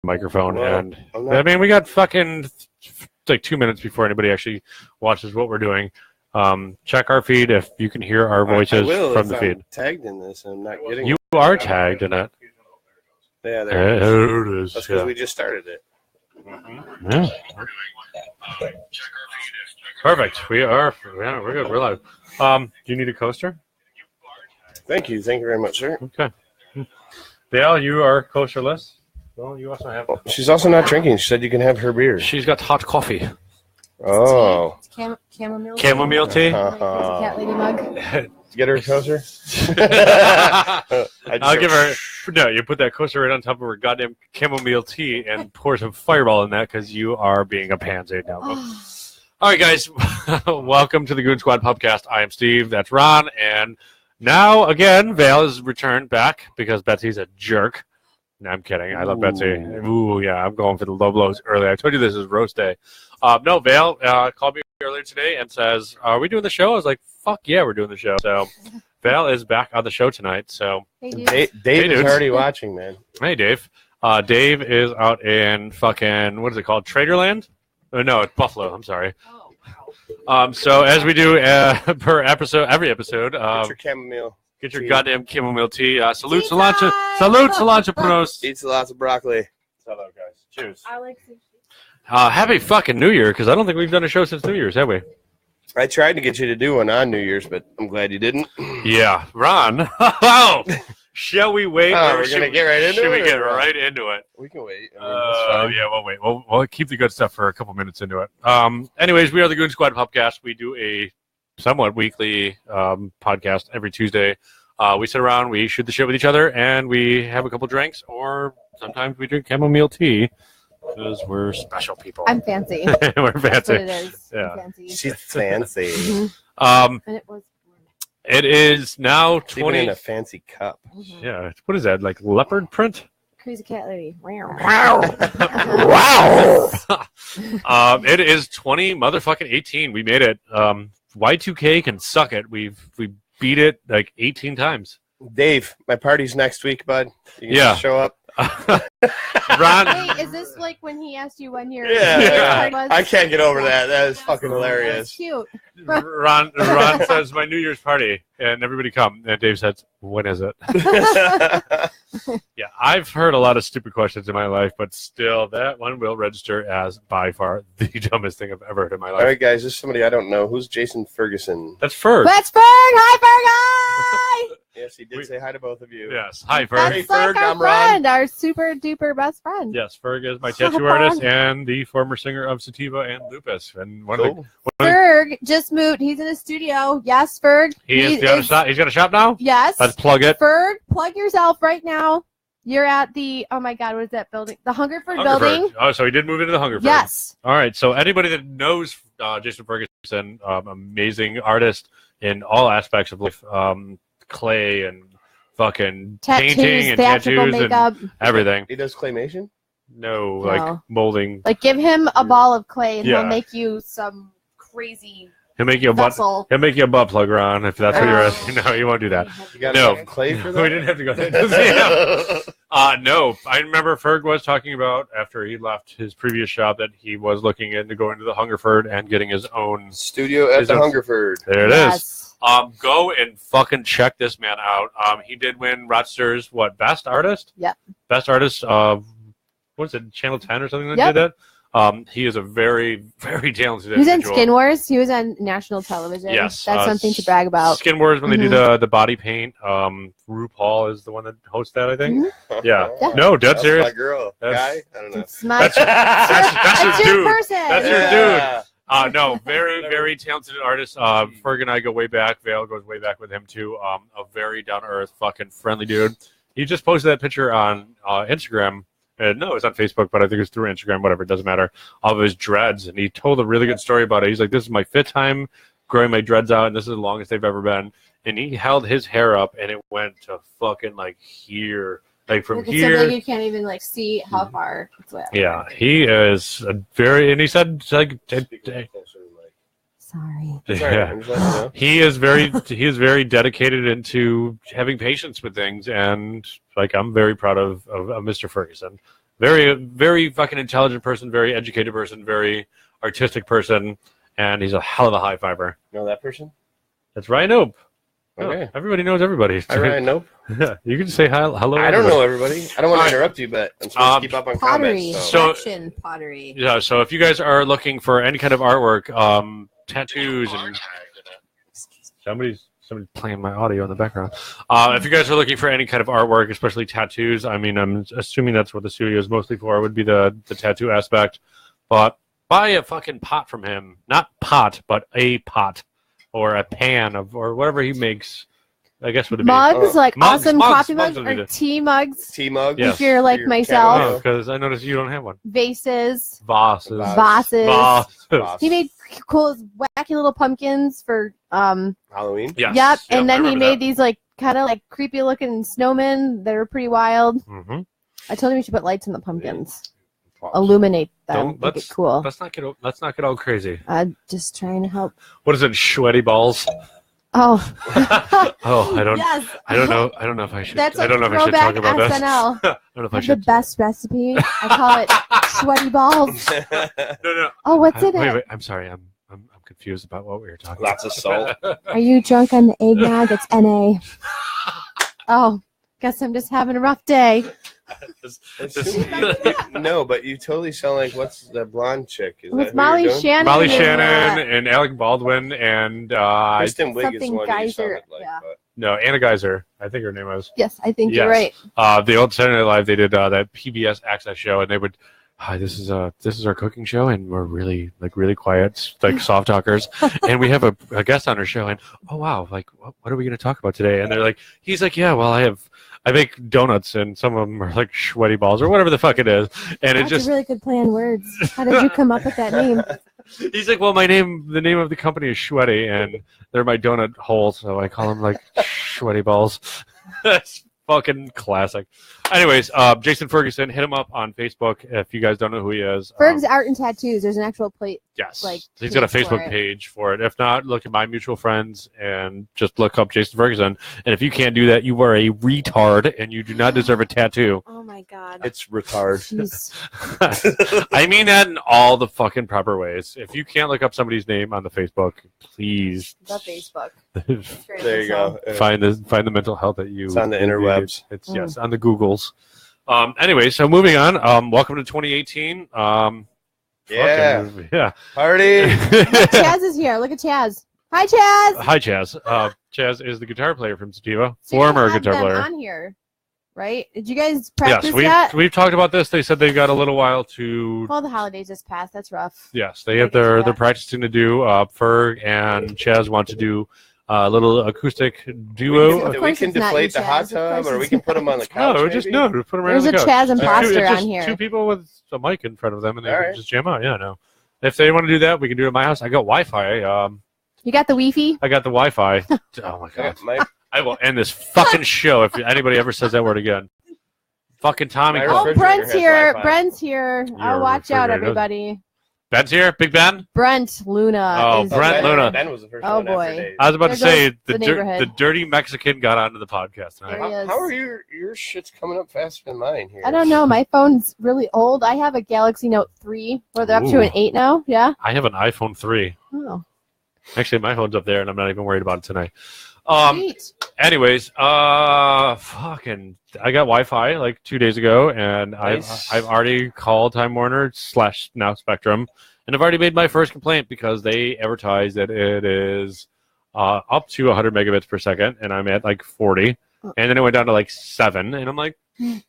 microphone. Well, And I mean, we got fucking like 2 minutes before anybody actually watches what we're doing. Check our feed if you can hear our voices from the feed. Tagged in this, I'm not getting. You are tagged in it. Yeah, there it is. That's because we just started it. Yeah. Perfect. We are. Yeah, we're good. We're live. Do you need a coaster? Thank you. Thank you very much, sir. Okay. Dale, you are coasterless. Well, you also have. She's also not drinking. She said you can have her beer. She's got hot coffee. Oh. Chamomile tea. Chamomile tea. Cat lady mug. Get her a coaster. I'll give her. No, you put that coaster right on top of her goddamn chamomile tea and pour some Fireball in that because you are being a pansy now. All right, guys. Welcome to the Goon Squad Pubcast. I am Steve. That's Ron. And now, again, Vale has returned back because Betsy's a jerk. No, I'm kidding. I love Betsy. Ooh, yeah, I'm going for the low blows early. I told you this is roast day. No, Vale called me earlier today and says, "Are we doing the show?" I was like, "Fuck yeah, we're doing the show." So Vale is back on the show tonight. So Hey, Dave is already watching, man. Hey, Dave. Dave is out in fucking, what is it called? Traderland? No, it's Buffalo. I'm sorry. So as we do per episode, every episode, Get your chamomile. get your tea. goddamn chamomile tea. Salute, Solancha. Salute, Solancha Pronos. Eats lots of broccoli. Hello, guys. Cheers. I like sushi. Happy fucking New Year, because I don't think we've done a show since New Year's, have we? I tried to get you to do one on New Year's, but I'm glad you didn't. Yeah. Ron. Oh, shall we wait? Oh, or we're should gonna get right into should we it, get or what? right into it? We can wait. I mean, that's fine. Yeah, we'll wait. We'll keep the good stuff for a couple minutes into it. Anyways, we are the Goon Squad Pubcast. We do a somewhat weekly podcast every Tuesday. We sit around, we shoot the shit with each other, and we have a couple drinks, or sometimes we drink chamomile tea because we're special people. I'm fancy. We're That's fancy. what it is. Yeah. I'm fancy. She's fancy. And it was. It is now Even 20. in a fancy cup. Yeah, what is that? Like leopard print? Crazy cat lady. Wow. It is 20 motherfucking 18. We made it. Y2K can suck it. We beat it like 18 times. Dave, my party's next week, bud. You can Yeah. just show up. Ron, Wait, is this like when he asked you when your Yeah. was? I can't get over that. That is fucking That's hilarious. cute. Ron says my New Year's party, and everybody come. And Dave says, "When is it?" Yeah, I've heard a lot of stupid questions in my life, but still, that one will register as by far the dumbest thing I've ever heard in my All life. right, guys, this is somebody I don't know. Who's Jason Ferguson? That's Ferg. Let's Ferg! Hi, Ferg! Yes, he did say hi to both of you. Yes. Hi, Ferg. That's Hey, like Ferg, our I'm Ron. friend, our super duper best friend. Yes, Ferg is my tattoo artist and the former singer of Sativa and Lupus. And one of Cool. Ferg just moved. He's in a studio. Yes, Ferg. he's got a shop. He's got a shop now. Yes. Let's plug it. Ferg, plug yourself right now. You're at the, oh my God, what is that building? The Hungerford building. Hungerford. Oh, so he did move into the Hungerford. Yes. All right. So anybody that knows Jason Ferguson, amazing artist in all aspects of life, clay and fucking Tattoos, painting and theatrical tattoos makeup. and everything. He does claymation? No, like molding. Like, give him a ball of clay and Yeah. he'll make you some crazy He'll make you a butt. vessel. He'll make you a butt plug, Ron, if that's what you're asking. No, he won't do that. You got No. enough clay for We that? didn't have to go there to see him. No, I remember Ferg was talking about after he left his previous shop that he was looking into going to the Hungerford and getting his own. Studio at His the own- Hungerford. There it is. Yes. Go and fucking check this man out. He did win Rochester's best artist? Yep. Best artist of what's it, Channel 10 or something that Yep. did that? He is a very, very talented He was in individual. Skin Wars. He was on national television. Yes, That's something to brag about. Skin Wars when they do the body paint. RuPaul is the one that hosts that, I think. Mhm. Yeah. Yeah. No, dead That's serious. my girl. That's- Guy? I don't know. It's my That's your it's your dude. person. That's your Yeah. No, very, very talented artist. Ferg and I go way back. Vale goes way back with him too. A very down to earth, fucking friendly dude. He just posted that picture on Instagram. No, it's on Facebook, but I think it's through Instagram. Whatever, it doesn't matter. Of his dreads, and he told a really good story about it. He's like, "This is my 5th time growing my dreads out, and this is the longest they've ever been." And he held his hair up, and it went to fucking like here, like from It's so here. big you can't even like see how far it's away. Yeah, he is a very, and he said like, Sorry. Sorry, yeah. I'm just letting you know. He is very dedicated into having patience with things, and like I'm very proud of Mr. Ferguson. Very, very fucking intelligent person, very educated person, very artistic person, and he's a hell of a high fiver. Know that person? That's Ryan Nope. Okay. Oh, everybody knows everybody. Hi, Ryan. Nope. Yeah, you can say hi, hello. I don't everybody. know everybody. I don't want to interrupt you, but I'm supposed to keep up on Pottery. comments. So- Action pottery. Yeah, so if you guys are looking for any kind of artwork, tattoos, and somebody's playing my audio in the background. If you guys are looking for any kind of artwork, especially tattoos, I mean, I'm assuming that's what the studio is mostly for. Would be the tattoo aspect, but buy a fucking pot from him. Not pot, but a pot or a pan or whatever he makes. I guess would it be? Mugs, like Mugs, awesome mugs, coffee mugs mugs, would be or the- tea mugs, Tea mug. Yes. if you're like Your myself. chamomile. Because I noticed you don't have one. Vases, Vases. Vases. vases. Boss. He made cool, wacky little pumpkins for Halloween. Yes. Yep, and I then he remember made these like kind of like creepy looking snowmen that are pretty wild. that. Mhm. I told him we should put lights in the pumpkins, illuminate them, Don't- make it let's- cool. Let's not get all crazy. Just trying to help. What is it? Sweaty balls. Oh, Oh, I don't. yes. I don't know. I don't know if I should. That's I like don't know if I should throwback talk about this. SNL. I don't know if I Have the should. best recipe. I call it sweaty balls. No. Oh, what's in Wait, it? wait. I'm sorry. I'm confused about what we were talking. Lots of salt. Are you drunk on the eggnog? It's NA. Oh, guess I'm just having a rough day. No, but you totally sound like what's the blonde chick? Is With that who Molly you're doing? Shannon. Molly and, Shannon and Alec Baldwin and Kristen Wiig is the something one you Geyser, sounded like. yeah. But no, Anna Geyser. I think her name was. Yes, I think Yes. you're right. The old Saturday Night Live. They did that PBS Access show, and they would. Hi, this is our cooking show, and we're really quiet, like soft talkers, and we have a guest on our show, and oh wow, like what are we going to talk about today? And they're like, he's like, yeah, well, I make donuts, and some of them are like sweaty balls or whatever the fuck it is, and it That's just a really good play on words. How did you come up with that name? he's like, well, the name of the company is Sweaty, and they're my donut holes, so I call them like sweaty balls. That's fucking classic. Anyways, Jason Ferguson, hit him up on Facebook if you guys don't know who he is. Ferg's Art and Tattoos. There's an actual plate. Yes, like, he's got a page for Facebook it. page for it. If not, look at My Mutual Friends and just look up Jason Ferguson. And if you can't do that, you are a retard and you do not deserve a tattoo. Oh my god. it's retard. Jeez. I mean that in all the fucking proper ways. If you can't look up somebody's name on the Facebook, please The Facebook. There you go. find the mental health that you. It's on the interwebs. It's yes on the Googles. Anyway, so moving on. Welcome to 2018. Yeah. Fucking- yeah. Party. Chaz is here. Look at Chaz. Hi, Chaz. Hi, Chaz. Chaz is the guitar player from Sativa, So you former have guitar them player. on here, right? Did you guys practice Yes, yet? we've talked about this. They said they've got a little while to. Well, the holidays just passed. That's rough. Yes, they have I can see they're that. practicing to do. Ferg and Chaz want to do a little acoustic duo. Of we course can it's not deflate you, the hot Chaz. Of tub, course or we it's can put them on the couch. No, just maybe? no. Put them right There's on the a couch. Chaz Just imposter two, on just here. two people with a mic in front of them, and they All can right. just jam out. Yeah, no. If they want to do that, we can do it at my house. I got Wi-Fi. You got the Wi-Fi? I got the Wi-Fi. Oh my Yeah, god! my, I will end this fucking show if anybody ever says that word again. Fucking Tommy. My Oh, refrigerator Brent's has here. Wi-Fi. Brent's here. Your Oh, watch out, refrigerator everybody. Ben's here. Big Ben. Brent Luna. Oh, is Brent here. Luna. Ben was the first Oh, one boy. after Dave. I was about to There say goes the the neighborhood. the dirty Mexican got onto the podcast tonight. There he is. How are your shit's coming up faster than mine here? I don't know. My phone's really old. I have a Galaxy Note 3. Where they're up to Ooh. an 8 now. Yeah. I have an iPhone 3. Oh, Actually, my phone's up there, and I'm not even worried about it tonight. sweet. Anyways, fucking, I got Wi-Fi like 2 days ago, and Nice. I've already called Time Warner / now Spectrum, and I've already made my first complaint because they advertise that it is up to 100 megabits per second, and I'm at like 40, and then it went down to like 7, and I'm like,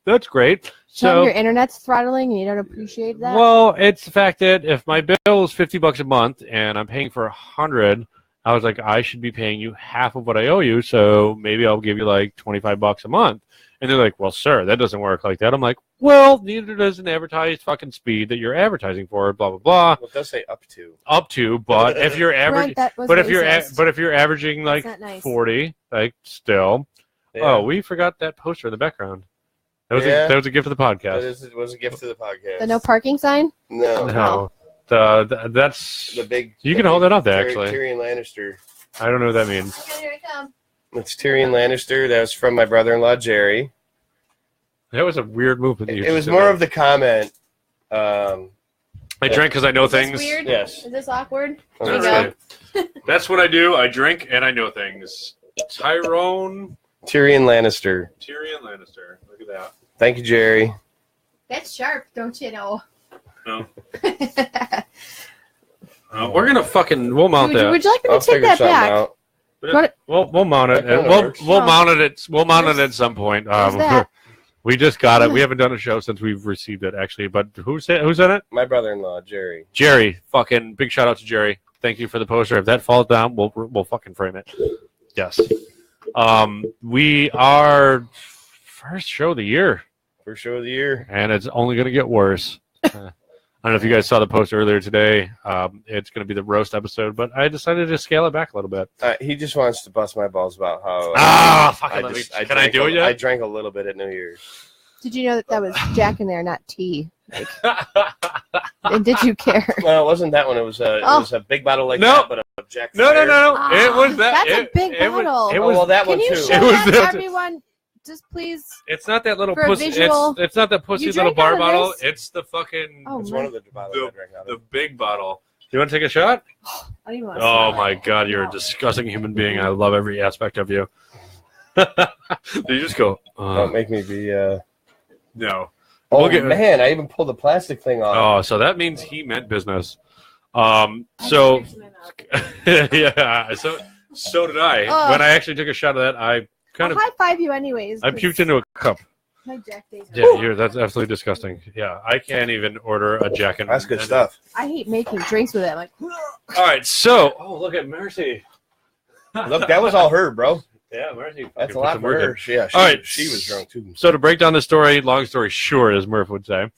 that's great. So So your internet's throttling, and you don't appreciate that. well, it's the fact that if my bill is $50 a month and I'm paying for 100, I was like, I should be paying you half of what I owe you, so maybe I'll give you like $25 a month. And they're like, well, sir, that doesn't work like that. I'm like, well, neither does an advertised fucking speed that you're advertising for, blah blah blah. Well, it does say up to. Up to, but if you're averaging, Brent, that was but if you're racist. but if you're averaging like That's not nice. 40, like still, Yeah. oh, we forgot that poster in the background. That was Yeah. that was a gift of the That podcast. was a gift to the podcast. The no parking sign? No. No, that's The big. You the can hold big that up there, actually. Tyrion Lannister. I don't know what that means. Okay, here I come. It's Tyrion Lannister. That was from my brother-in-law Jerry. That was a weird movement. It was more of the comment. I drink because I know Is this things. weird? Yes. Is this awkward? Not There you That's go. right. That's what I do. I drink and I know things. Tyrone Tyrion Lannister. Tyrion Lannister. Look at that. Thank you, Jerry. That's sharp, don't you know? No. We're gonna we'll mount that. Would you like me I'll to take figure that something back? out. We'll mount it. That kinda We'll works. mount it. We'll mount it at some point. Where's that? We just got it. We haven't done a show since we've received it, actually. But who's in it? My brother-in-law, Jerry. Jerry. Fucking big shout out to Jerry. Thank you for the poster. If that falls down, we'll fucking frame it. Yes. We are first show of the year, First show of the year. and it's only going to get worse. I don't know if you guys saw the post earlier today. It's going to be the roast episode, but I decided to scale it back a little bit. He just wants to bust my balls about how. Can I do it yet? I drank a little bit at New Year's. Did you know that was Jack in there, not tea? And did you care? No, it wasn't that one. It was a big bottle like No. that, but a Jack. No. Ah, It was that. That's a big bottle. It Oh, was. well, that Can one you too. show It was that to that- everyone? Just please. It's not that little For a pussy. visual- It's not that pussy You little drank car out of bottle. this? It's the fucking Oh, It's my. one of the bottles I drank out the of. big bottle. You want to take a shot? I don't even want to Oh smell my it. god, you're a disgusting human being. I love every aspect of you. You just go. Don't make me be. No. Oh We'll get- man, I even pulled the plastic thing off. Oh, so that means he meant business. So yeah, so did I. Oh. When I actually took a shot of that, I kind I'll of high five you anyways. I puked into a cup. My Jack days are- Yeah, that's absolutely disgusting. Yeah, I can't even order a Jack and That's good stuff. I hate making drinks with it. I'm like, All right, so look at Mercy. Look, that was all her, bro. Yeah, Mercy. That's a fucking put lot some for work in. her. Yeah, All right. she was drunk too. So to break down the story, long story short, as Murph would say,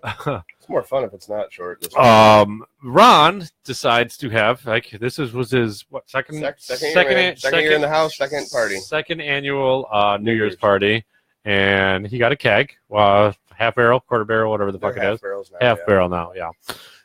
It's more fun if it's not short. This one. Ron decides to have was his what second Second year in the house, second party. second annual New Year's party, and he got a keg, half barrel, quarter barrel, whatever the fuck it is. Half barrel now, yeah.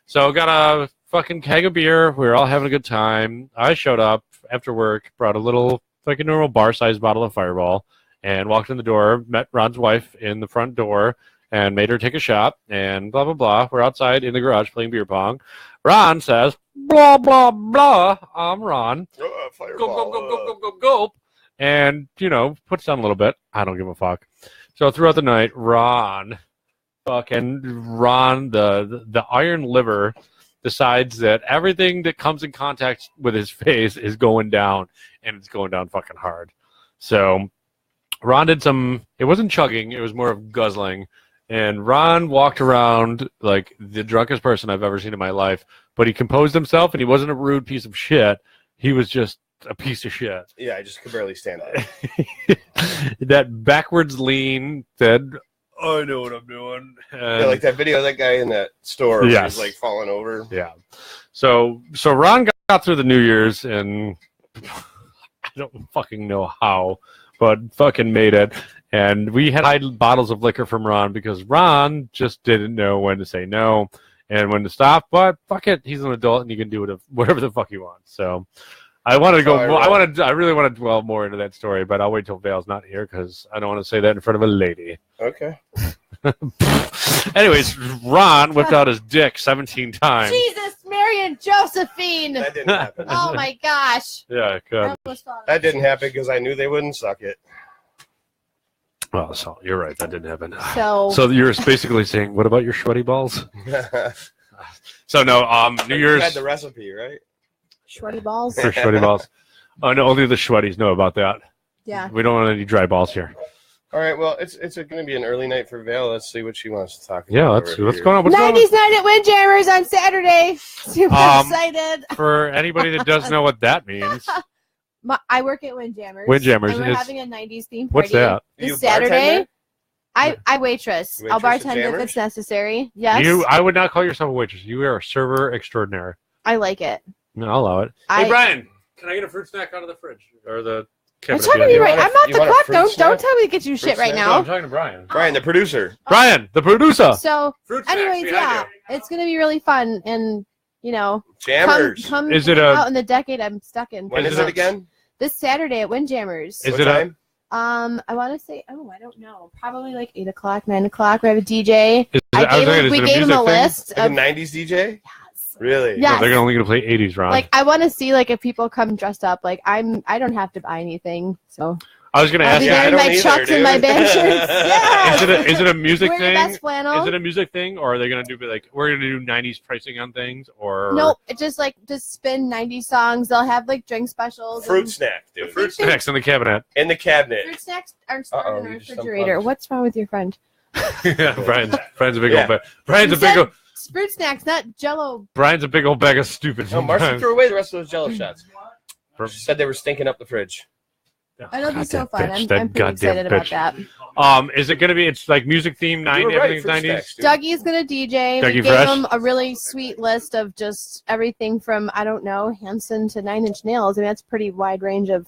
So got a fucking keg of beer. We were all having a good time. I showed up after work, brought a little fucking normal bar-sized bottle of Fireball, and walked in the door, met Ron's wife in the front door, and made her take a shot, and blah, blah, blah. We're outside in the garage playing beer pong. Ron says, blah, blah, blah, I'm Ron. Go, go, go, go, go, go, go. And, puts down a little bit. I don't give a fuck. So throughout the night, Ron, the iron liver, decides that everything that comes in contact with his face is going down, and it's going down fucking hard. So Ron did it wasn't chugging, it was more of guzzling. And Ron walked around like the drunkest person I've ever seen in my life, but he composed himself, and he wasn't a rude piece of shit. He was just a piece of shit. Yeah, I just could barely stand up. That backwards lean said, I know what I'm doing. Yeah, like that video of that guy in that store where Yes. he's like falling over. Yeah. So Ron got through the New Year's, and I don't fucking know how, but fucking made it. And we had hide bottles of liquor from Ron because Ron just didn't know when to say no and when to stop. But fuck it, he's an adult and he can do whatever the fuck he wants. So I wanted to go. I really want to dwell more into that story, but I'll wait till Vale's not here because I don't want to say that in front of a lady. Okay. Anyways, Ron whipped out his dick 17 times. Jesus, Mary and Josephine. That didn't happen. Oh my gosh. Yeah, good. I almost thought That didn't happen because I knew they wouldn't suck it. Well, so you're right. That didn't happen. So, So you're basically saying, what about your sweaty balls? So no, New You Year's had the recipe, right? sweaty balls. for sweaty balls. Oh no, only the sweaties know about that. Yeah. We don't want any dry balls here. All right. Well, it's going to be an early night for Vale. Let's see what she wants to talk about. Yeah, over what's here. going on? What's going 90s night at Windjammers on Saturday. Super excited. on? For anybody that doesn't know what that means, I work at Windjammers. Windjammers And we're is- having a 90s theme party. what's that? You This Saturday. bartender? I waitress. You I'll waitress at bartend if Jammers? it's necessary. Yes. I would not call yourself a waitress. You are a server extraordinaire. I like it. No, I'll allow it. I- Hey Brian, can I get a fruit snack out of the fridge or the I'm cabinet? talking to you You right. want a- I'm not you the want a cook. fruit Don't snack? tell me to get you shit Fruit right snack? No, I'm now. talking to Brian. Brian, the producer. Brian, the producer. So, Fruit snacks anyways, behind yeah, you. it's gonna be really fun, and Jammers. come Is it hang a- out in the decade I'm stuck in. When Is is it it again? This Saturday at Windjammers. Is What it time? I want to say, I don't know, probably like 8 o'clock, 9 o'clock. We have a DJ. We gave him a list Like of a 90s DJ? yes. Really? Yeah. No, they're only going to play 80s round. Like I want to see like if people come dressed up. Like I don't have to buy anything, so I was going to I'll ask be you, Yeah, I wearing don't my either, chucks and dude. my band shirts. Yes. is it a music Wear your thing? best flannel. Is it a music thing, or are they going to do like we're going to do 90s pricing on things, or Nope, it just spin 90 songs. They'll have like drink specials. Fruit and snack, dude. fruit snacks in the cabinet? In the cabinet. fruit snacks aren't stored Uh-oh, in the you just refrigerator. unplugged. What's wrong with your friend? Yeah, Brian's a big Yeah. old bag. Brian's a You big said old fruit snacks, not Jello. Brian's a big old bag of stupid. No, Marcy sometimes. threw away the rest of those Jello shots. She said they were stinking up the fridge. That'll be so Goddamn fun. bitch, I'm that pretty goddamn excited about bitch. that. Is it going to be? It's like music theme, You 90s, were right, everything's fruit 90s. snacks, dude. Dougie's gonna DJ. Dougie We gave Fresh? him a really sweet list of just everything from I don't know Hanson to Nine Inch Nails. I mean that's a pretty wide range of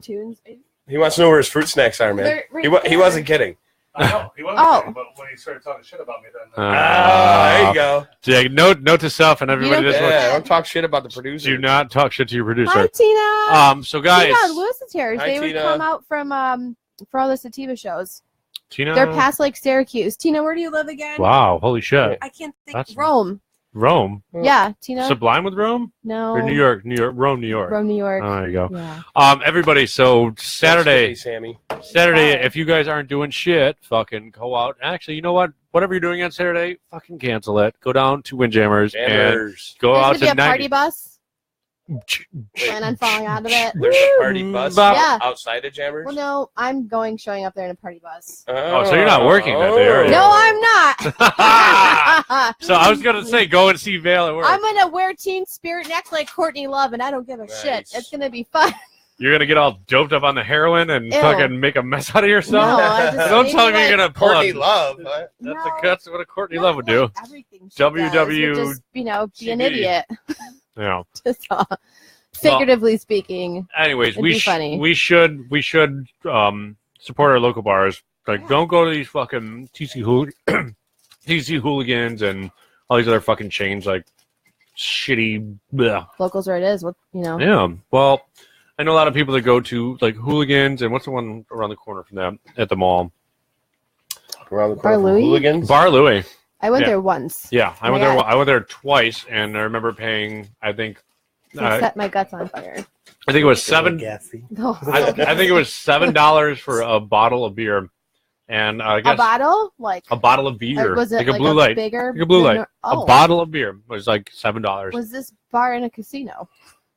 tunes. He wants to know where his fruit snacks are, man. They're right He there. wasn't kidding. I know. He wasn't Oh. kidding, but when he started talking shit about me, then There you go. Yeah, note to self and everybody. You This don't- one, Yeah, don't talk shit about the producer. do not talk shit to your Hi producer. Tina. So guys, Tina and Lewis is here. Hi, They would Tina. come out from for all the sativa shows. Tina. They're past like Syracuse. Tina, where do you live again? Wow, holy shit! I can't think. That's- Rome. Rome. Yeah, Tina. Sublime with Rome No. or New York, Rome, New York. Rome, New York. Oh, there you go. Yeah. Everybody. So Saturday, Sammy. Saturday. If you guys aren't doing shit, fucking go out. Actually, you know what? Whatever you're doing on Saturday, fucking cancel it. Go down to Windjammers and Jammers. go There's out gonna be to a party 90. bus. Plan on falling out of it. There's a party bus Yeah. outside of Jammers. Well, no, I'm showing up there in a party bus. Oh, so you're not working that day, are you? No, I'm not. So I was gonna say, go and see Vale at work. I'm gonna wear Teen Spirit neck like Courtney Love, and I don't give a Nice. shit. It's gonna be fun. You're gonna get all doped up on the heroin and Ew. fucking make a mess out of yourself. No, I just Don't maybe, tell me like, you're gonna pull Courtney out. Love. What? That's what a Courtney not Love would do. like everything she does, WW but just be an CD. idiot. Yeah. Just figuratively speaking. Anyways, It'd be funny. we should support our local bars. Like, don't go to these fucking TC hooligans and all these other fucking chains like shitty. Bleh. Locals where it is. What Yeah. Well, I know a lot of people that go to like hooligans and what's the one around the corner from them at the mall? Around the Bar corner from Louie? hooligans. Bar Louie. I went Yeah. there once. Yeah, I Oh went my there. God. I went there twice, and I remember paying. I think It set my guts on fire. it was seven. No. I think it was $7 for a bottle of beer, and I guess A bottle? Like a bottle of beer, or was it like a blue light, bigger? like a blue light. than- Oh. A bottle of beer was like $7. Was this bar in a casino?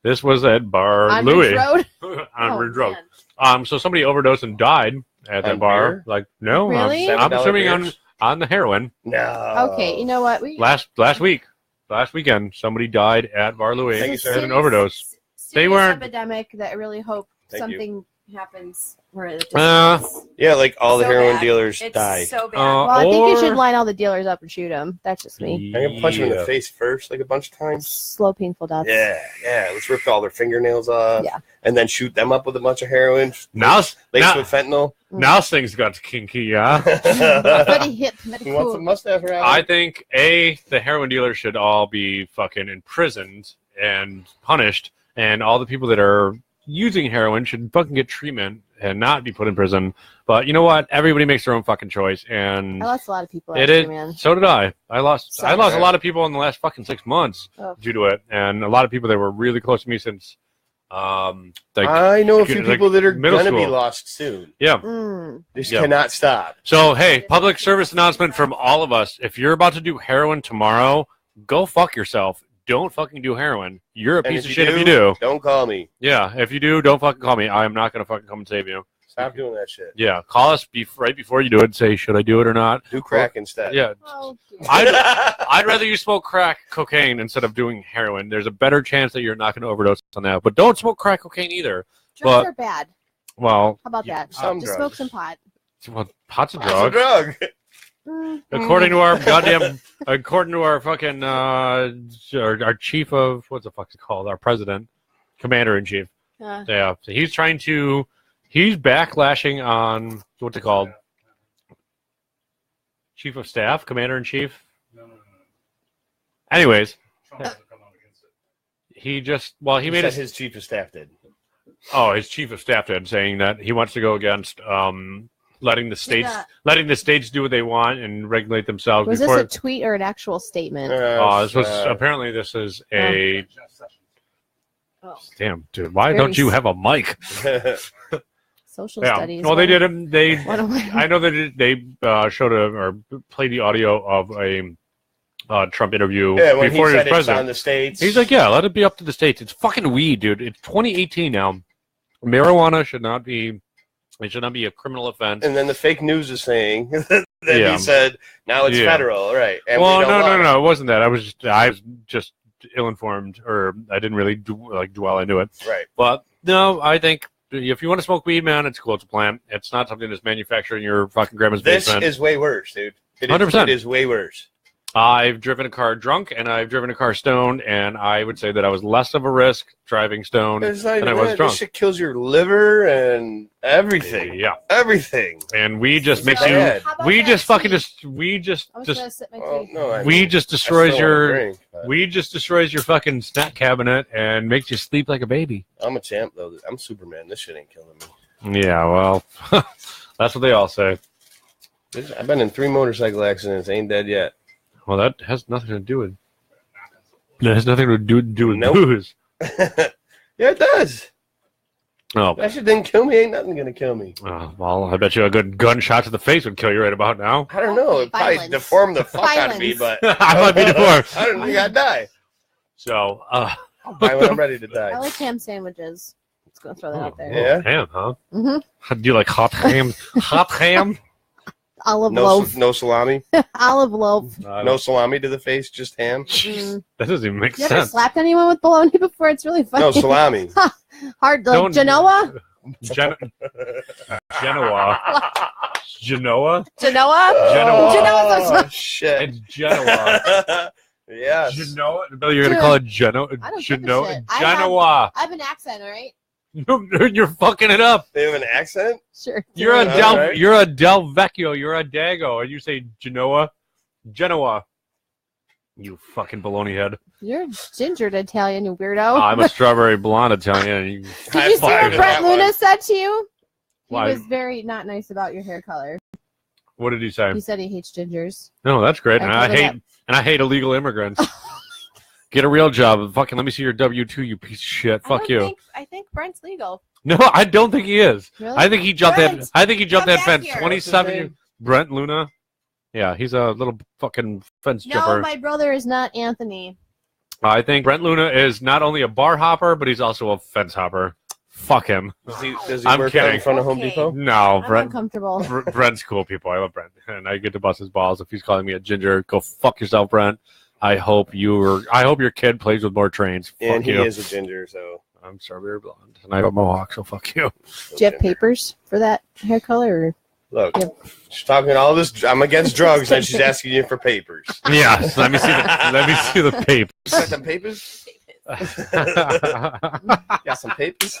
This was at Bar On Louie Ridge Road? on Oh, Ridge Road. man. So somebody overdosed and died at that On bar. beer? Like no, Really? I'm $7 assuming beers? on the heroin. No. Okay, you know what? Last weekend, somebody died at Bar Louie Thank you, It's sir. a had an serious- overdose. They serious weren't- epidemic that I really hope Thank you. something happens where it just Uh, Yeah, like all the So heroin bad. dealers it's die. so bad. Uh, well, I think you or- should line all the dealers up and shoot them. That's just me. I'm gonna punch them in Yeah. the face first, like a bunch of times. Slow, painful deaths. Yeah. Let's rip all their fingernails off. Yeah. And then shoot them up with a bunch of heroin. Now, Laced now, with fentanyl. now things got kinky, yeah. Very hip, very You want cool. some mustache around? I think the heroin dealers should all be fucking imprisoned and punished, and all the people that are using heroin should fucking get treatment and not be put in prison. But you know what? Everybody makes their own fucking choice, and I lost a lot of people. it Actually, is. man. So did I. I lost Sorry. a lot of people in the last fucking 6 months Oh. due to it, and a lot of people that were really close to me since, like I know a few like people that are middle gonna be school. lost soon. yeah. Mm. This Yeah. cannot stop. So, hey, public service announcement from all of us. If you're about to do heroin tomorrow, go fuck yourself. Don't fucking do heroin. You're a And piece of shit if you do. Don't call me. Yeah, if you do, don't fucking call me. I am not going to fucking come and save you. Stop doing that shit. Yeah, call us right before you do it and say, should I do it or not? Do crack instead. Yeah. Oh, dear. I'd rather you smoke crack cocaine instead of doing heroin. There's a better chance that you're not going to overdose on that. But don't smoke crack cocaine either. Drugs but- are bad. Well, How about yeah, that? some Just drugs. smoke some pot. pot's a It's a drug. drug. Mm. According to our goddamn, according to our fucking, our chief of, what's the fuck's it called? Our president, commander in chief. Yeah. So he's backlashing on, what's it called? Chief of staff, commander in chief. no. Anyways, Trump hasn't come out against it. he He made said it. his chief of staff did. Oh, his chief of staff did, saying that he wants to go against letting the states do what they want and regulate themselves. Was before this a tweet or an actual statement? this was apparently this is a Oh. damn dude. Why Very don't you have a mic? Social Yeah. studies. Well, they did him. They One of my- I know that they showed or played the audio of a Trump interview Yeah, when he before he was said it's on president. the states. He's like, yeah, let it be up to the states. It's fucking weed, dude. It's 2018 now. Marijuana should not be. It should not be a criminal offense. and then the fake news is saying that Yeah. he said now it's Yeah. federal, right? And well, we don't want it. no. It wasn't that. I was just ill-informed, or I didn't really dwell into it. Right. But no, I think if you want to smoke weed, man, it's cool. It's a plant. It's not something that's manufactured in your fucking grandma's This basement. is way worse, dude. 100%. It is way worse. I've driven a car drunk and I've driven a car stoned, and I would say that I was less of a risk driving stoned It's not than I even was that. drunk. This shit kills your liver and everything. Yeah, Everything. and weed just It's makes bad. you. How about We that just fucking tweet? just. We just I was just. gonna sip my Well, tea. no, I We mean, just I destroys still wanna your. drink, but Weed just destroys your fucking snack cabinet and makes you sleep like a baby. I'm a champ though. I'm Superman. This shit ain't killing me. Yeah, well, that's what they all say. I've been in 3 motorcycle accidents. Ain't dead yet. Well, that has nothing to do with. That has nothing to do with Nope. booze. Yeah, it does. Oh, That shit didn't kill me. Ain't nothing gonna kill me. well, I bet you a good gunshot to the face would kill you right about now. I don't know. It probably Violence. deformed the fuck out of me, but I might be deformed. I don't think I'd die. So, I'll die when I'm ready to I die. like ham sandwiches. Let's go throw that out there. Yeah. ham, huh? hmm Do you like hot ham? Hot ham? Olive No, loaf. no salami. Olive loaf. No salami to the face. Just ham. Mm. That doesn't even make You ever sense. slapped anyone with bologna before? It's really funny. No salami. Hard, like Genoa? Genoa? Genoa? Genoa? Genoa. Genoa. Oh, shit. It's Genoa. Yes. Genoa? No, you're going to call it Genoa? I don't give a Genoa? shit. I have- Genoa. I have an accent, all right? You're fucking it up. They have an accent? Sure. You're a All right. You're a Del Vecchio. You're a Dago, and you say Genoa. You fucking baloney head. You're gingered Italian, you weirdo. I'm a strawberry blonde Italian. And you, Did you High see what five to Brett that one. Luna said to you? He Why? was very not nice about your hair color. what did he say? He said he hates gingers. No, that's great. I And I told hate him illegal immigrants. Get a real job. Fucking let me see your W-2, you piece of shit. Fuck you. I think Brent's legal. No, I don't think he is. Really? I think he jumped that. Brent, I think he jumped come that back fence. here. 27 What's his years. name? Brent Luna. Yeah, he's a little fucking fence No, jumper. my brother is not Anthony. I think Brent Luna is not only a bar hopper, but he's also a fence hopper. Fuck him. Does he I'm work out kidding. in front of Home Okay. Depot? No, I'm Brent. uncomfortable. Brent's cool people. I love Brent, and I get to bust his balls if he's calling me a ginger. Go fuck yourself, Brent. I hope your kid plays with more trains. And Fuck he you. is a ginger, so. I'm strawberry blonde, and I have a mohawk, so fuck you. Do you have papers for that hair color? Or? Look, Yep. she's talking all this. I'm against drugs, and she's asking you for papers. Yes, let me see the paper. Got some papers? Got some papers?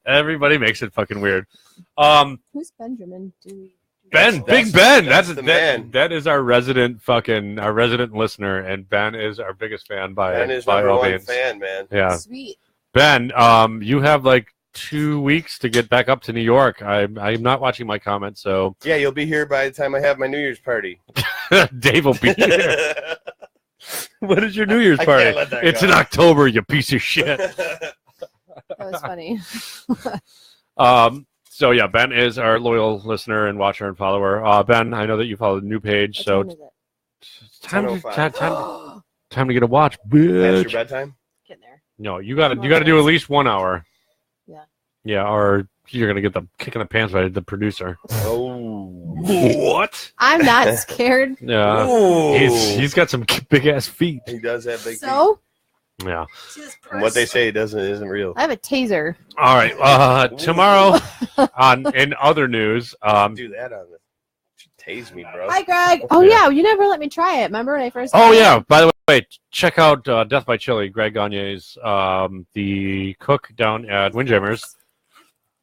Everybody makes it fucking weird. Who's Benjamin? Do Ben, That's- Big Ben. that's the man. That is our resident listener, and Ben is our biggest fan by Ben is by number all one means. fan, man. Yeah, Sweet. Ben. You have like 2 weeks to get back up to New York. I'm not watching my comments, so Yeah, you'll be here by the time I have my New Year's party. Dave will be here. What is your New Year's I party? can't let that It's go. in October, you piece of shit. That was funny. So yeah, Ben is our loyal listener and watcher and follower. Ben, I know that you follow the new page, What so time is it? it's time 10:05. to get a watch, That's your bitch. bedtime? Get there. No, you gotta do at least 1 hour. Yeah. Yeah, or you're gonna get the kick in the pants by the producer. Oh. What? I'm not scared. Yeah. Ooh. He's got some big ass feet. He does have big So Yeah. And what they say isn't real. I have a taser. All right. Tomorrow in other news, Do that on the. Tase me, bro. Hi, Greg. Oh Yeah. yeah, you never let me try it. Remember when I first? oh got it? yeah, by the way, check out Death by Chili, Greg Gagne's the cook down at Windjammers.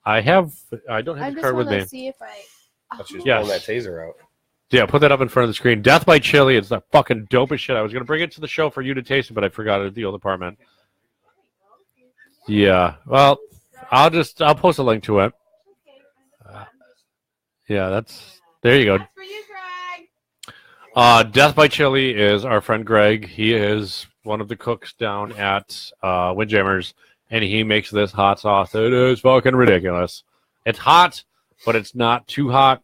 I don't have I the just card with want me. to see if I. Thought she was Yes. pulling that taser out. Yeah, put that up in front of the screen. Death by Chili is the fucking dopest shit. I was gonna bring it to the show for you to taste it, but I forgot it at the old apartment. Yeah, well, I'll post a link to it. Yeah, there you go. That's for you, Greg. Death by Chili is our friend Greg. He is one of the cooks down at Windjammers, and he makes this hot sauce. It is fucking ridiculous. It's hot, but it's not too hot,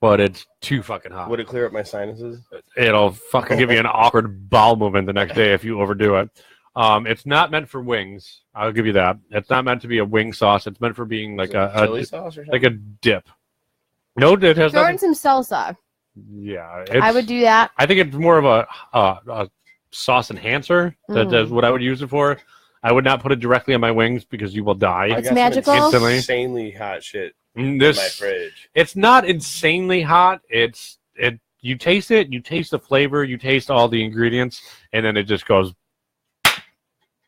but it's too fucking hot. Would it clear up my sinuses? It'll fucking give you an awkward bowel movement the next day if you overdo it. It's not meant for wings. I'll give you that. It's not meant to be a wing sauce. It's meant for being like a chili sauce or something? like a dip. No, it has Throw nothing. in some salsa. Yeah, I would do that. I think it's more of a sauce enhancer. That's what I would use it for. I would not put it directly on my wings because you will die. It's got magical. some Instantly. insanely hot shit in my This fridge. it's not insanely hot. You taste it, you taste the flavor, you taste all the ingredients, and then it just goes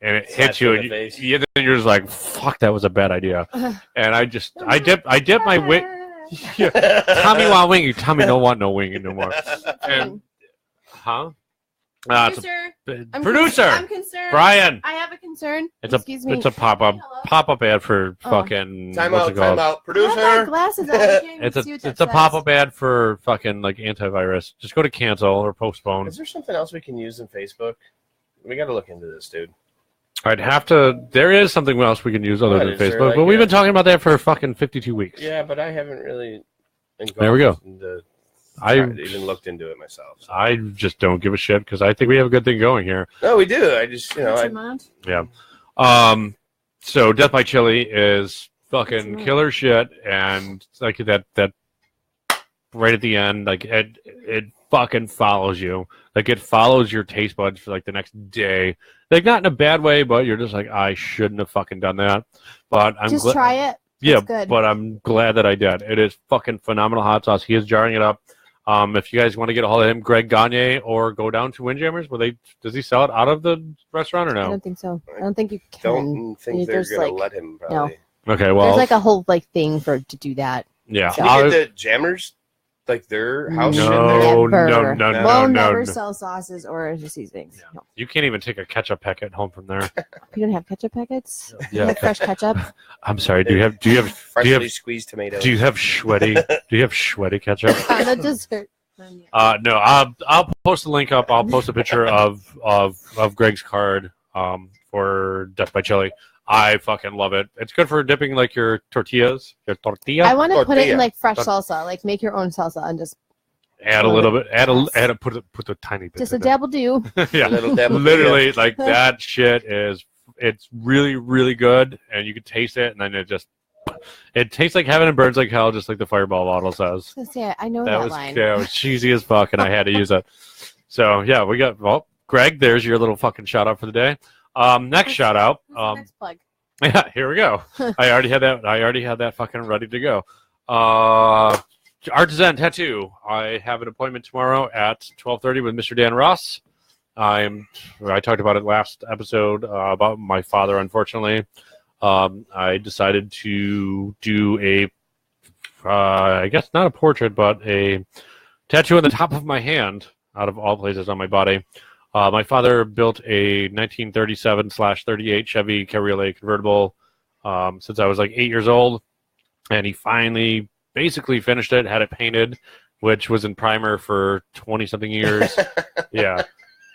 and it hits Slaps you, you in and the face. then you're just like, "Fuck, that was a bad idea." And I dip my wing. Tommy want wing. Tommy don't want no wing no more. And, huh? It's a producer. I'm concerned. Brian. I have a concern. It's Excuse me. a pop up ad for Oh. fucking Time what's out, it called? time out. I have my Producer! glasses on. I can't even see what that It's a says. pop up ad for fucking like antivirus. Just go to cancel or postpone. Is there something else we can use in Facebook? We got to look into this, dude. I'd have to. There is something else we can use other What, than is there, Facebook, like, but we've been talking about that for fucking 52 weeks. Yeah, but I haven't really. There we go. I even looked into it myself. So. I just don't give a shit because I think we have a good thing going here. No, we do. I just, Yeah. So Death by Chili is fucking killer shit, and it's like that right at the end, like it fucking follows you. Like it follows your taste buds for like the next day. Like not in a bad way, but you're just like, I shouldn't have fucking done that. But I'm Just try it. Yeah, It's good. but I'm glad that I did. It is fucking phenomenal hot sauce. He is jarring it up. If you guys want to get a hold of him, Greg Gagne, or go down to Windjammers, does he sell it out of the restaurant or I no? don't think so. I don't think you can. Don't think they're There's, going to like- let him, probably. Okay, well, There's like a whole like thing to do that. yeah. Can you get the Jammers? Like their house shit there? No, Never. no, We'll no, never no. sell sauces or seasonings. Yeah. No. You can't even take a ketchup packet home from there. You don't have ketchup packets? You Yeah. have fresh ketchup? I'm sorry. Do you have Freshly squeezed tomatoes. do you have sweaty ketchup? On the dessert. No. I'll post a link up. I'll post a picture of Greg's card for Death by Chili. I fucking love it. It's good for dipping like your tortillas, your tortilla. I want to put it Tortilla. in like fresh salsa. Like make your own salsa and just Add a little bit. Put a tiny bit. just a in there. dabble do. Yeah, Little dabble. literally like that shit is. It's really really good, and you can taste it, and then it tastes like heaven and burns like hell, just like the Fireball bottle says. Yeah, I know that line. That was cheesy as fuck, and I had to use it. So yeah, we got Greg. There's your little fucking shout out for the day. Next shout out. What's the next plug? Yeah, here we go. I already had that fucking ready to go. Artisan Tattoo. I have an appointment tomorrow at 12:30 with Mr. Dan Ross. I talked about it last episode about my father. Unfortunately, I decided to do I guess not a portrait, but a tattoo on the top of my hand, out of all places on my body. My father built a 1937/38 Chevy Cabriolet convertible since I was like 8 years old, and he finally basically finished it, had it painted, which was in primer for 20-something years. Yeah,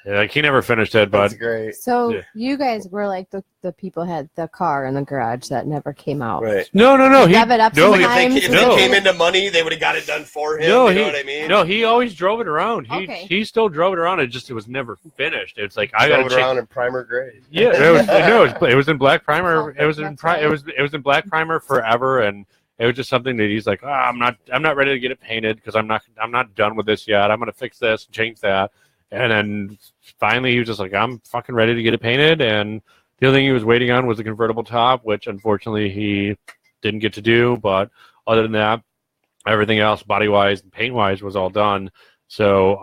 like he never finished it, but That's great. So Yeah. you guys were like the people had the car in the garage that never came out. Right. no. He, Rev it up no, some he, time. If No. they came into money, they would have got it done for him. No, you know he- what I mean? no, he always drove it around. Okay. He still drove it around. It was never finished. It's like I Drove got it to change. around in primer gray. Yeah, it was in black primer. It was in it was in black primer forever, and it was just something that he's like, I'm not ready to get it painted because I'm not done with this yet. I'm gonna fix this and change that, and then finally he was just like, I'm fucking ready to get it painted, and the only thing he was waiting on was the convertible top, which unfortunately he didn't get to do. But other than that, everything else, body wise and paint wise, was all done. So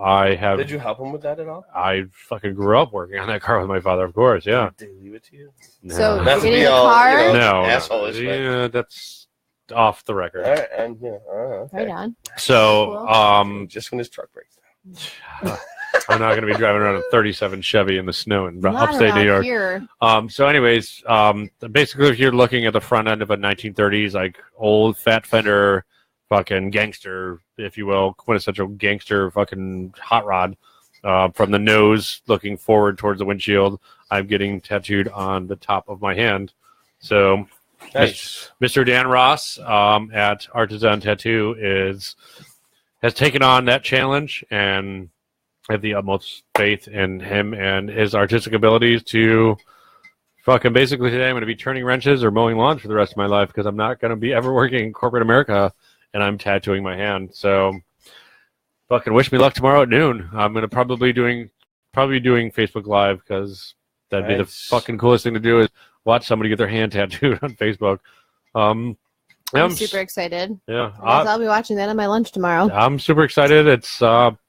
Did you help him with that at all? I fucking grew up working on that car with my father, of course. Yeah. Did he leave it to you? So That's getting be the all, car. you know, No, assholes, but- yeah, that's off the record. All right, and okay. Right on. So, Just when his truck breaks down. I'm not going to be driving around a 37 Chevy in the snow in Not upstate New around York. Here. So anyways, basically if you're looking at the front end of a 1930s, like old fat fender fucking gangster, if you will, quintessential gangster fucking hot rod, from the nose looking forward towards the windshield, I'm getting tattooed on the top of my hand. So Nice. Mr. Dan Ross at Artisan Tattoo has taken on that challenge, and I have the utmost faith in him and his artistic abilities to fucking basically today I'm going to be turning wrenches or mowing lawns for the rest of my life because I'm not going to be ever working in corporate America and I'm tattooing my hand. So fucking wish me luck tomorrow at noon. I'm going to probably be doing Facebook Live because that'd be the Nice. fucking coolest thing to do is watch somebody get their hand tattooed on Facebook. I'm super excited. Yeah. I'll be watching that on my lunch tomorrow. I'm super excited. It's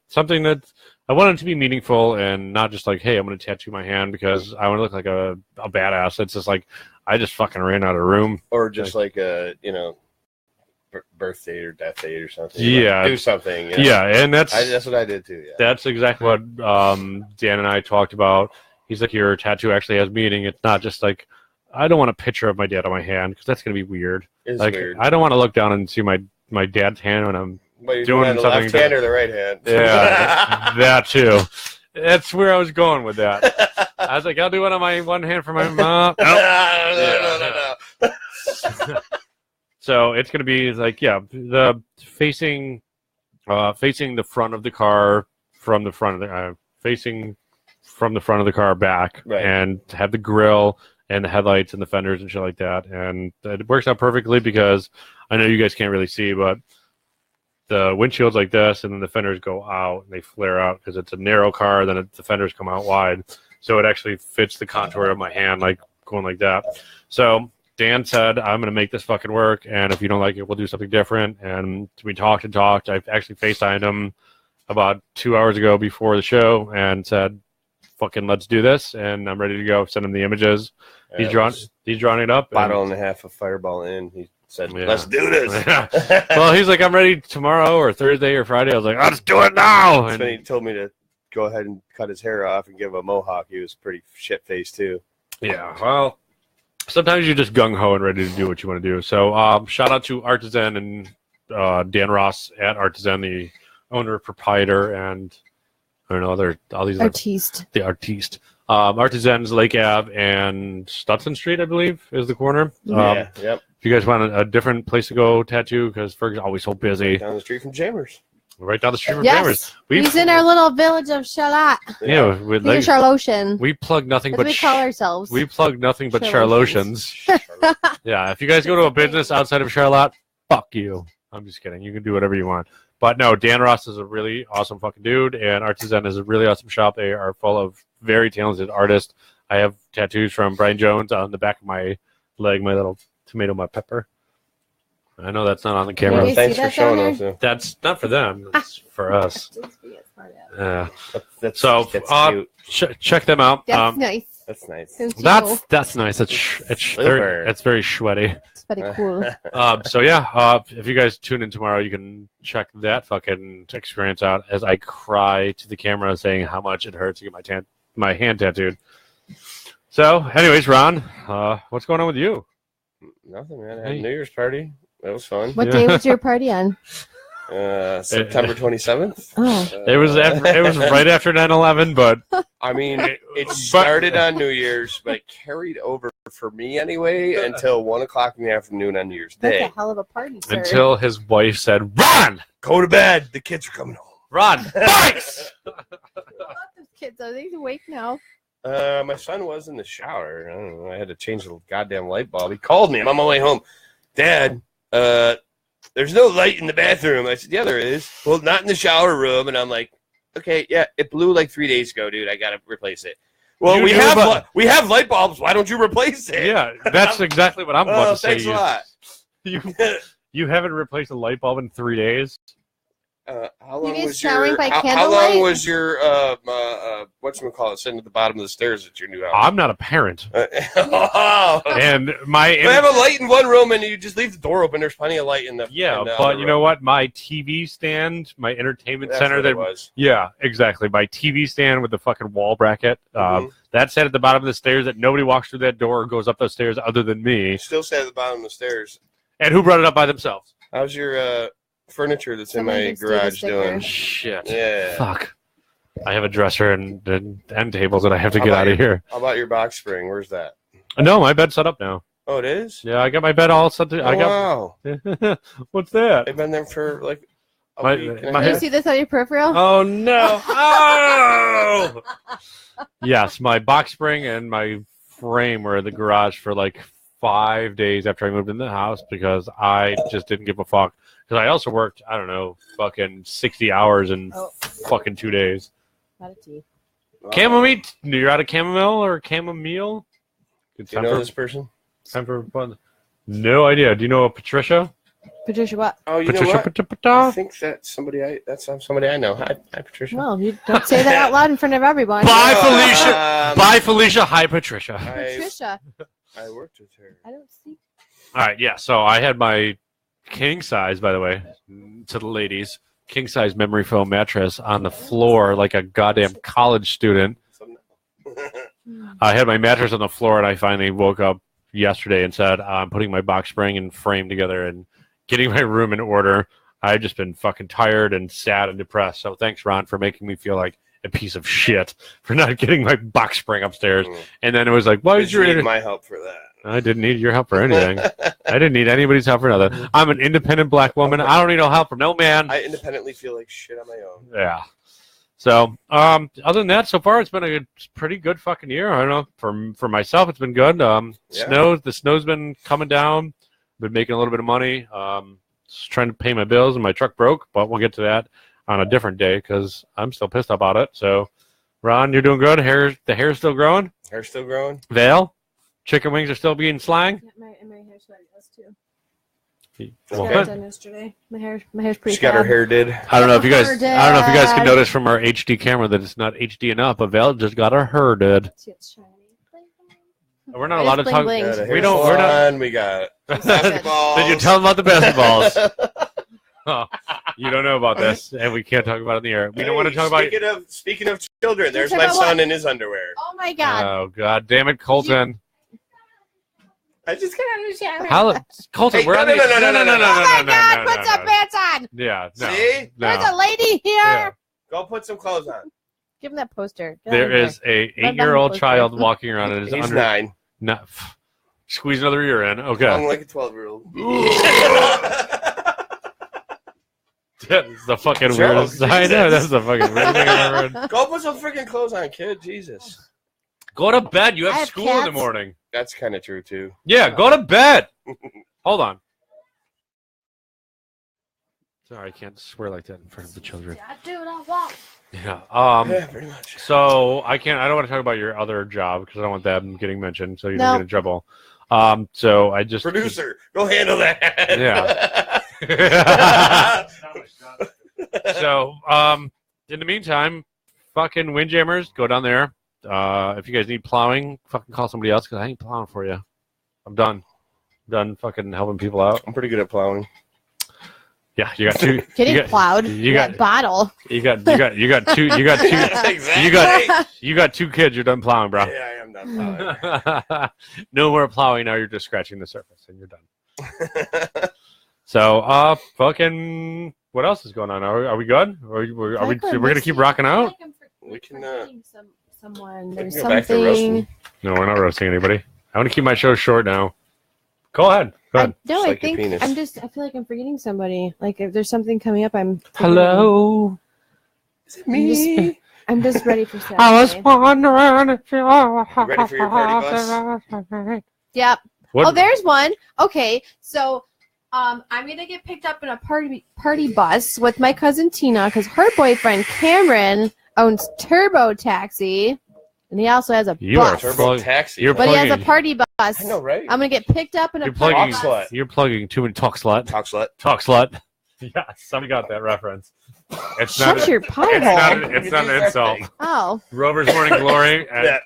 something that I want it to be meaningful and not just like, hey, I'm going to tattoo my hand because I want to look like a badass. It's just like, I just fucking ran out of room. Or just like a, birth date or death date or something. Yeah. Like, do something. Yeah, and that's what I did too. Yeah. that's exactly what Dan and I talked about. He's like, your tattoo actually has meaning. It's not just like, I don't want a picture of my dad on my hand because that's going to be weird. It's Like, weird. I don't want to look down and see my dad's hand when I'm But you're doing doing the something left hand or the right hand. Yeah, that too. That's where I was going with that. I was like, I'll do it on my one hand for my mom. No. So it's gonna be like, the facing the front of the car from the front of the facing from the front of the car back, Right. and have the grill and the headlights and the fenders and shit like that, and it works out perfectly because I know you guys can't really see, but the windshield's like this, and then the fenders go out and they flare out because it's a narrow car. Then the fenders come out wide, so it actually fits the contour of my hand, like going like that. So Dan said, "I'm going to make this fucking work, and if you don't like it, we'll do something different." And we talked and talked. I actually FaceTimed him about 2 hours ago before the show and said, "Fucking let's do this," and I'm ready to go. Send him the images. He's drawing it up. Bottle and a half of Fireball in. He said, Yeah. "Let's do this." Well, he's like, I'm ready tomorrow or Thursday or Friday. I was like, let's do it now. That's And when he told me to go ahead and cut his hair off and give him a mohawk. He was pretty shit faced too. yeah, well, sometimes you're just gung ho and ready to do what you want to do. So, shout out to Artisan and Dan Ross at Artisan, the owner, proprietor, and I don't know, all these Artiste. the artiste. Artisan's Lake Ave and Stutson Street, I believe, is the corner. Yep. If you guys want a different place to go tattoo, because Ferg's always so busy, Down the street from Jammers. right down the street from Yes. Jammers. He's in our little village of Charlotte. Yeah, we He's in Charlotion. we plug nothing That's but what we call ourselves. we plug nothing but Charlotians. Charlotians. Yeah, if you guys go to a business outside of Charlotte, fuck you. I'm just kidding. You can do whatever you want. But no, Dan Ross is a really awesome fucking dude, and Artisan is a really awesome shop. They are full of very talented artists. I have tattoos from Brian Jones on the back of my leg, my little tomato, my pepper. I know that's not on the Can camera. we Thanks see for that showing down us. Yeah. That's not for them. It's for us. Yeah. That's So, cute. Check them out. That's nice. That's nice. Since you That's know, that's nice. Super. It's very sweaty. it's pretty cool. So yeah, if you guys tune in tomorrow, you can check that fucking experience out as I cry to the camera saying how much it hurts to get my hand tattooed. So, anyways, Ron, what's going on with you? Nothing, man. I had Hey. a New Year's party. That was fun. What Yeah. day was your party on? September 27th. Oh, It was right after 9/11, but I mean, it But- started on New Year's, but it carried over for me anyway until 1 o'clock in the afternoon on New Year's that's Day. a hell of a party, sir. until his wife said, "Ron, Go to bed. The kids are coming home. Ron, bikes." What about those kids? Are they awake now? My son was in the shower. I don't know. I had to change the goddamn light bulb. He called me. I'm on my way home. Dad, there's no light in the bathroom. I said, yeah, there is. Well, not in the shower room. And I'm like, okay, yeah, it blew like 3 days ago, dude. I got to replace it. Well, You we knew have about- we have light bulbs. Why don't you replace it? Yeah, that's exactly what I'm about Oh, to say. thanks a lot. You haven't replaced a light bulb in 3 days. How long guys was showering your by how candlelight? long was your whatchamacallit sitting at the bottom of the stairs at your new house? I'm not a parent, Oh. and You have a light in one room and you just leave the door open. There's plenty of light in the yeah, in the but other you know room. what? My TV stand, my entertainment That's center, what that it was. yeah, exactly. My TV stand with the fucking wall bracket. Mhm. That sat at the bottom of the stairs. That nobody walks through that door or goes up those stairs other than me. You still sat at the bottom of the stairs. And who brought it up by themselves? How's your furniture that's Someone in my can steal the garage sticker. doing? Shit. Yeah. Fuck. I have a dresser and end tables that I have to How get about out of here. How about your box spring? Where's that? No, my bed's set up now. Oh, it is? Yeah, I got my bed all set. I got. Wow. What's that? They've been there for like a My- week. and a my- Can you half. see this on your peripheral? Oh no! Oh! Yes, my box spring and my frame were in the garage for like 5 days after I moved in the house because I just didn't give a fuck. Because I also worked, I don't know, fucking 60 hours in Oh. fucking 2 days. Not a tea. Chamomile? You're out of chamomile or chamomile? Good Do you time know for, this person? time for fun. No idea. Do you know Patricia? Patricia, what? Oh, you Patricia know what? I Patapata? think that's somebody I know. Hi, Patricia. Well, you don't say that out loud in front of everyone. Bye, Felicia. Um, Bye, Felicia. Hi, Patricia. Patricia, I worked with her. I don't see. All right, yeah. So I had my king size, by the way, to the ladies, king size memory foam mattress on the floor like a goddamn college student. I had my mattress on the floor, and I finally woke up yesterday and said, I'm putting my box spring and frame together and getting my room in order. I've just been fucking tired and sad and depressed. So thanks, Ron, for making me feel like a piece of shit for not getting my box spring upstairs. And then it was like, why Did is you your need my help for that? I didn't need your help for anything. I didn't need anybody's help for nothing. I'm an independent black woman. I don't need no help from no man. I independently feel like shit on my own. Yeah. So, other than that, so far it's been a pretty good fucking year. I don't know. For myself, it's been good. Yeah. The snow's been coming down. Been making a little bit of money. Just trying to pay my bills, and my truck broke. But we'll get to that on a different day because I'm still pissed about it. So, Ron, you're doing good. The hair's still growing. Hair's still growing. Vale, chicken wings are still being slang. My hair's sweaty too. Well, I got it done yesterday. My hair's pretty. She got her fab. hair did. I don't know if you guys. I don't know if you guys can Dad. notice from our HD camera that it's not HD enough. But Val just got her hair did. See, it's shiny. Bling, bling. We're not It allowed to is talk. bling, Got a bling. hair We don't- we're not- salon, We got basketballs. Did you tell them about the basketballs? Oh, you don't know about this, and we can't talk about it in the air. We don't want to talk about. Speaking of children, there's Talk my about son what? in his underwear. Oh my god! Oh God, damn it, Colton! I just got out of the shower. How, Colton? Hey, we're no, on the. no, no, no, no, no, Oh my no, god! no, Put no, some no. pants on. Yeah, no, See? There's no. a lady here. Yeah. Go put some clothes on. Give him that poster. Get There out of is a here. 8-year-old Poster. child walking around and is He's under. 9. No, squeeze another ear in. Okay. I'm like a 12-year-old. That's the fucking Joke, weirdest. I know Jesus. that's the fucking weirdest thing I've ever heard. Go put some freaking clothes on, kid. Jesus. Go to bed. You I have have school in the cats. morning. That's kind of true, too. Yeah, go to bed. Hold on. Sorry, I can't swear like that in front of the children. I do what I want. Yeah. Yeah, pretty much. So I can't. I don't want to talk about your other job because I don't want that getting mentioned, so you No. don't get in trouble. So I just Producer, go handle that. Yeah. Not much done. So in the meantime, fucking Windjammers, go down there. If you guys need plowing, fucking call somebody else because I ain't plowing for you. I'm done. Done fucking helping people out. I'm pretty good at plowing. Yeah, you got two. Getting you got, plowed. you That got- bottle. you got two. Exactly. You got 2 kids. You're done plowing, bro. Yeah, I am done plowing. No more plowing. Now you're just scratching the surface, and you're done. So, fucking, what else is going on? Are we good? Are we gonna keep rocking out? We can, Someone. we There's can go back to roasting. something. No, we're not roasting anybody. I want to keep my show short now. Go ahead. Go ahead. No, Just I like your think penis. I feel like I'm forgetting somebody. Like if there's something coming up, I'm forgetting. Hello. Is it me? I'm just ready for Saturday. I was wondering if you ready for your party Yep. What? Oh, there's one. Okay, so I'm gonna get picked up in a party bus with my cousin Tina because her boyfriend Cameron owns Turbo Taxi, and he also has a You are bus. Turbo Plug- taxi. you're But he has a plugging- party bus. I know, right? I'm gonna get picked up in a You're party plugging. Talk bus. slut. You're plugging too many talk slut. Talk slut. Talk slut. Yeah, somebody got that reference. It's not. Shut your pie It's hole. not. It's not an insult. Oh. Rover's Morning Glory. And, Yeah.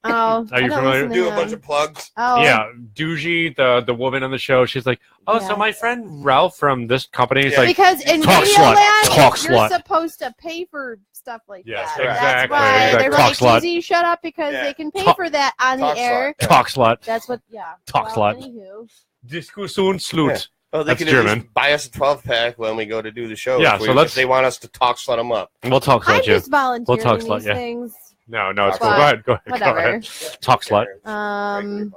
Oh. Are you I don't familiar? listen to Do a him. bunch of plugs. Oh. Yeah, Doogie, the woman on the show, she's like, oh, so Yeah. my friend Ralph from this company is Yeah. like, Because in Talk Radio slut. Land, Talk you're slut. supposed to pay for stuff like Yes, that. exactly, That's why exactly. they're Talk like, slut. easy, shut up, because Yeah. they can pay Talk- for that on the Talk air. slut. talk slut, That's what, yeah. talk Well, slut, anywho. Diskussion slut. Well, they That's can at German. least buy us a 12-pack when we go to do the show. Yeah, if so let's- if they want us to talk slut them up. We'll talk I'm slut you. just volunteering talk slut, these yeah. things. No, it's cool. But Go ahead, go Whatever. ahead. Talk slut. Your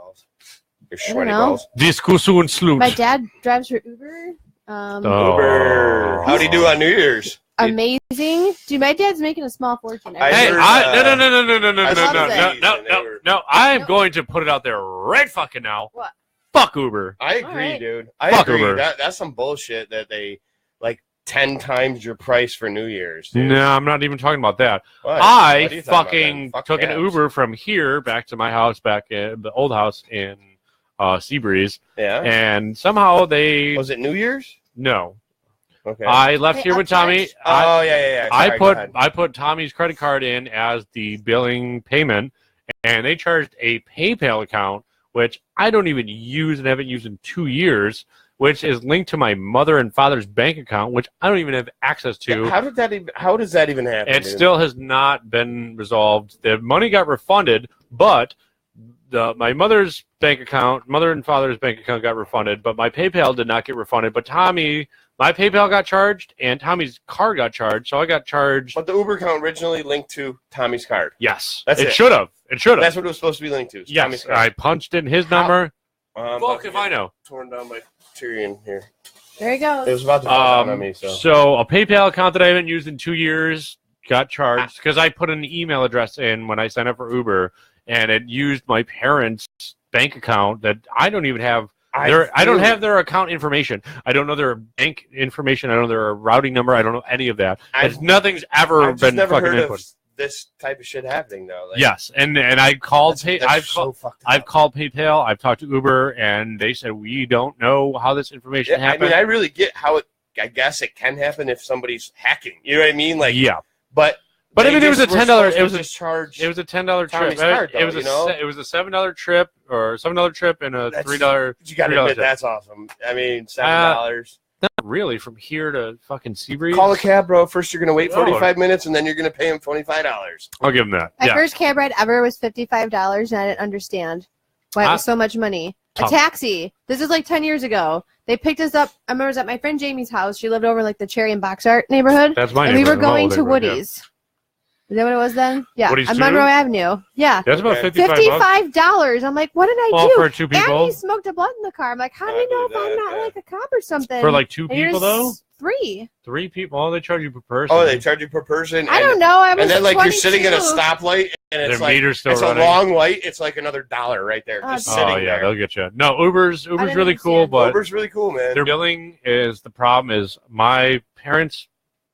Your sweaty know. balls. Diskussion slut. My dad drives for Uber. Oh. Uber. How'd he do on New Year's? Amazing. Dude, my dad's making a small fortune. I Hey, heard, no. I'm going to put it out there right fucking now. What? Fuck Uber. I agree, Alright. dude. I Fuck agree. Uber. That's some bullshit that they like 10 times your price for New Year's. Dude. No, I'm not even talking about that. What? I What are you talking about, fucking then? Fuck took an cabs. Uber from here back to my house, back in the old house in Seabreeze, Yeah. and somehow they Was it New Year's? no. Okay. I left They here with Tommy. oh yeah. Sorry, go ahead. I put Tommy's credit card in as the billing payment, and they charged a PayPal account, which I don't even use and haven't used in 2 years, which is linked to my mother and father's bank account, which I don't even have access to. Yeah, how does that even happen? It dude? still has not been resolved. The money got refunded, but my mother and father's bank account got refunded, but my PayPal did not get refunded. But my PayPal got charged, and Tommy's card got charged, so I got charged. But the Uber account originally linked to Tommy's card. Yes, That's it it. should have. It should have. That's what it was supposed to be linked to. It's Tommy's Yes, card. I punched in his How- number. About Fuck to if I get know. torn down by Tyrion here. There he goes. It was about to fall down on me. So a PayPal account that I haven't used in 2 years got charged because I put an email address in when I signed up for Uber, and it used my parents' bank account that I don't even have. I don't have their account information. I don't know their bank information. I don't know their routing number. I don't know any of that. Nothing's ever I've just been never fucking heard input. of this type of shit happening though. Like, Yes, and I called. that's so fucked up. I've called PayPal. I've talked to Uber, and they said we don't know how this information Yeah, I happened. mean, I really get how it. I guess it can happen if somebody's hacking. You know what I mean? Like, yeah, But But I they mean, it was just a were $10. supposed It to was a just charge. It was a $10 trip. Tommy's card, It was though, a you know? it was a $7 trip or $7 trip and a That's- $3. You got to $3 admit tip. that's awesome. I mean, $7. Not really from here to fucking Seabreeze. Call a cab, bro. First, you're gonna wait No. 45 minutes, and then you're gonna pay him $25. I'll give him that. My Yeah. first cab ride ever was $55, and I didn't understand why it was so much money. A Tough. taxi. This is like 10 years ago. They picked us up. I remember it was at my friend Jamie's house. She lived over in like the Cherry and Box Art neighborhood. That's my And we were neighborhood. going My to old neighborhood, Woody's. Is that what it was then? Yeah. Woody's On too? Monroe Avenue. Yeah. Yeah. That's about Okay. $55. $55. I'm like, what did I Well, do? for two And people, he smoked a blunt in the car. I'm like, how do I you know if believe I'm that, not yeah. like a cop or something? for like 2 And you're people though, 3. 3 people. Oh, they charge you per person. Oh, they charge you per person. I don't know. I was And then, like, you're sitting at a 22. stoplight, and Their it's like meter's still it's running. a long light. It's like another $1 right there, Oh, just geez. sitting Oh yeah, there. they'll get you. No, Uber's didn't really cool, understand. but Uber's really cool, man. their billing is the problem. Is my parents'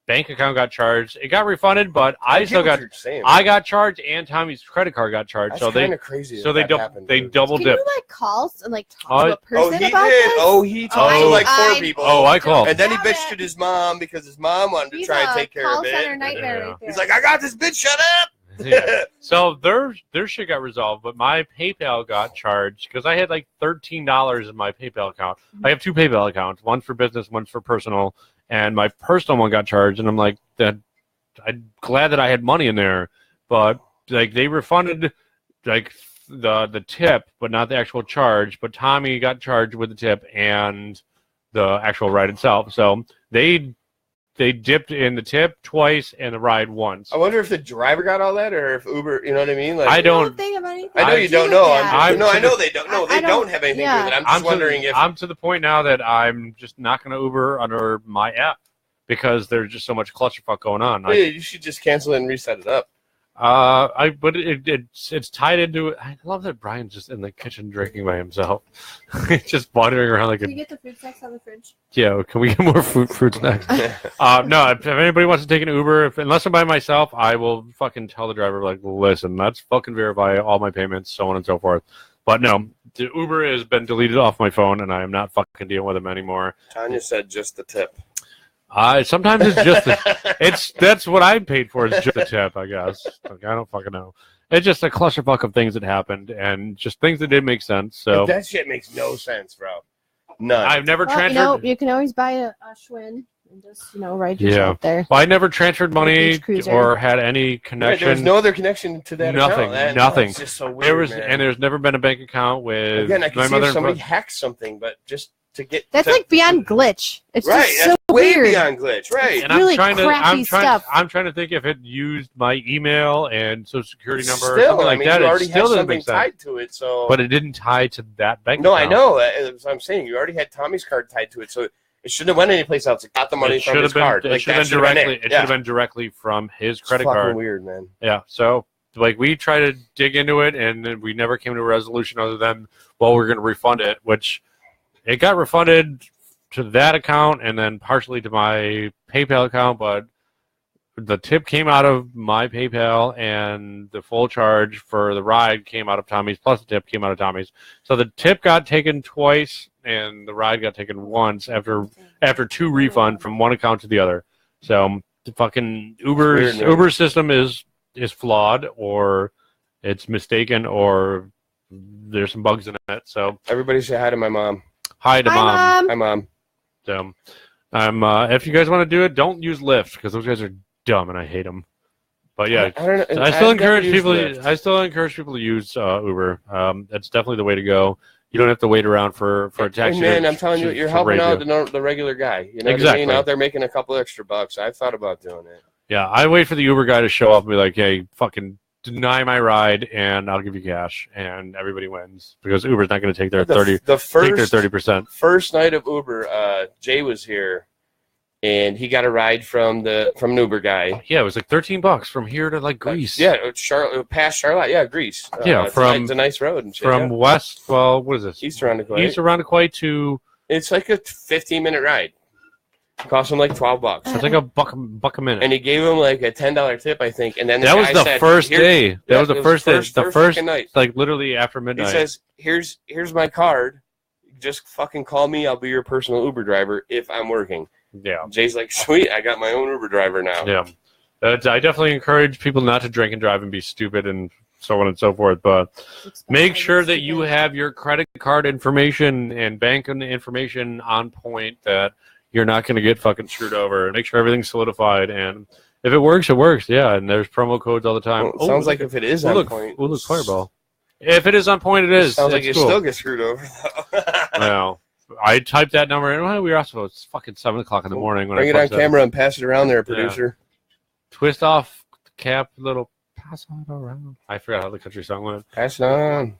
bank account got charged. It got refunded, but I get still what got. you're saying. I got charged, and Tommy's credit card got charged. That's So they kind of crazy. so they happened, they dude. double Can dip. you like call and like talk Oh, to a person he about did. this? Oh, he talked to Oh, like 4 I- people. Oh, I called. And then he Damn bitched it. at his mom because his mom wanted to He's try and a take care call of center it. nightmare Yeah. right there. He's like, I got this bitch. Shut up. Yeah. So their shit got resolved, but my PayPal got charged because I had like $13 in my PayPal account. I have 2 PayPal accounts, one for business, one's for personal, and my personal one got charged, and I'm like, that I'm glad that I had money in there, but like they refunded like the tip, but not the actual charge. But Tommy got charged with the tip and the actual ride itself. So they dipped in the tip twice and the ride once. I wonder if the driver got all that, or if Uber. You know what I mean? Like, I don't- don't think of anything. I know I you do don't with know. that. I'm I'm no, I to know the- they don't. No, I they don't- don't have anything yeah. to do with it. I'm just wondering if. I'm to the point now that I'm just not going to Uber under my app because there's just so much clusterfuck going on. Yeah, you should just cancel it and reset it up. But it's tied into it. I love that Brian's just in the kitchen drinking by himself, just wandering around like Can you a get the food snacks on the fridge? yeah. Can we get more fruit snacks? No, if anybody wants to take an Uber, unless I'm by myself, I will fucking tell the driver like, listen, let's fucking verify all my payments, so on and so forth. But no, the Uber has been deleted off my phone, and I am not fucking dealing with them anymore. Tanya said just the tip. Sometimes it's just that's what I paid for is just a tip, I guess. Like, I don't fucking know. It's just a clusterfuck of things that happened and just things that didn't make sense. So that shit makes no sense, bro. None. I've never Well, transferred. you can always buy a Schwinn and just ride yourself there. Well, I never transferred money Beach cruiser. or had any Right, connection. there's no other connection to that. Nothing, account. nothing. It's just so weird. There was, man. and there's never been a bank account with Again, I my can see mother. if somebody hacks something, but just to get That's to, like beyond glitch. It's right. just That's so way weird. beyond glitch, right? and really I'm trying to, crappy stuff. I'm trying to think if it used my email and social security number or Still, something like I mean, that. you It already still have doesn't something make sense. tied to it, so. But it didn't tie to that bank. No, I account. know. That's what I'm saying. You already had Tommy's card tied to it, so it shouldn't have went anyplace else. It got the money It from should his have been. card. It Like, should that have been should have been directly. it. It Yeah. should have been directly from his credit It's fucking card. weird, man. Yeah. So like we try to dig into it, and then we never came to a resolution other than we're going to refund it, which it got refunded to that account and then partially to my PayPal account, but the tip came out of my PayPal and the full charge for the ride came out of Tommy's, plus the tip came out of Tommy's. So the tip got taken twice and the ride got taken once after two refund from one account to the other. So the fucking Weird, man. Uber system is flawed, or it's mistaken, or there's some bugs in it. So Everybody say hi to my mom. hi to Hi, mom. Mom. Hi, mom. So, if you guys want to do it, don't use Lyft because those guys are dumb and I hate them. But yeah, I don't know. I still I've never encourage used people. Lyft. I still encourage people to use Uber. That's definitely the way to go. You don't have to wait around for a taxi. And man, to- I'm telling you, to- you're to helping raid out you. the regular guy. You know what I Exactly. mean? Out there making a couple extra bucks. I've thought about doing it. Yeah, I wait for the Uber guy to show up and be like, "Hey, fucking deny my ride, and I'll give you cash," and everybody wins because Uber's not going to take their The 30. The Take their first 30%. first night of Uber, Jay was here, and he got a ride from an Uber guy. Yeah, it was like $13 from here to like Greece. Yeah, Charlotte, past Charlotte. Yeah, Greece. Yeah, it's a nice road and shit. from yeah. west. Well, what is this? East Irondequoit. East Irondequoit to It's like a 15-minute ride. It cost him like $12. it's like a buck a minute. And he gave him like a $10 tip, I think. And then the That was guy the said, first "Here-" day. That Yeah, was the it first day. The first, fucking night. like literally after He midnight. says, "Here's my card. Just fucking call me. I'll be your personal Uber driver if I'm working." Yeah, Jay's like, "Sweet, I got my own Uber driver now." yeah. I definitely encourage people not to drink and drive and be stupid and so on and so forth. But make sure that you have your credit card information and bank information on point, that you're not going to get fucking screwed over. And make sure everything's solidified. And if it works, it works. Yeah, and there's promo codes all the time. Well, it sounds like if it is on point. Look, Fireball. If it is on point, it is. Sounds like It's you cool. still get screwed over though. No. I typed that number in. Well, we were also, it's fucking 7 o'clock in the morning when Bring I it on punched that. camera and pass it around there, producer. Twist off the cap, little pass on around. I forgot how the country song went. Pass it on.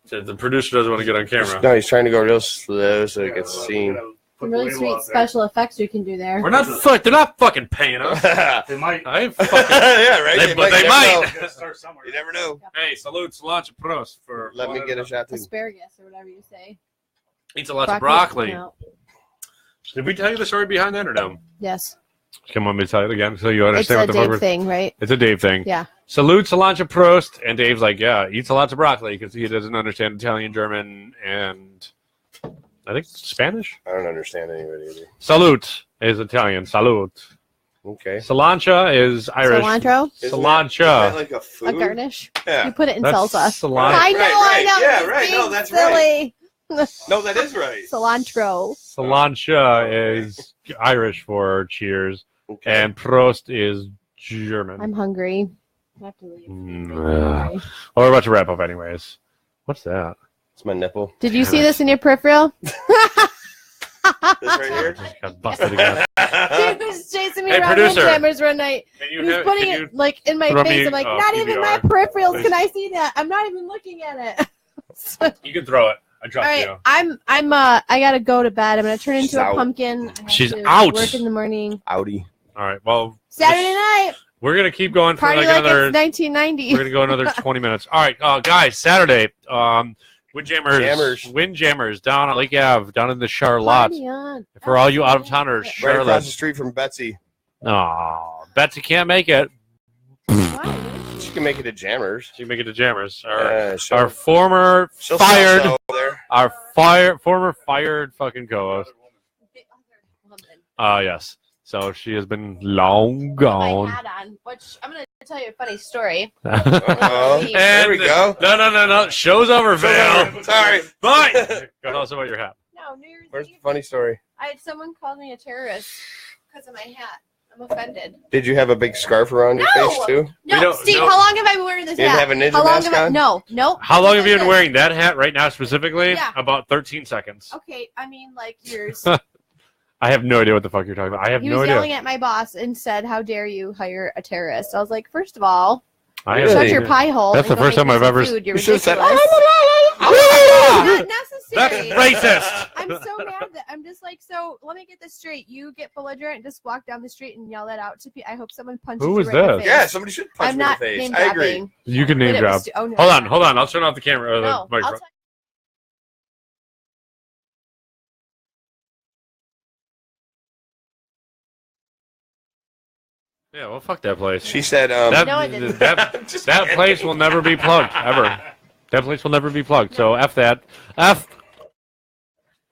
The producer doesn't want to get on camera. No, he's trying to go real slow so it gets seen. Some really sweet special effects you can do there. We're not they're not fucking paying us. yeah, They might. I ain't fucking. right. But they you never might. know. You gotta start somewhere. You never know. Hey, salute, Solange Prost for Let me get a shot too. Asparagus or whatever you say. eats a lot of broccoli. No. Did we tell you the story behind that or no? Yes. Come on, me tell it again so you It's understand a what the fuck Dave thing, right? It's a Dave thing. Yeah. Salute Solange Prost, and Dave's like, yeah, eats a lot of broccoli because he doesn't understand Italian, German, and I think Spanish. I don't understand anybody either. Salute is Italian. Salute. Okay. Cilantro is Irish. Cilantro? Isn't Cilantro. that like a A food? garnish? Yeah. You put it in That's salsa. cilantro. I know, Right, I know. yeah, it's right. No, being that's silly. No, that is right. Cilantro. Cilantro is Irish for cheers, Okay. and Prost is German. I'm hungry. I have to leave. Well, we're about to wrap up anyways. What's that? It's my nipple. Did you see this in your peripheral? This right here. Just got busted again. He was chasing me Hey, around producer. Windjammers one night. Can He was putting it like in my throw face. me, I'm like, not even my PBR, peripherals. please? Can I see that? I'm not even looking at it. You can throw it. I All trust right, you. I gotta go to bed. I'm gonna turn into She's a out. pumpkin. I have She's to out. Work in the morning. Audi. All right. Well, Saturday night. we're gonna keep going for Party like like another. it's 1990. We're gonna go another 20 minutes. All right, guys. Saturday. Windjammers down at Lake Ave, down in the Charlotte. Party on. For all you out of towners, Right Charlotte. across the street from Betsy. Oh, Betsy can't make it. Why? She can make it to Jammers. She can make it to Jammers. Our She'll former sell fired, over there. former fired fucking co-host. Yes. So she has been long Put gone. my hat on, which I'm gonna tell you a funny story. Uh-oh. And- There we go. No. Show's over, Val. Sorry. Bye. Go tell us about your hat. No, New Year's Where's the Eve, funny story? I had someone called me a terrorist because of my hat. I'm offended. Did you have a big scarf around your No! face too? No, don't- Steve, no. how long have I been wearing this You didn't hat? have a ninja how long mask have I? on? No. How long have you been Listen. wearing that hat right now specifically? Yeah. About 13 seconds. Okay, I mean like years. I have no idea what the fuck you're talking about. I have He no was idea. yelling at my boss and said, "How dare you hire a terrorist?" I was like, first of all, I Really? have shut your pie hole. That's and the go first make time me I've some ever- food. You're You should have said, ridiculous. Not That's necessary. racist. I'm so mad that I'm just like, so let me get this straight. You get belligerent and just walk down the street and yell that out to people. I hope someone punches Who you was right in the this? face. Yeah, somebody should punch I'm me in the not face. name I agree. dropping. You can but name it drop. was- oh, no, Hold on. I'll turn off the camera or the No, I'll microphone. tell Yeah, well, fuck that place. She said, That, No, I didn't. that, Just that kidding. place will never be plugged, ever. That place will never be plugged. So F that. F.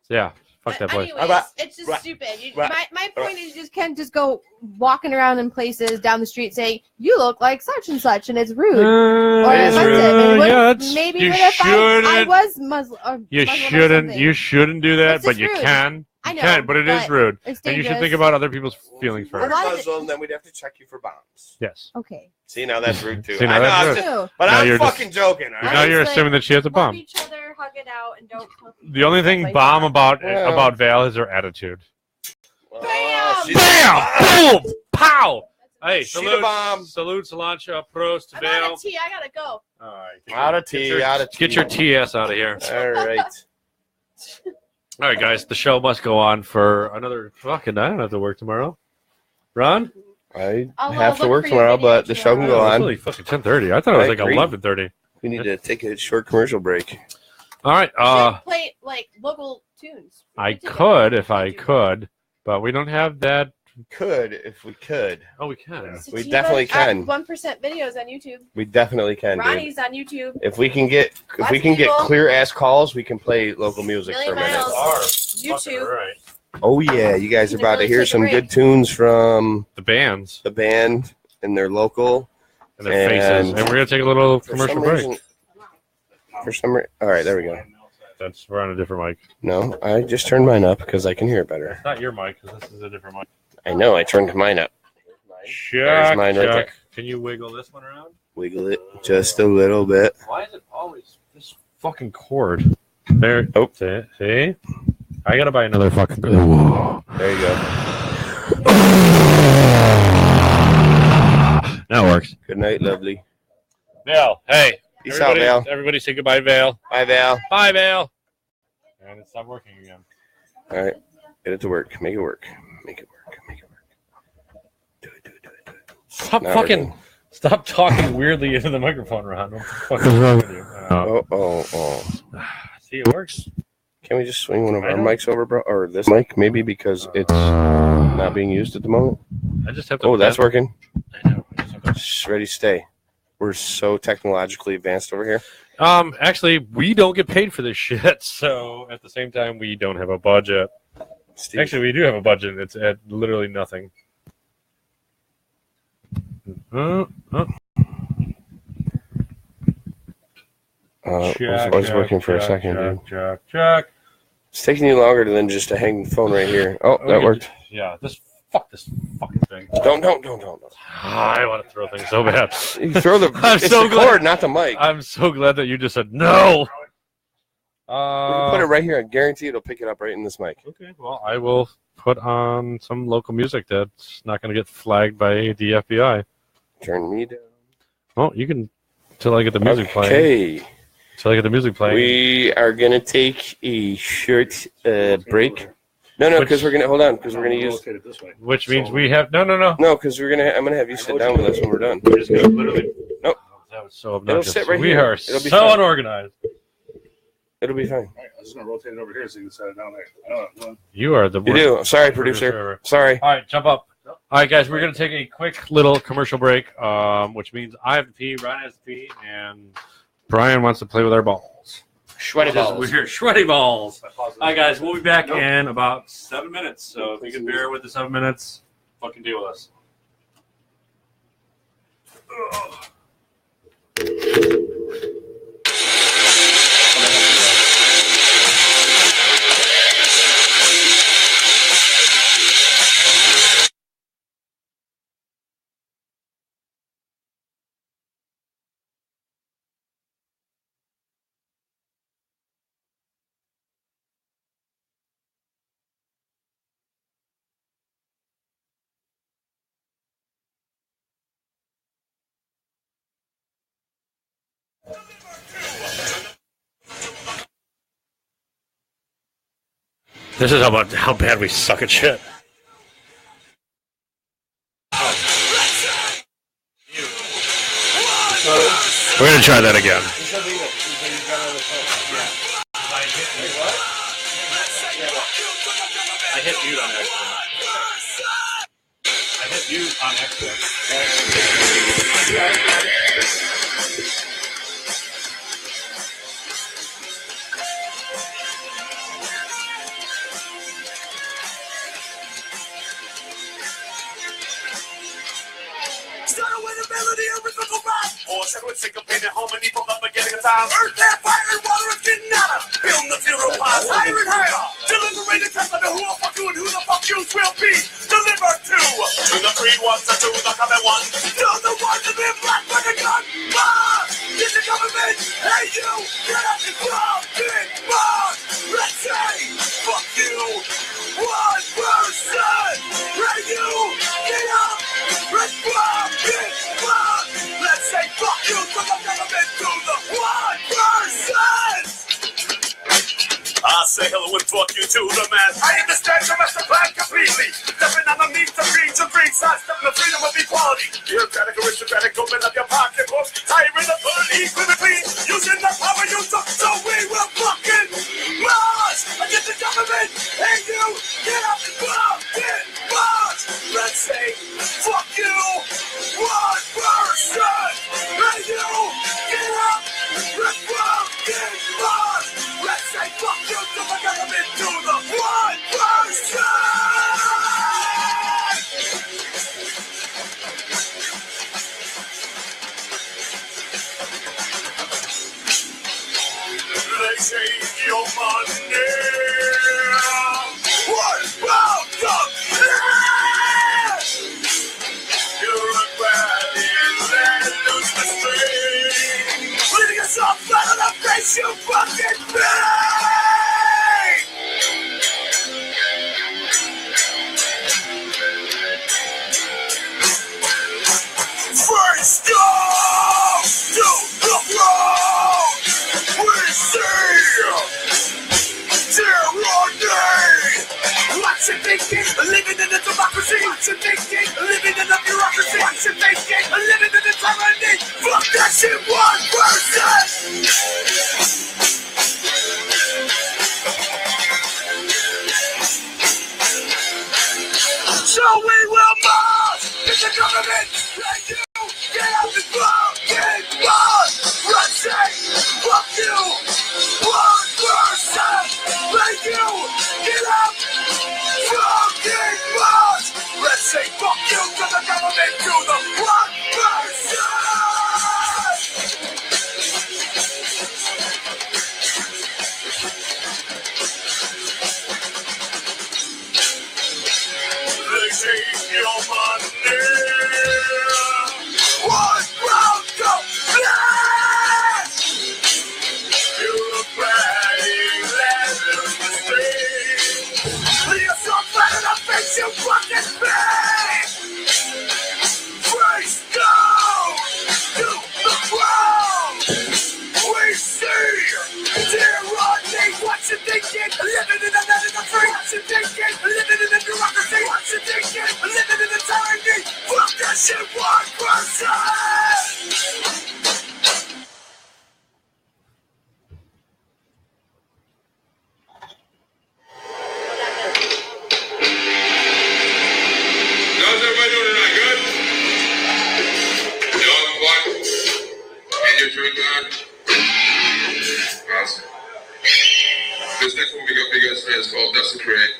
Yeah, fuck that place. Anyways, Right. it's just Right. stupid. Right. My point is, you just can't just go walking around in places down the street saying you look like such and such, and it's rude. Or It is offensive. rude. And what- Yeah, it's- maybe you what if I shouldn't- was Muslim? Or You Muslim or shouldn't. something? You shouldn't do that, It's but just you rude. can. I You know, can, but it is rude, It's and you should dangerous. think about other people's feelings If we first. were A lot of Muslim, then we'd have to check you for bombs. Yes. Okay. See, now that's rude too. See, now I know, that's I'm rude. just- True. but Now I'm you're just- fucking joking. All Now right? you're It's assuming that she has a Love bomb. each other, hug it out, and don't. The only thing Like bomb that. about Val is her attitude. Oh, she's- Bam! Boom! Pow! Hey, Shoot a salute, bomb. salute, Cilantro, Prost, I'm Val. out of tea. I gotta go. All right, Out of tea, out of tea. Get your TS out of here. All right. All right, guys, the show must go on for another fucking. I don't have to work tomorrow. Ron? I I'll, have to look work for your tomorrow, video but the show can tomorrow. go It's on. only fucking 10:30. I thought it was I like agree. 11:30. We need to take a short commercial break. All right. Should play like local tunes. I We did could that. if I could, but we don't have that. Could if we could. Oh, we can. We Sativa definitely can. 1% videos on YouTube. We definitely can, dude. Ronnie's on YouTube. If we can get Lots of get people. clear ass calls, we can play local music for a Million minute. Miles. YouTube. Right. Oh yeah, you guys are You can about to really hear take a some break. good tunes from The bands the band and their local. and their faces, And- and we're gonna take a little For commercial some break. reason, all right, there we go. That's we're on a different mic. No, I just turned mine up because I can hear it better. It's not your mic because this is a different mic. I know, I turned mine up. Chuck, mine right there. Can you wiggle this one around? Wiggle it just a little bit. Why is it always this fucking cord? There. Oh. See? I gotta buy another fucking. Whoa. There you go. That works. Good night, lovely. Val, hey. Peace out, Val. Everybody say goodbye, Val. Bye, Val. Bye, Val. And it stopped working again. All right, get it to work. Make it work. Make it work. Make it work. Do it. Do it. Do it. Do it. Stop Not fucking. working. Stop talking weirdly into the microphone, Ron. What the fuck is wrong with you? Oh. See, it works. Can we just swing one of I our know. mics over, bro? Or this mic, maybe, because it's not being used at the moment. I just have to. Oh, that's working. I know. I just have to- Shh, ready, stay. We're so technologically advanced over here. Actually, we don't get paid for this shit. So at the same time, we don't have a budget. Steve, Actually, we do have a budget. It's at literally nothing. it was working for a second, dude. Check. It's taking you longer than just to hang the phone right here. Oh, that worked. Yeah, this fucking thing. Don't. I want to throw things so bad. You throw the. I'm it's so the glad- cord, not the mic. I'm so glad that you just said no. We can put it right here. I guarantee it'll pick it up right in this mic. Okay, well, I will put on some local music that's not going to get flagged by the FBI. Turn me down. Well, you can till I get the music playing. Okay. Till I get the music playing. We are gonna take a short break. No, because we're gonna hold on because we're gonna use. Rotate it this way. Which means we have no. No, because we're gonna. I'm gonna have you sit down with us when we're done. We're just gonna literally. Nope. That was so obnoxious. sit right we here. are It'll be so fine. unorganized. It'll be fine. All right, I'm just gonna rotate it over here so you can set it down there. No. You are the You worst do. I'm sorry, producer producer. ever. Sorry. All right, jump up. All right, guys, we're gonna take a quick little commercial break, which means I have to pee, Ryan has to pee, and Brian wants to play with our balls. Sweaty Which is balls. weird. Sweaty balls. I paused it. All right, guys, we'll be back in about 7 minutes. So if you can bear with the 7 minutes, fucking deal with us. This is about how bad we suck at shit. We're gonna try that again. I hit mute on accident. Started with a melody of rhythmical rap, or second with syncopated harmony from the beginning of time. Earth, air, fire, and water is getting nada. Building the funeral piles higher and higher. Deliberating test on who the fuck you and who the fuck you will be delivered to. To the free ones and to the common ones. To the ones that live black like a gun. Get the government. Hey you, get up and grab big boss. Let's say, fuck you. 1%. Hey you, get up. Let's grab big boss. Let's say, fuck you to the government, to the 1%. I say hello and fuck you to the man. I understand your master plan completely. Stepping on the meat to reach and free side, stepping the freedom of equality. Bureaucratic, aristocratic, open up your pocketbook. Tyrant of unequivocally, using the power you took, so we will fucking march against the government. Hey you, get up and fucking march. Let's say, fuck you, 1%. Hey you, get up, let's fucking march. Let's say, fuck you to the government, to the 1%. They take your money. What about the land? Bureaucratic land lose the strength. Leaving us all flat on the face, you fucking bitch. First off, to the road, we see tyranny. What you thinking? Living in a democracy. What you thinking? Living in a bureaucracy. What you thinking? Living in a tyranny. Fuck that shit, 1%. So we will march in the government. Let you get out the fucking march. Let's say, fuck you, 1%. Let you get out fucking march. Let's say, fuck you to the government, to the 1%. They take your money. One round go flash. Bureaucratic land lose the state. Leave us all flat in the face, you fucking bitch. Praise go to the ground. We see tyranny. What you thinking? Living in a net in the free. What you thinking? Living in a bureaucracy. What you thinking? Living in a tyranny. Fuck that shit, 1%. How's everybody doing tonight? Good? You all have fun? And your drink on? Awesome. This next one we got for you guys today is called Dusty Parade.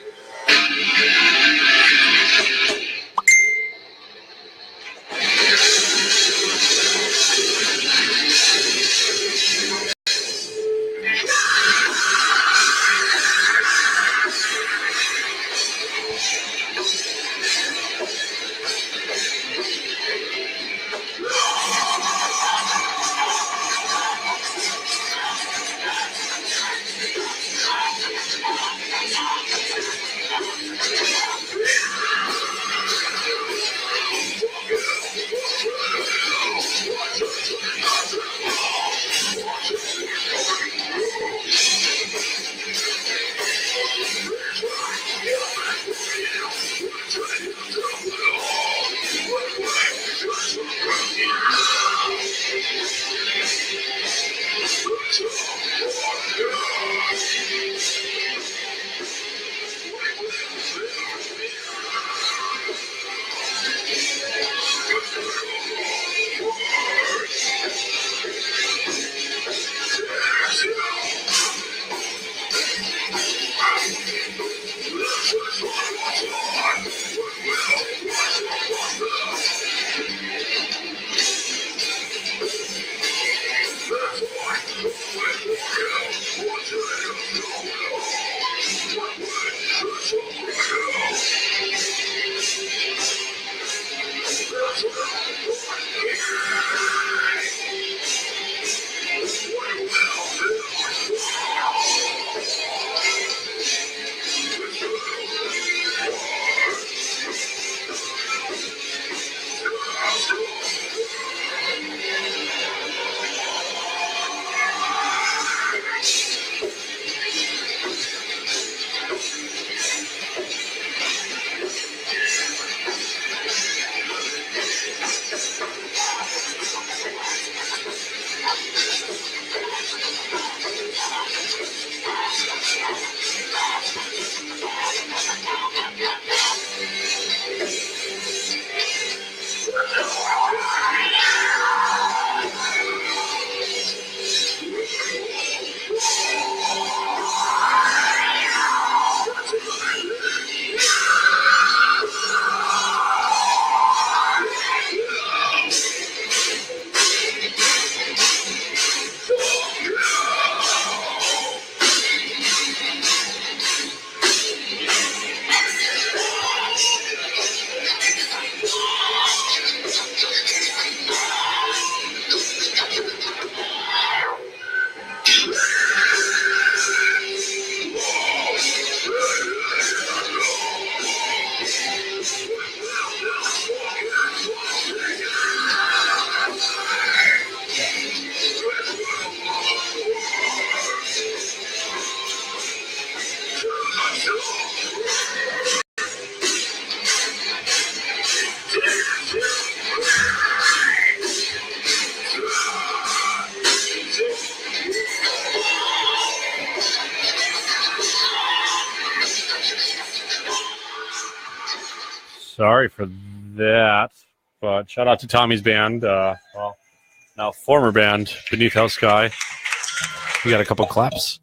sorry for that. But shout out to Tommy's band. Well, now former band, Beneath Hell Sky. We got a couple claps.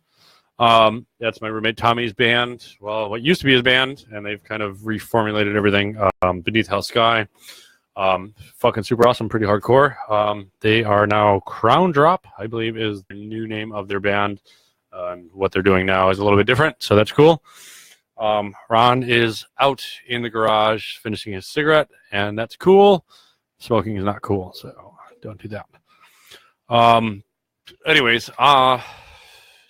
That's my roommate Tommy's band. Well, what used to be his band, and they've kind of reformulated everything. Beneath Hell Sky. Fucking super awesome, pretty hardcore. They are now Crown Drop, I believe is the new name of their band. What they're doing now is a little bit different, so that's cool. Ron is out in the garage finishing his cigarette, and that's cool. Smoking is not cool, so don't do that. Anyways,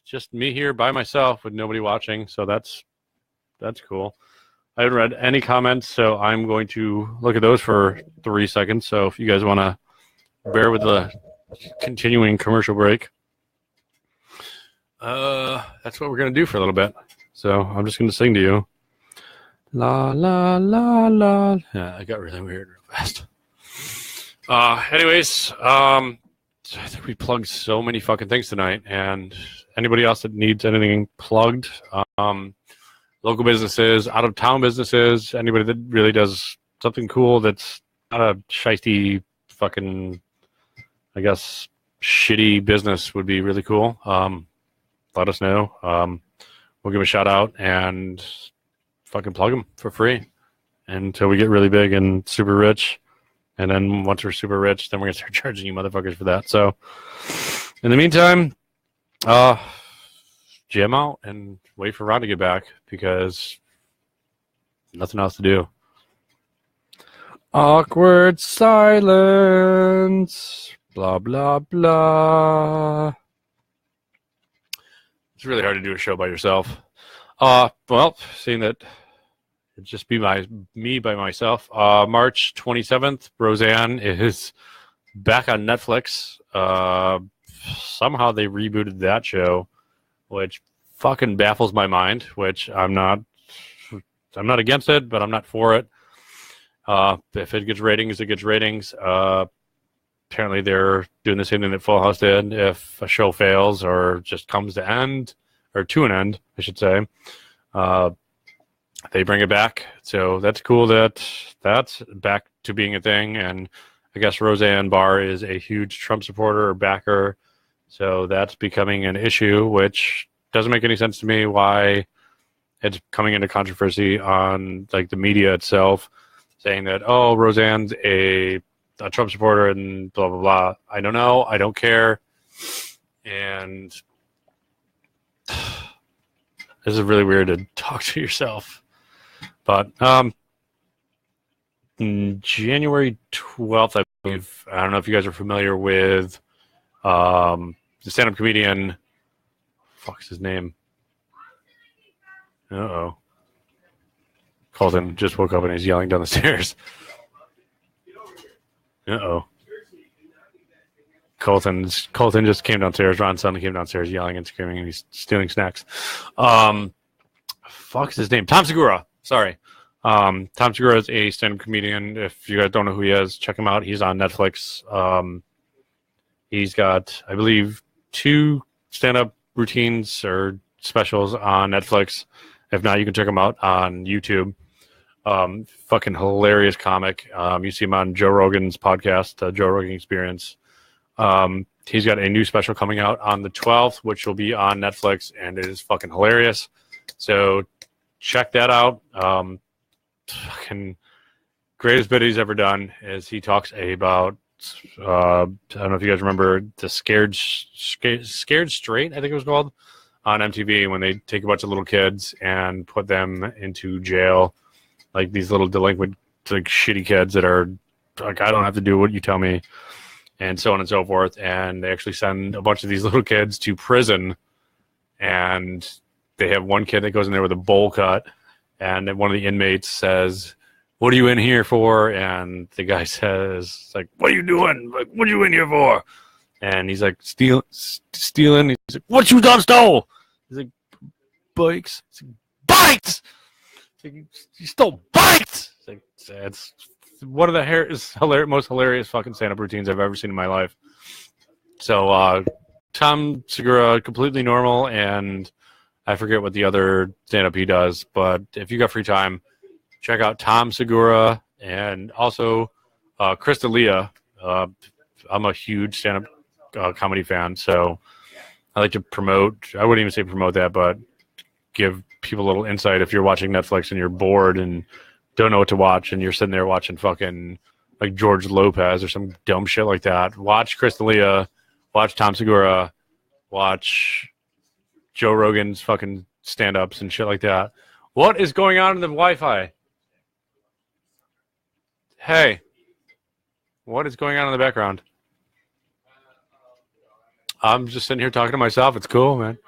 just me here by myself with nobody watching, so that's cool. I haven't read any comments, so I'm going to look at those for 3 seconds. So if you guys want to bear with the continuing commercial break, that's what we're going to do for a little bit. So I'm just going to sing to you. La, la, la, la. Yeah, I got really weird real fast. Anyways, I think we plugged so many fucking things tonight. And anybody else that needs anything plugged, local businesses, out-of-town businesses, anybody that really does something cool that's not a shiesty fucking, I guess, shitty business would be really cool. Let us know. We'll give a shout out and fucking plug them for free until we get really big and super rich. And then once we're super rich, then we're going to start charging you motherfuckers for that. So in the meantime, jam out and wait for Ron to get back because nothing else to do. Awkward silence. Blah, blah, blah. It's really hard to do a show by yourself. Well, seeing that it'd just be me by myself. March 27th, Roseanne is back on Netflix. Somehow they rebooted that show, which fucking baffles my mind, which I'm not against it, but I'm not for it. If it gets ratings, it gets ratings. Apparently they're doing the same thing that Full House did. If a show fails or just comes to an end, I should say, they bring it back. So that's cool that that's back to being a thing. And I guess Roseanne Barr is a huge Trump supporter or backer. So that's becoming an issue, which doesn't make any sense to me why it's coming into controversy on like the media itself, saying that, oh, Roseanne's a Trump supporter and blah, blah, blah. I don't know. I don't care. And this is really weird to talk to yourself. But January 12th, I believe, I don't know if you guys are familiar with the stand-up comedian, fuck's his name? Uh-oh. Colton just woke up and he's yelling down the stairs. Uh-oh. Colton just came downstairs. Ron suddenly came downstairs yelling and screaming, and he's stealing snacks. Fuck's his name? Tom Segura. Sorry. Tom Segura is a stand-up comedian. If you guys don't know who he is, check him out. He's on Netflix. He's got, I believe, 2 stand-up routines or specials on Netflix. If not, you can check him out on YouTube. Fucking hilarious comic. You see him on Joe Rogan's podcast, Joe Rogan Experience. He's got a new special coming out on the 12th, which will be on Netflix, and it is fucking hilarious. So check that out. Fucking greatest bit he's ever done is he talks about I don't know if you guys remember the Scared Straight, I think it was called, on MTV, when they take a bunch of little kids and put them into jail, like these little delinquent, like shitty kids that are like, I don't have to do what you tell me, and so on and so forth. And they actually send a bunch of these little kids to prison, and they have one kid that goes in there with a bowl cut, and then one of the inmates says, "What are you in here for?" And the guy says, like, "What are you doing? Like, what are you in here for?" And he's like, stealing. He's like, "What you done stole?" He's like, "Bikes." He's like, "Bikes!" He's like, "You stole bikes!" It's like, it's one of the most hilarious fucking stand-up routines I've ever seen in my life. So, Tom Segura, completely normal, and I forget what the other stand-up he does, but if you got free time, check out Tom Segura and also Chris D'Elia. I'm a huge stand-up comedy fan, so I like to promote. I wouldn't even say promote that, but give people a little insight if you're watching Netflix and you're bored and don't know what to watch and you're sitting there watching fucking like George Lopez or some dumb shit like that. Watch Chris D'Elia, watch Tom Segura, watch Joe Rogan's fucking stand-ups and shit like that. What is going on in the Wi-Fi? Hey, what is going on in the background? I'm just sitting here talking to myself. It's cool, man.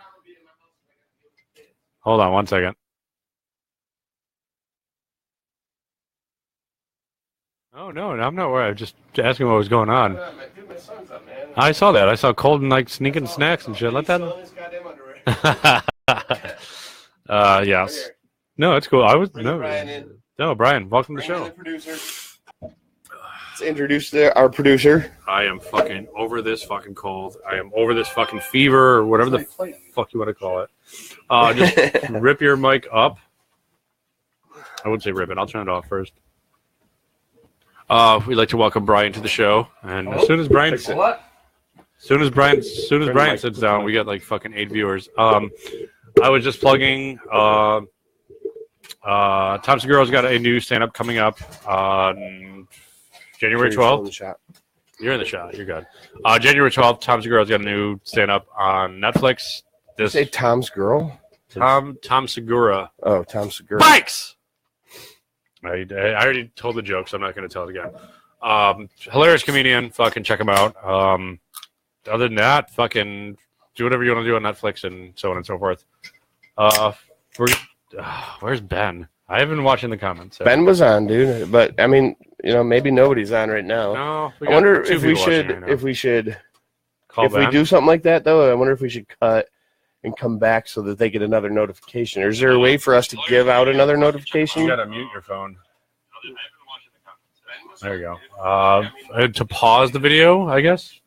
Hold on one second. Oh, no, I'm not worried. I'm just asking what was going on. Dude, my son's up, man. I saw that. I saw Colton like sneaking snacks and shit. Let that. Still in his goddamn underwear. Yes. No, it's cool. I was Bring Brian in. no, Brian. Welcome to the Bring in show. the producer. Let's introduce our producer. I am fucking over this fucking cold. I am over this fucking fever or whatever the fuck you want to call it. Just rip your mic up. I wouldn't say rip it. I'll turn it off first. We'd like to welcome Brian to the show, and as soon as Brian sits down, we get like fucking 8 viewers. I was just plugging. Tom Segura's got a new stand-up coming up on January 12th. You're in the shot. You're good. January 12th, Tom Segura's got a new stand-up on Netflix. Did you say Tom's girl? Tom Segura. Oh, Tom Segura. Bikes! I already told the joke, so I'm not going to tell it again. Hilarious comedian. Fucking check him out. Other than that, fucking do whatever you want to do on Netflix and so on and so forth. Where's Ben? I haven't been watching the comments. So. Ben was on, dude. But, I mean, maybe nobody's on right now. No, I wonder if we should, call if Ben. we do something like that, though, I wonder if we should cut and come back so that they get another notification. Or is there a way for us to give out another notification? You gotta mute your phone. There you go. To pause the video, I guess.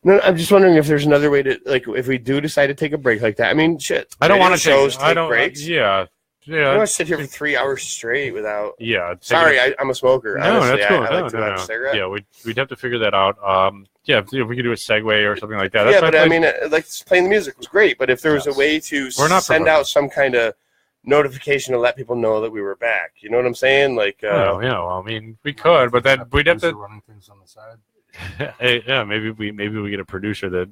No, I'm just wondering if there's another way to, like, if we do decide to take a break like that. I mean, shit. I don't want to shows take breaks. Yeah. I don't want to sit here for 3 hours straight without. Yeah. Sorry, I'm a smoker. No, honestly. that's cool. I like to have a cigarette. Yeah, we'd have to figure that out. Yeah, if we could do a segue or something like that. Yeah, but I mean, like playing the music was great. But if there was a way to send out some kind of notification to let people know that we were back, you know what I'm saying? Like, well, I mean, we could, but then we'd have to running things on the side. Hey, yeah, maybe we get a producer that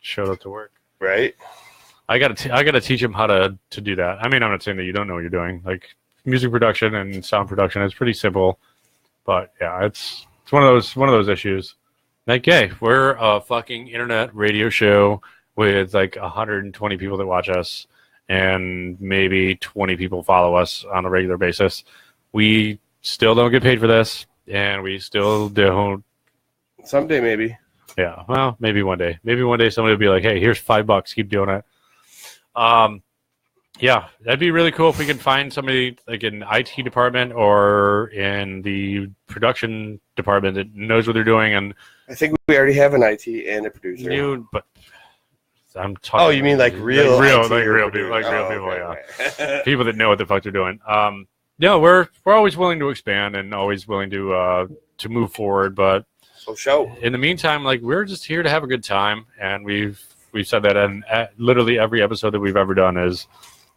showed up to work. Right. I gotta teach him how to do that. I mean, I'm not saying that you don't know what you're doing. Like music production and sound production is pretty simple, but yeah, it's one of those issues. Like, hey, we're a fucking internet radio show with like 120 people that watch us, and maybe 20 people follow us on a regular basis. We still don't get paid for this, and we still don't. Someday, maybe. Yeah, well, maybe one day. Maybe one day somebody will be like, hey, here's $5. Keep doing it. Yeah, that'd be really cool if we could find somebody like in the IT department or in the production department that knows what they're doing. And I think we already have an IT and a producer. But I'm talking. Oh, you mean like real real people? People, okay, yeah. right. People that know what the fuck they're doing. Yeah, we're always willing to expand and always willing to move forward. But show. In the meantime, like we're just here to have a good time, and we've said that in literally every episode that we've ever done is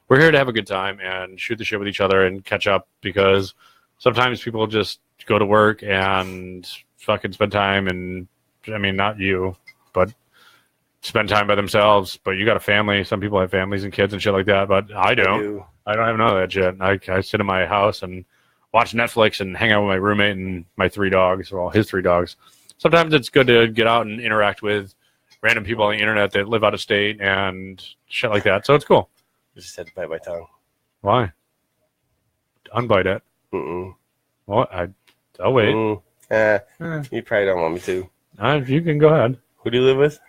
we're here to have a good time and shoot the shit with each other and catch up, because sometimes people just go to work and fucking spend time, and I mean, not you, but spend time by themselves. But you got a family. Some people have families and kids and shit like that, but I don't. I don't have none of that shit. I sit in my house and watch Netflix and hang out with my roommate and my 3 dogs, well, his 3 dogs. Sometimes it's good to get out and interact with random people on the internet that live out of state and shit like that. So it's cool. I just had to bite my tongue. Why? Unbite it. Mm-mm. Well, I'll wait. You probably don't want me to. You can go ahead. Who do you live with?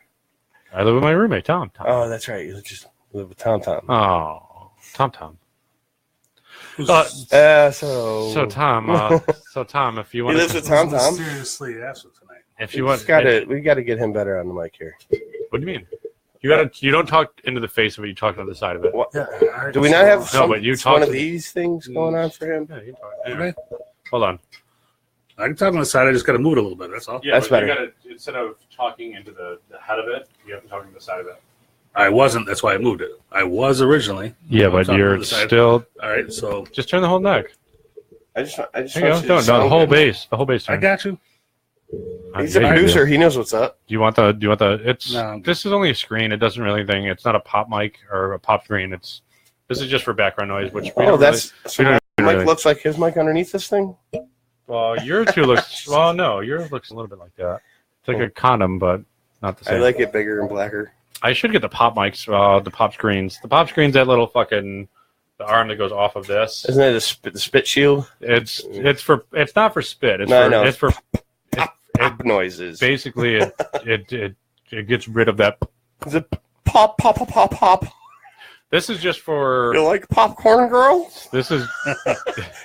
I live with my roommate, Tom. Oh, that's right. You just live with Tom. Oh, Tom. So Tom, if you want, he lives with Tom. Seriously, asked tonight. If you want, we got to get him better on the mic here. What do you mean? You don't talk into the face of it. You talk to the side of it. What? Yeah. Do we not have but you one talk of to- these things going on for him? Yeah, you talk. Okay. Hold on. I can talk on the side. I just got to move it a little bit. That's all. Yeah, That's but better. You gotta, instead of talking into the head of it, you have to talk into the side of it. I wasn't. That's why I moved it. I was originally. Yeah, I'm but talking you're to the side. still. All right. So Just turn the whole neck. I just There you want go. you No, to no, the sound whole good. base. The whole base. I Turn. got you. He's a Yeah, you do. producer. He knows what's up. Do you want the? Do you want the? It's. No, I'm This is only a screen. It doesn't really anything. It's not a pop mic or a pop screen. It's. This is just for background noise, which we Oh, don't that's really, so we don't my mic really- looks like his mic underneath this thing. Well, yours too looks. Well, no, yours looks a little bit like that. It's like a condom, but not the I same. like it bigger and blacker. I should get the pop mics, the pop screens. The pop screen's that little fucking the arm that goes off of this. Isn't it the spit shield? It's not for spit. It's No, I for know. it's for Pop noises. basically it gets rid of that. Is it pop, pop, pop, pop, pop? This is just for You like popcorn, girl? this is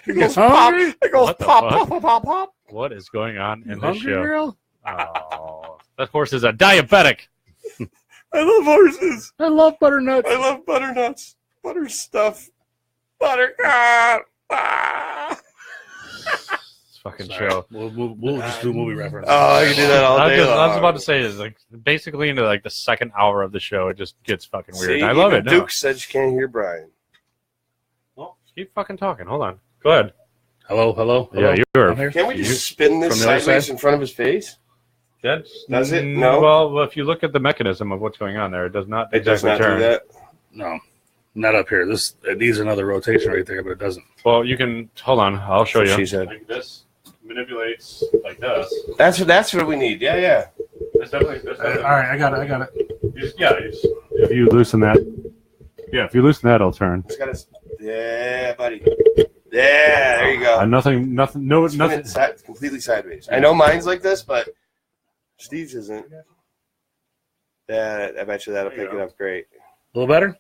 It goes pop. It goes What the pop, fuck? pop, pop, pop, pop. what is going on in You this hungry, show. girl? Oh, that horse is a diabetic. I love horses. I love butternuts. I love butternuts. Butter stuff. Butter. Ah. This fucking Sorry. show. We'll just do movie reference. Oh, I can do that all I day was long. about to say is like basically into like the second hour of the show, it just gets fucking weird. See, And I love it. even No. Duke said she can't hear Brian. Well, keep fucking talking. Hold on. Go ahead. Hello. Yeah, you I'm are. here. Can't we just spin this From the other sideways side? in front of his face? That's, Does it? No? Well, if you look at the mechanism of what's going on there, it does not It does exactly not turn. do that. No, not up here. This it needs another rotation right there, but it doesn't. Well, you can hold on. I'll show That's what you. she said. Like this manipulates like this. That's what we need. Yeah, yeah. There's definitely. All right, I got it. If you loosen that, if you loosen that, it'll turn. It's got to. Yeah, buddy. Yeah, there you go. Nothing. No, Spin nothing. it completely sideways. I know mine's like this, but Steve's isn't. Yeah, I bet you that'll There you pick it go. up great. A little better.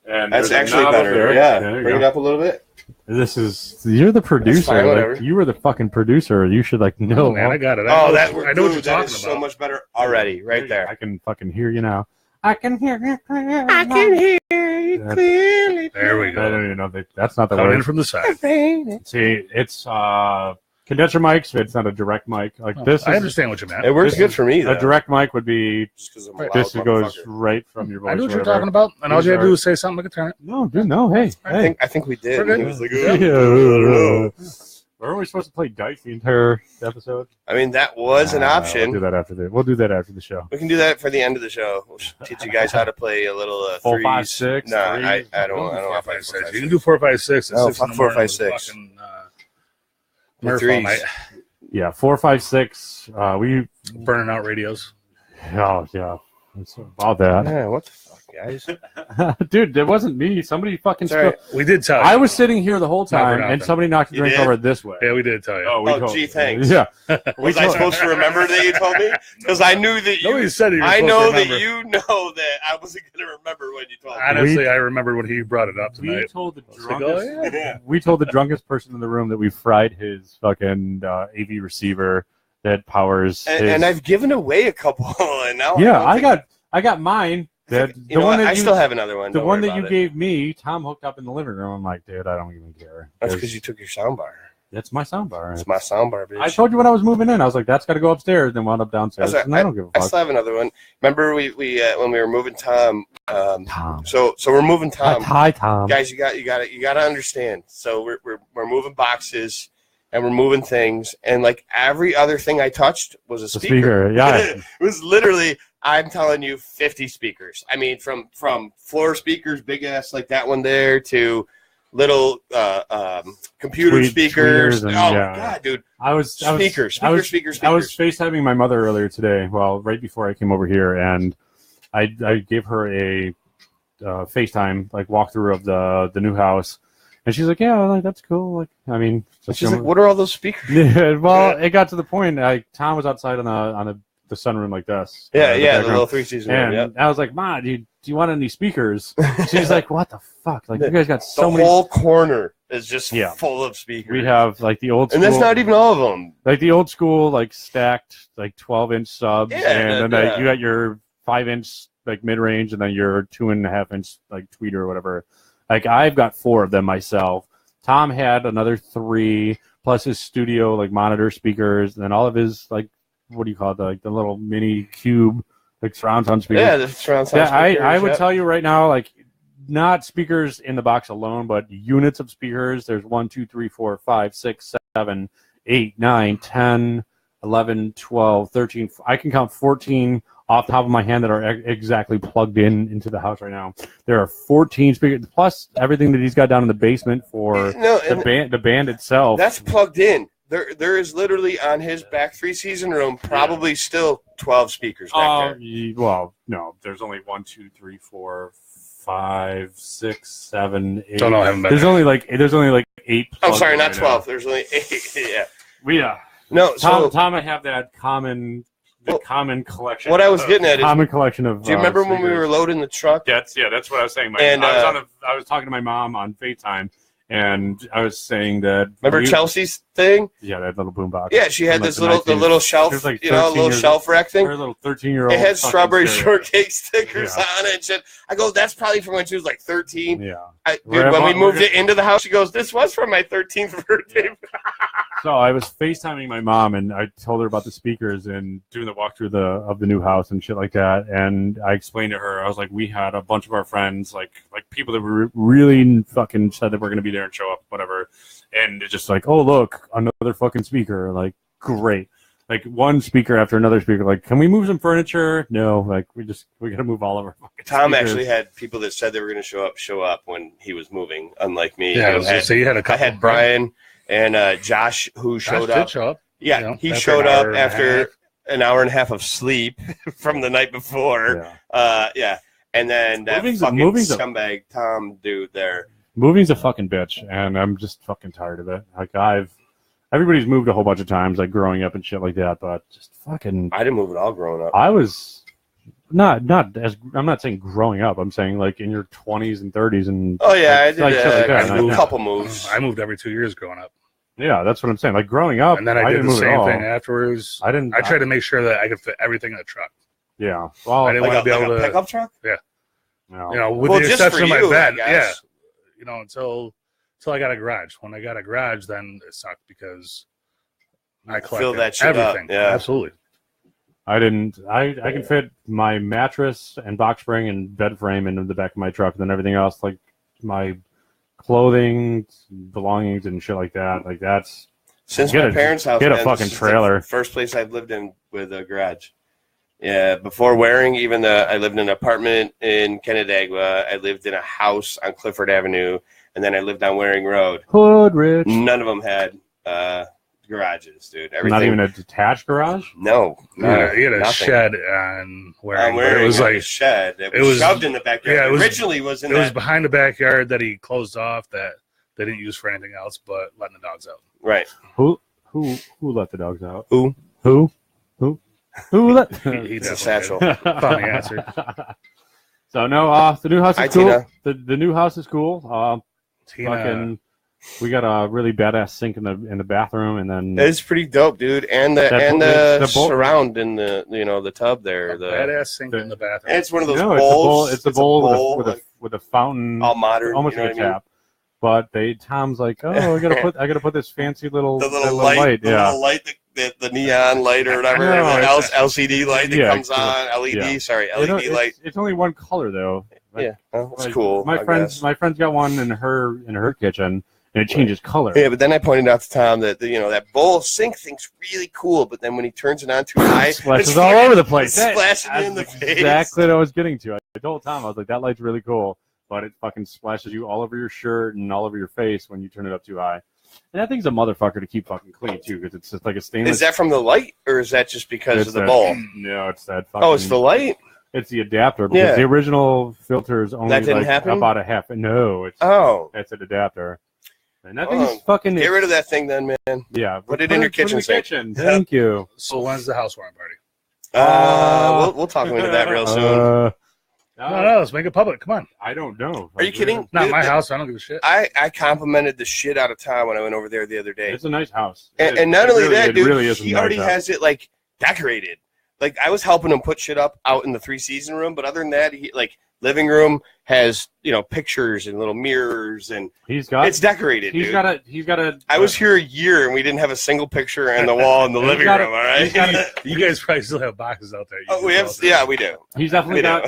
And That's there's a actually knob up better. there. Yeah, There you bring go. it up a little bit. This is you're the producer. fine, whatever. Like, you were the fucking producer. You should like know. Oh man, I got it. Oh, I I know what you're that talking is about. so much better already, right I there. can fucking hear you now. I can hear you. I can hear you That's- clearly. There we I go. don't even know. That's not the Coming in word. from the side. See, it's condenser mics. It's not a direct mic. Like this I is understand what you meant. It works This good is for me, though. a direct mic would be Just 'cause I'm a loud this goes motherfucker. right from your voice. I know what you're whatever. talking about, and all you have to do is say something. I can turn it. No, dude, no. Hey, I think we did. We're good. He was like, Yeah. "Oh." Weren't we supposed to play dice the entire episode? I mean, that was an We'll do option. that after the. We'll do that after the show. We can do that for the end of the show. We'll teach you guys how to play a little 4, threes. 5, 6, No, I threes. don't Don't do know. 4, 5, 6. You can do 4, 5, 6. No, 6 in fuck the 4, morning 5, with 6. fucking, The Murph all threes. night, Yeah, 4, 5, 6. We. burning out radios. Oh yeah, it's about that, Yeah, what the fuck, guys? dude. It wasn't me. Somebody fucking. It's all right. spilled. We did tell you. I was sitting here the whole Not for time, and nothing. somebody knocked the You drink did? over this way. Yeah, we did tell you. we Oh, told- gee, thanks. Yeah, Was I supposed to remember that you told me? Because I knew that you. Nobody said you were I supposed know to that remember. you know that I wasn't going to remember when you told me. Honestly, I remember when he brought it up we tonight. told the I was like, oh, drunkest. yeah. We told the drunkest person in the room that we fried his fucking AV receiver that powers. And, his, and I've given away a couple, and now yeah, don't think- I got mine. That You know what? I still have another one. the Don't one worry that you about it. gave me. Tom hooked up in the living room. I'm like, dude, I don't even care. That's because you took your soundbar. That's my soundbar. It's my soundbar, bitch. I told you when I was moving in. I was like, that's got to go upstairs. Then wound up downstairs. That's And I don't give a I fuck. still have another one. Remember we when we were moving Tom. Tom. So we're moving Tom. Hi, Tom. Guys, you got to understand. So we're moving boxes and we're moving things, and like every other thing I touched was a the speaker. speaker. Yeah. It was literally, I'm telling you, 50 speakers. I mean, from floor speakers, big ass like that one there, to little computer Tweet- speakers. tweeters and- Oh yeah. god, dude! I was Speakers. I was FaceTiming my mother earlier today. Well, right before I came over here, and I gave her a FaceTime like walkthrough of the new house, and she's like, "Yeah, like, that's cool." Like, I mean, She's like, "What are all those speakers?" Yeah, well, it got to the point. Tom was outside on the sunroom like this. Yeah, the yeah, the background. little 3-season And one. I was like, "Ma, do you want any speakers?" She's like, "What the fuck? Like, you guys got so the many." whole corner is just Yeah. full of speakers. We have like the old school, and that's not even all of them. like the old school, like stacked, like 12-inch subs, Yeah, and then yeah. like, you got your 5-inch like mid range, and then your 2.5 inch like tweeter or whatever. Like I've got 4 of them myself. Tom had another 3 plus his studio like monitor speakers, and then all of his like what do you call it, like the little mini cube like surround sound speakers. Yeah, the surround sound speakers. I would tell you right now, like not speakers in the box alone, but units of speakers. There's 1, 2, 3, 4, 5, 6, 7, 8, 9, 10, 11, 12, 13. I can count 14 off the top of my hand that are exactly plugged into the house right now. There are 14 speakers plus everything that he's got down in the basement for the band itself. That's plugged in. There is literally on his back 3-season room probably still 12 speakers back there. Well, no, there's only 1, 2, 3, 4, 5, 6, 7, 8. Don't know. I haven't been there's there. only like 8. I'm sorry, not right 12. now. There's only 8. Yeah. Yeah. No, so Tom, I have that common collection. what I was getting at is, common collection of. do you remember when we speakers. were loading the truck? That's what I was saying. And, I was talking to my mom on FaceTime, and I was saying that. Remember Chelsea's thing? Yeah, that little boombox. Yeah, she had From, like, this the little 19 little shelf, There's, like, you know, a 13 little years- shelf rack thing. Her little 13-year-old. It had strawberry stereo. shortcake stickers Yeah. on it and shit. I go, that's probably from when she was like 13. Yeah. Dude, Right, when we well, moved we're it into the house, she goes, this was from my 13th birthday. So I was FaceTiming my mom, and I told her about the speakers and doing the walkthrough of the new house and shit like that. And I explained to her, I was like, we had a bunch of our friends, like people that were really fucking said that we're going to be there and show up, whatever. And it's just like, oh, look, another fucking speaker. Like, great. Like one speaker after another speaker. Like, can we move some furniture? No, like we got to move all of our fucking Tom speakers. actually had people that said they were going to show up when he was moving, unlike me. Yeah, I was gonna say you had a I couple. had Brian and Josh who showed Josh up. did show up. Yeah, you know, he after showed an up hour and a after half. an hour and a half of sleep from the night before. Yeah. And then that Moving's fucking a- scumbag Tom dude there. Moving's a fucking bitch, and I'm just fucking tired of it. Like everybody's moved a whole bunch of times, like growing up and shit like that, but just fucking. I didn't move at all growing up. I was not as I'm not saying growing up. I'm saying like in your 20s and 30s and. Oh yeah, I did like, shit like that. a Yeah. couple moves. I moved every 2 years growing up, Yeah, that's what I'm saying. Like growing up, and then I did didn't the move at same all. thing afterwards. I didn't. I tried to make sure that I could fit everything in the truck. Yeah. Well, I didn't Like want to be a able to, pickup truck? no. you know, with Well, the just exception for of you, my I bed. Yeah, guess. you know, until I got a garage. When I got a garage, then it sucked because I collected Fill that shit up, everything. yeah. Absolutely. I didn't. I can fit my mattress and box spring and bed frame into the back of my truck, and then everything else, like my clothing, belongings, and shit like that. Like that's. Since Get my a- parents' house, get a man, fucking this is trailer. the first place I've lived in with a garage. Yeah, before Waring, I lived in an apartment in Canandaigua. I lived in a house on Clifford Avenue, and then I lived on Waring Road. Hood rich. None of them had garages, dude. Everything. Not even a detached garage. No, You had a nothing. shed on Waring. On but Waring, it was had a like shed. It it was was- shoved in the backyard. yeah, it was- Originally, it was in it was that. behind the backyard that he closed off that they didn't use for anything else but letting the dogs out. Right. Who let the dogs out? Who? Who let? He It's a definitely satchel. did. Funny answer. So no, the new house Hi, is cool. Tina. The new house is cool. Tina, Fucking, we got a really badass sink in the bathroom, and then It's pretty dope, dude. And the That and bo- the, the bowl- surround in the the tub there. a The badass sink in the bathroom. and it's one of those no, bowls. it's the bowl like, with a fountain, all modern, almost you know like a what I mean? tap. But Tom's like, oh, I gotta put this fancy little The that little light, the yeah. little light, the neon light or whatever, No, the it's- LCD light that yeah, comes on, LED. yeah. Sorry, You know, LED light. it's only one color though. Like, Yeah, well, it's like, cool. I guess. My friend's got one in her kitchen, and it changes color. Yeah, but then I pointed out to Tom that that bowl sink thing's really cool, but then when he turns it on too high, Splashes it's all fucking- over the place. it's splashing you in the That's face. exactly what I was getting to. I told Tom, I was like, that light's really cool, but it fucking splashes you all over your shirt and all over your face when you turn it up too high. And that thing's a motherfucker to keep fucking clean too, because it's just like a stainless. Is that from the light, or is that just because It's of the that- bowl? No, it's that fucking. Oh, it's the light. It's the adapter because Yeah. the original filter is only That didn't like happen? about a half. No, it's Oh, it's an adapter. And that Oh, thing's fucking. get rid of that thing then, man. Yeah, Put it in your kitchen sink. Thank you. So when's the housewarming party? We'll talk into that real soon. No, let's make it public. Come on. I don't know. Are you kidding? Not Dude, my house. I don't give a shit. I complimented the shit out of Tom when I went over there the other day. It's a nice house. And not only that, it dude, really is a he nice already house. has it like decorated. like I was helping him put shit up out in the 3-season room, but other than that, he like living room has pictures and little mirrors and it's decorated. He's got a. I was here a year and we didn't have a single picture on the wall in the living room. All right, you guys probably still have boxes out there. Oh, we have. Yeah, we do. He's definitely got.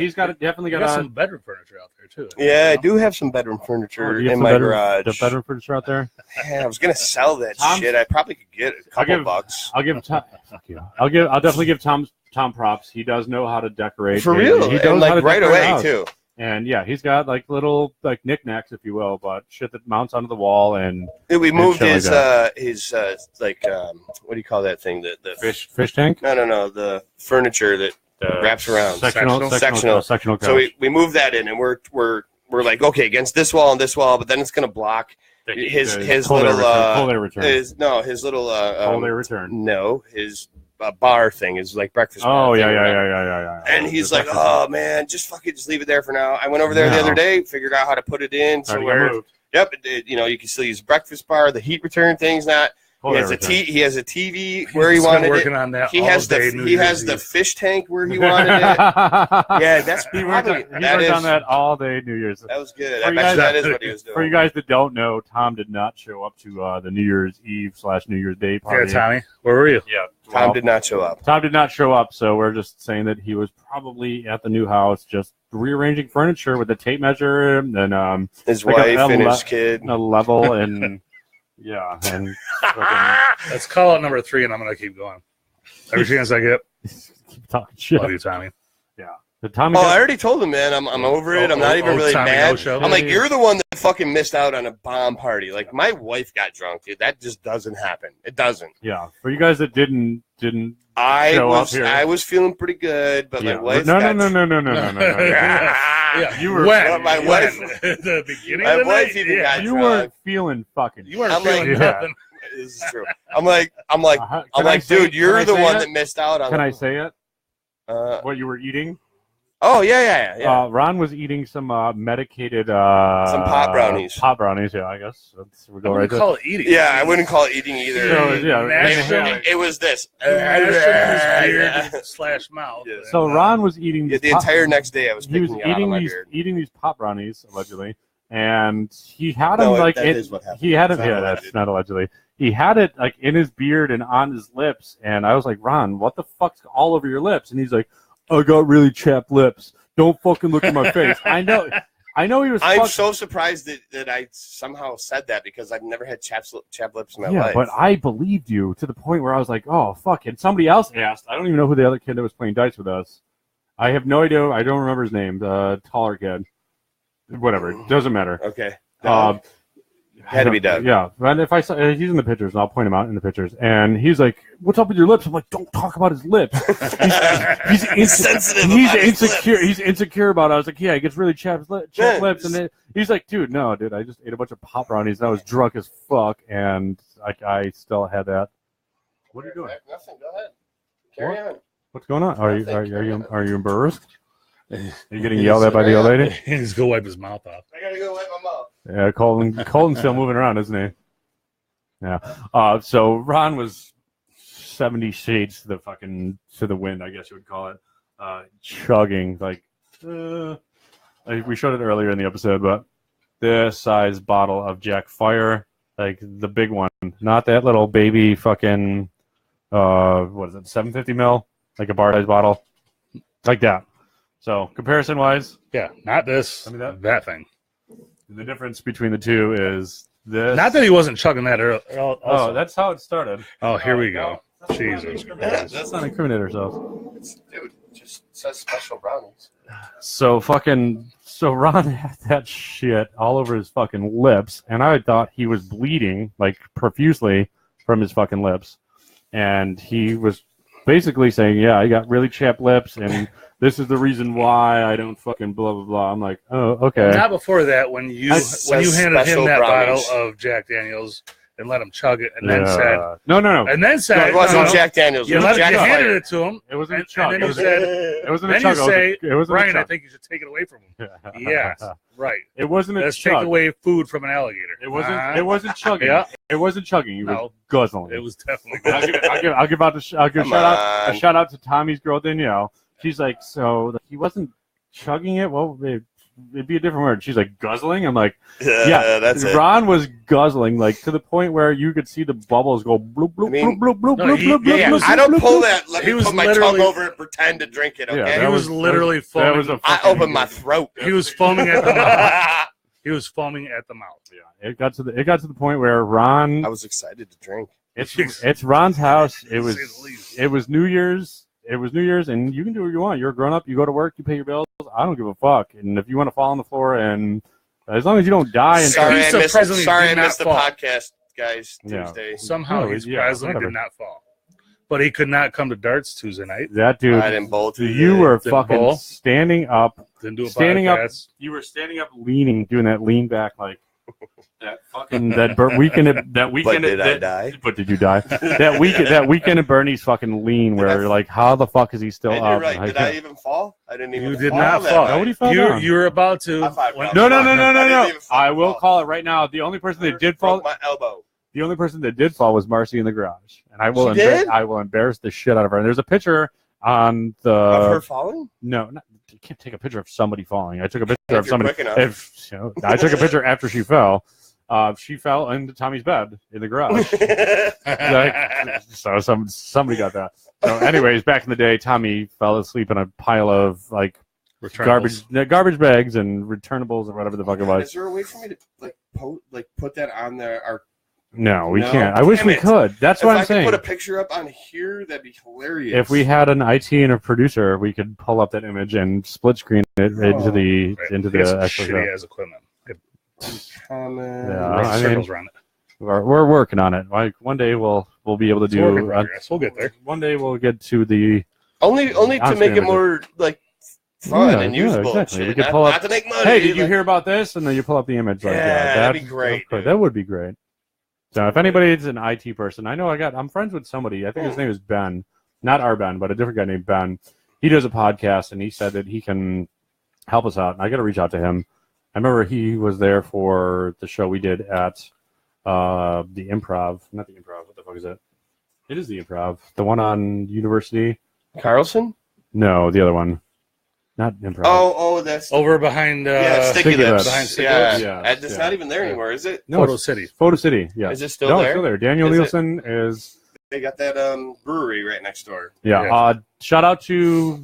He's definitely got some bedroom furniture out there too. Yeah, I do have some bedroom furniture in my garage. The bedroom furniture out there. Yeah, I was gonna sell that shit. I probably could get a couple bucks. I'll give Tom. Fuck you. I'll definitely give Tom props. He does know how to decorate. For real. He does like right away too. And yeah, he's got like little like knickknacks, if you will, but shit that mounts onto the wall. And we moved his what do you call that thing? The fish tank? No, the furniture that wraps around. Sectional. Couch. So we moved that in, and we're like, okay, against this wall and this wall, but then it's gonna block his little cold air return. His little cold air return. No, his bar thing is like breakfast. Oh yeah. And he's like, oh man, just leave it there for now. I went over there the other day, figured out how to put it in. So you can still use breakfast bar. The heat return thing's not. He has a TV where he wanted working it. On that he has the fish tank where he wanted it. Yeah, that's he worked on that all day New Year's. That was good. I bet that is what he was doing. For you guys that don't know, Tom did not show up to the New Year's Eve / New Year's Day party. Yeah, Tommy, where were you? Yeah, Tom did not show up. Tom did not show up, so we're just saying that he was probably at the new house, just rearranging furniture with a tape measure and his wife and his kid, a level and. Yeah, and let's call out number 3, and I'm gonna keep going. Every chance I get. Keep talking shit. Love you, Tommy. Yeah, the Tommy. I already told him, man. I'm over it. I'm not even really mad. I'm like, you're the one that fucking missed out on a bomb party. Like my wife got drunk, dude. That just doesn't happen. It doesn't. Yeah, for you guys that didn't. I was feeling pretty good, but my wife. No. Yeah, you were. My wife. The beginning. My of the wife night? even got you drunk. weren't feeling fucking. You weren't feeling nothing. This is true. I'm like, dude, you're the one that missed out on. Can I say it? What you were eating? Oh yeah. Ron was eating some medicated some pot brownies. Pot brownies, yeah. I guess we go I wouldn't call it eating. Yeah, I wouldn't call it eating either. It was this. /mouth. Yeah. So Ron was eating. The entire next day, I was. He was eating these pot brownies allegedly, and he had them he had them. Yeah, that's not allegedly. He had it like in his beard and on his lips, and I was like, Ron, what the fuck's all over your lips? And he's like, I got really chapped lips. Don't fucking look at my face. I know he was. I'm so surprised that I somehow said that because I've never had chapped lips in my life. Yeah, but I believed you to the point where I was like, oh, fuck. And somebody else asked. I don't even know who the other kid that was playing dice with us. I have no idea. I don't remember his name. The taller kid. Whatever. It doesn't matter. Okay. Had to be Doug. Yeah. And if I saw, he's in the pictures, and I'll point him out in the pictures. And he's like, "What's up with your lips?" I'm like, "Don't talk about his lips." He's sensitive. He's insecure. He's insecure about it. I was like, "Yeah, he gets really chapped lips." And then he's like, "Dude, no, dude. I just ate a bunch of pop brownies and I was drunk as fuck, and I still had that." What are you doing? Nothing. Go ahead. Carry on. What's going on? Are you embarrassed? Are you getting yelled at by the old lady? He's go wipe his mouth off. I gotta go wipe my mouth. Yeah, Colton's still moving around, isn't he? Yeah. So Ron was 70 shades to the wind, I guess you would call it, chugging like we showed it earlier in the episode, but this size bottle of Jack Fire, like the big one, not that little baby fucking what is it, 750 ml, like a bar size bottle, like that. So comparison wise, yeah, not this. I mean that thing. The difference between the two is this. Not that he wasn't chugging that earlier. Oh, that's how it started. Oh, here we go. Jesus Christ. Let's not incriminate ourselves. Dude, just says special brownies. So Ron had that shit all over his fucking lips, and I thought he was bleeding like profusely from his fucking lips. And he was basically saying, yeah, I got really chapped lips, and this is the reason why I don't fucking blah, blah, blah. I'm like, oh, okay. Not before that, when you handed him that bottle of Jack Daniels, and let him chug it, and then said, no. It wasn't Jack Daniels. You It was Jack handed Fire. it to him. It wasn't and, a chug. And then It you was- said, It wasn't a then chug. you say, It wasn't Brian, a I chug. think you should take it away from him. Yes, right. It wasn't a Let's chug. take away food from an alligator. It wasn't. It wasn't chugging. Yeah. It wasn't chugging. It was No. guzzling. It was definitely I'll give out a Come a on. shout out to Tommy's girl Danielle. She's like, so he wasn't chugging it. Well, it'd be a different word. She's like guzzling. I'm like, yeah, that's it. Ron was guzzling like to the point where you could see the bubbles go bloop bloop I mean, bloop bloop bloop no, bloop he- bloop Yeah, bloop. I don't bloop, pull bloop. that. Let He me was put my tongue literally- over it and pretend to drink it. Yeah, Okay. He that was literally That foaming. was a I fucking- opened my throat. He was foaming at the mouth. He was foaming at the mouth. Yeah, it got to the point where Ron. I was excited to drink. It's Ron's house. It To was say the least. it was New Year's. It was New Year's, and you can do what you want. You're a grown up. You go to work. You pay your bills. I don't give a fuck. And if you want to fall on the floor, and as long as you don't die, and Sorry, He I missed, surprisingly sorry, I did not missed the fall. podcast, guys. Yeah. Tuesday. Somehow No, he yeah, surprisingly whatever. did not fall. But he could not come to darts Tuesday night. that dude, I didn't bowl Tuesday. you were Didn't fucking bowl? standing up. Didn't do a Standing up- podcast. You were standing up, leaning, doing that lean back like that fucking weekend. But did I that- die? But did you die? that weekend at Bernie's fucking lean, where Did I- like, how the fuck is he still And up? you're right. Like, Did I even fall? I didn't even. You did fall not that fall. night. Nobody fell You down. you were about to. High five, when- bro. No. I didn't even fucking I will fall. call it right now. The only person that did fall, Broke my elbow. the only person that did fall was Marcy in the garage, and I will She did? I will embarrass the shit out of her. And there's a picture on the Of her falling? no, you can't take a picture of somebody falling. I took a picture If of you're somebody. quick enough. If you know, I took a picture after she fell. She fell into Tommy's bed in the garage. Like, so somebody got that. So, anyways, back in the day, Tommy fell asleep in a pile of like Returnables. garbage bags and returnables and whatever the fuck it Is was. there a way for me to put that on our? No, we No? can't. I wish Damn we it. could. That's If what I I'm saying. could put a picture up on here, that'd be hilarious. If we had an IT and a producer, we could pull up that image and split screen it into the Right. into He has the some actual shitty show. ass equipment. It comment. Yeah. makes I mean, circles around it. We're working on it. Like one day we'll be able to It's a work in do. progress. We'll get there. One day we'll get to the. Only to On make it screen, more like fun Yeah, and yeah, usable. and exactly. shit. We could Not- pull up- not to make money. Hey, did you like- hear about this? And then you pull up the image. Like, Yeah, that'd be great, dude. That would be great. So if anybody's an IT person, I know I'm friends with somebody. I think his name is Ben, not our Ben, but a different guy named Ben. He does a podcast, and he said that he can help us out. And I got to reach out to him. I remember he was there for the show we did at the Improv. Not the Improv. What the fuck is it? It is the Improv. The one on University. Carlson? No, the other one. Not Improv. Oh, that's Over behind Sticky Sticky Lips. Lips. Behind Sticky Yeah, Lips? Yeah, It's yeah. not even there anymore, is it? no, Photo it's City. Photo City. Yeah. Is it still no, there? it's still there. Daniel Is it? Nielsen is. They got that brewery right next door. Yeah. Yeah. Shout out to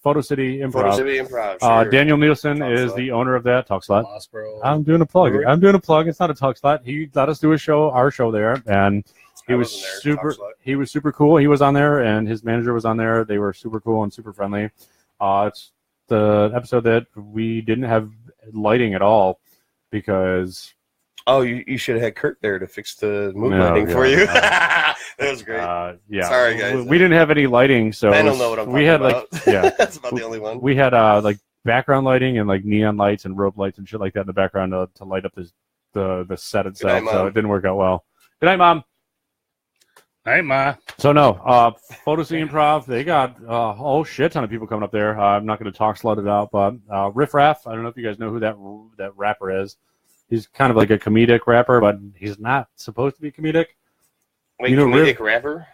Photo City Improv. Photo City Improv. Sure. Daniel Nielsen Talk is Slut. the owner of that Talk Slut. Mossboro. I'm doing a plug. Brewery? I'm doing a plug. It's not a Talk Slut. He let us do our show there, and he I was wasn't there, super. Talk Slut. He was super cool. He was on there, and his manager was on there. They were super cool and super friendly. It's the episode that we didn't have lighting at all because Oh, you should have had Kurt there to fix the mood No, lighting for yeah, you. no. That was great. yeah. Sorry, guys. We didn't have any lighting, so Ben it will was- know what I'm we talking had about. like yeah. That's about the only one. We had like background lighting and like neon lights and rope lights and shit like that in the background to light up the set itself. night, So Mom. it didn't work out well. Good night, Mom. Hey, Ma. So no, Photo City Improv. They got a whole shit ton of people coming up there. I'm not going to talk slut it out, but Riff Raff. I don't know if you guys know who that rapper is. He's kind of like a comedic rapper, but he's not supposed to be comedic. Wait, you know, comedic rapper?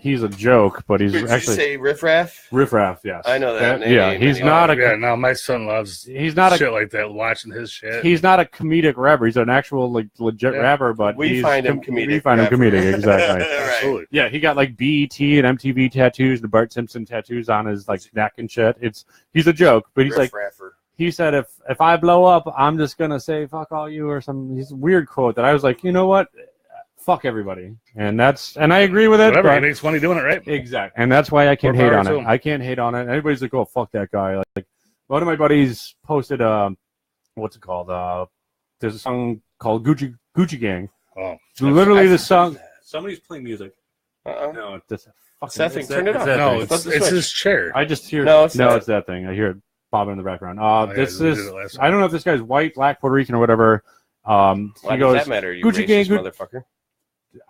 He's a joke, but he's Did you actually say Riff Raff? Riff Raff. Yes, I know that name. Yeah, he's Anyway. not a Yeah, no, my son loves he's not a shit like that, watching his shit. he's not a comedic rapper. He's an actual like legit Yeah. rapper, but We he's find him comedic. We find him rapper. comedic, exactly. Right. Absolutely. Yeah, he got like BET and MTV tattoos and Bart Simpson tattoos on his like neck and shit. He's a joke, but he's Riff like Raffer. he said if I blow up, I'm just gonna say fuck all you or some. He's a weird quote that I was like, you know what, fuck everybody, and I agree with it. Whatever, he but- makes money doing it, right? exactly, and that's why I can't More hate power on to it. him. I can't hate on it. Everybody's like, oh fuck that guy. Like one of my buddies posted what's it called? There's a song called Gucci Gang. Oh, Literally, the I've song. heard that. Somebody's playing music. Uh-uh. No, it's this fucking. Seth, it's turn it off. that no, thing. it's, Flip the it's switch. his chair. I just hear. No, it's not. it's that thing. I hear it bobbing in the background. yeah, This we is. did it last I don't know if this guy's white, black, Puerto Rican, or whatever. Why He does goes, that matter? You Gucci racist gang, motherfucker.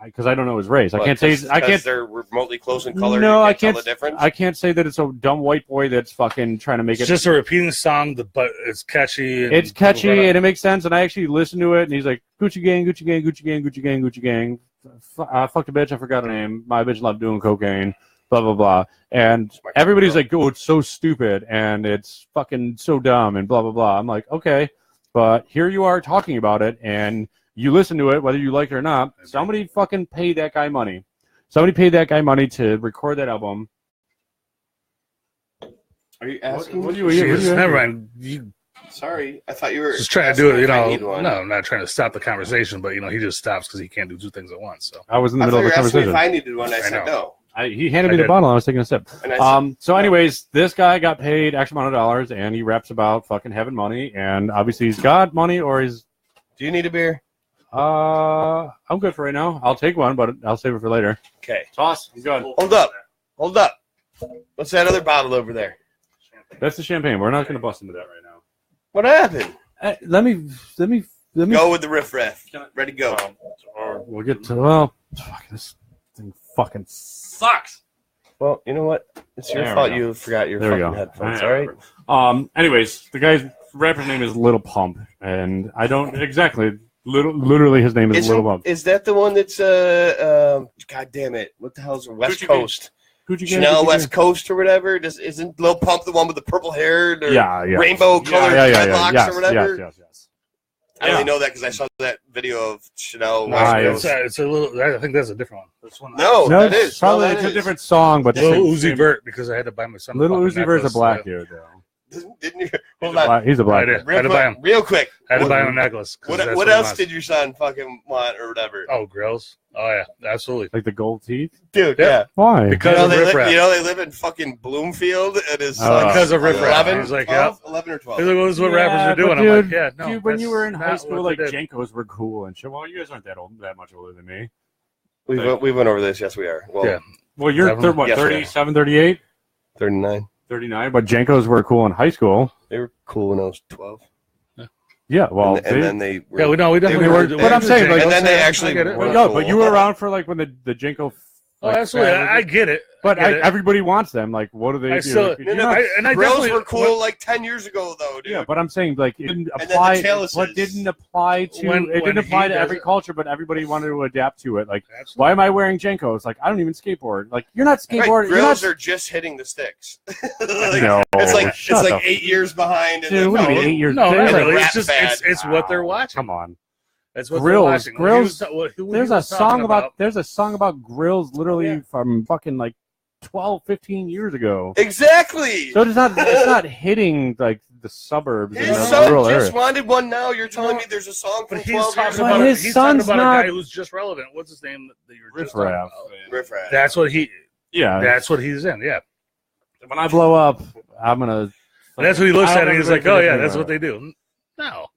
because I don't know his race. I What, can't say. I can't. they're remotely close in color. No, you I can't can't. tell the difference. I can't say that it's a dumb white boy that's fucking trying to make It's it. just a repeating song, but it's catchy. And It's catchy people and it makes sense. And I actually listened to it, and he's like, Gucci gang, Gucci gang, Gucci gang, Gucci gang, Gucci gang. Fuck the bitch. I forgot her name. My bitch loved doing cocaine. Blah blah blah. And everybody's like, "Oh, it's so stupid and it's fucking so dumb," and blah blah blah. I'm like, okay, but here you are talking about it, and you listen to it whether you like it or not. Somebody fucking paid that guy money. Somebody paid that guy money to record that album. Are you asking? What do me? you? Never mind. You Sorry, I thought you were just trying to do it. You asking if I need know, one. no, I'm not trying to stop the conversation, but he just stops because he can't do two things at once. So I was in the I middle thought of you the were asking me if conversation. I needed one. I said know. no. He handed me I the did. bottle. I was taking a sip. And I said, So, anyways, this guy got paid X amount of dollars, and he raps about fucking having money, and obviously he's got money, or he's. do you need a beer? I'm good for right now. I'll take one, but I'll save it for later. Okay. Toss. I'm good. Hold up. Hold up. What's that other bottle over there? That's the champagne. We're not going to bust into that right now. What happened? Let me. Go with the riff-raff. Ready, go. We'll get to fuck, this thing fucking sucks. Well, you know what? It's your There we fault go. you forgot your There we fucking go. headphones, Yeah. all right? Anyways, the guy's rapper's name is Little Pump, and I don't exactly. Literally, his name is Little Pump. Is that the one that's, God damn it. What the hell's West Gucci Coast? Gucci gang, Chanel Gucci West gang. Coast or whatever? Isn't Lil Pump the one with the purple hair? Or Yeah. rainbow colored dreadlocks Yes, or whatever? Yes. I only know that because I saw that video of Chanel West Nice. Coast. it's a little. I think that's a different one. This one. No, No, that is. probably No, that it's a is. different song, but the Little same- Uzi Vert because I had to buy my son. a Little fucking Uzi Vert's a necklace. black Yeah. dude, though. Didn't you? Hold on. He's a black I dude. did. Had to buy him. Real quick. I had to What- buy him a necklace. 'cause that's What he else wants. did your son fucking want or whatever? Oh, grills. Oh yeah, absolutely. Like the gold teeth. Dude, Yeah. yeah. Why? Because of Riff Raff. they live in fucking Bloomfield and his Oh. son's Because of Riff Raff. 11, He's like, 12, 11 or 12. He's like, well, this is what Yeah, rappers are doing. but I'm like, dude, yeah, no. Dude, when you that's were in high not school, what like they did. Jankos were cool and shit. Well, you guys aren't that much older than me. We went over this. Yes, we are. Well, Yeah. Well, you're Definitely. what, Yes, we are. 37, 38, 39. 39, but Jankos were cool in high school. They were cool when I was 12. Yeah, well, and then they were, Yeah, we know. We definitely were- were. but I'm saying, like- and then they I actually get it. were- no, but you were cool. around for like when the Janko. Oh, absolutely. I get it. But I get it. everybody wants them. Like, what do they I do? still- You're No, no, not- I Grills definitely were cool like 10 years ago, though, dude. yeah, but I'm saying like it didn't then the apply. chalices. What didn't apply to When- it when didn't apply he to does every it. culture, but everybody wanted to adapt to it. Like, Absolutely. why am I wearing Jankos? Like, I don't even skateboard. Like, you're not Right, skateboarding. You're Grills not. are just hitting the sticks. No, it's shut like the 8 years behind. And Dude, then, what do you mean 8 years? No, There's not a really. rap It's just fad. it's what they're watching. Come on. That's what Grills- they're watching. Grills- Who he There's a was song talking about there's a song about grills literally Yeah. from fucking like 12, 15 years ago. Exactly. So it's not hitting like the suburbs and His the son rural just area. wanted one now. You're telling me there's a song from But he's 12 years talking But ago? about his he's talking son's about not- a guy who's just relevant. What's his name that you were Riff just talking Raff. about? Riff Raff. That's what he. Yeah. That's what he's in. Yeah. When I blow up, I'm gonna. And that's what he looks I at don't and he's know like, if oh it's yeah, different that's or what they do. No.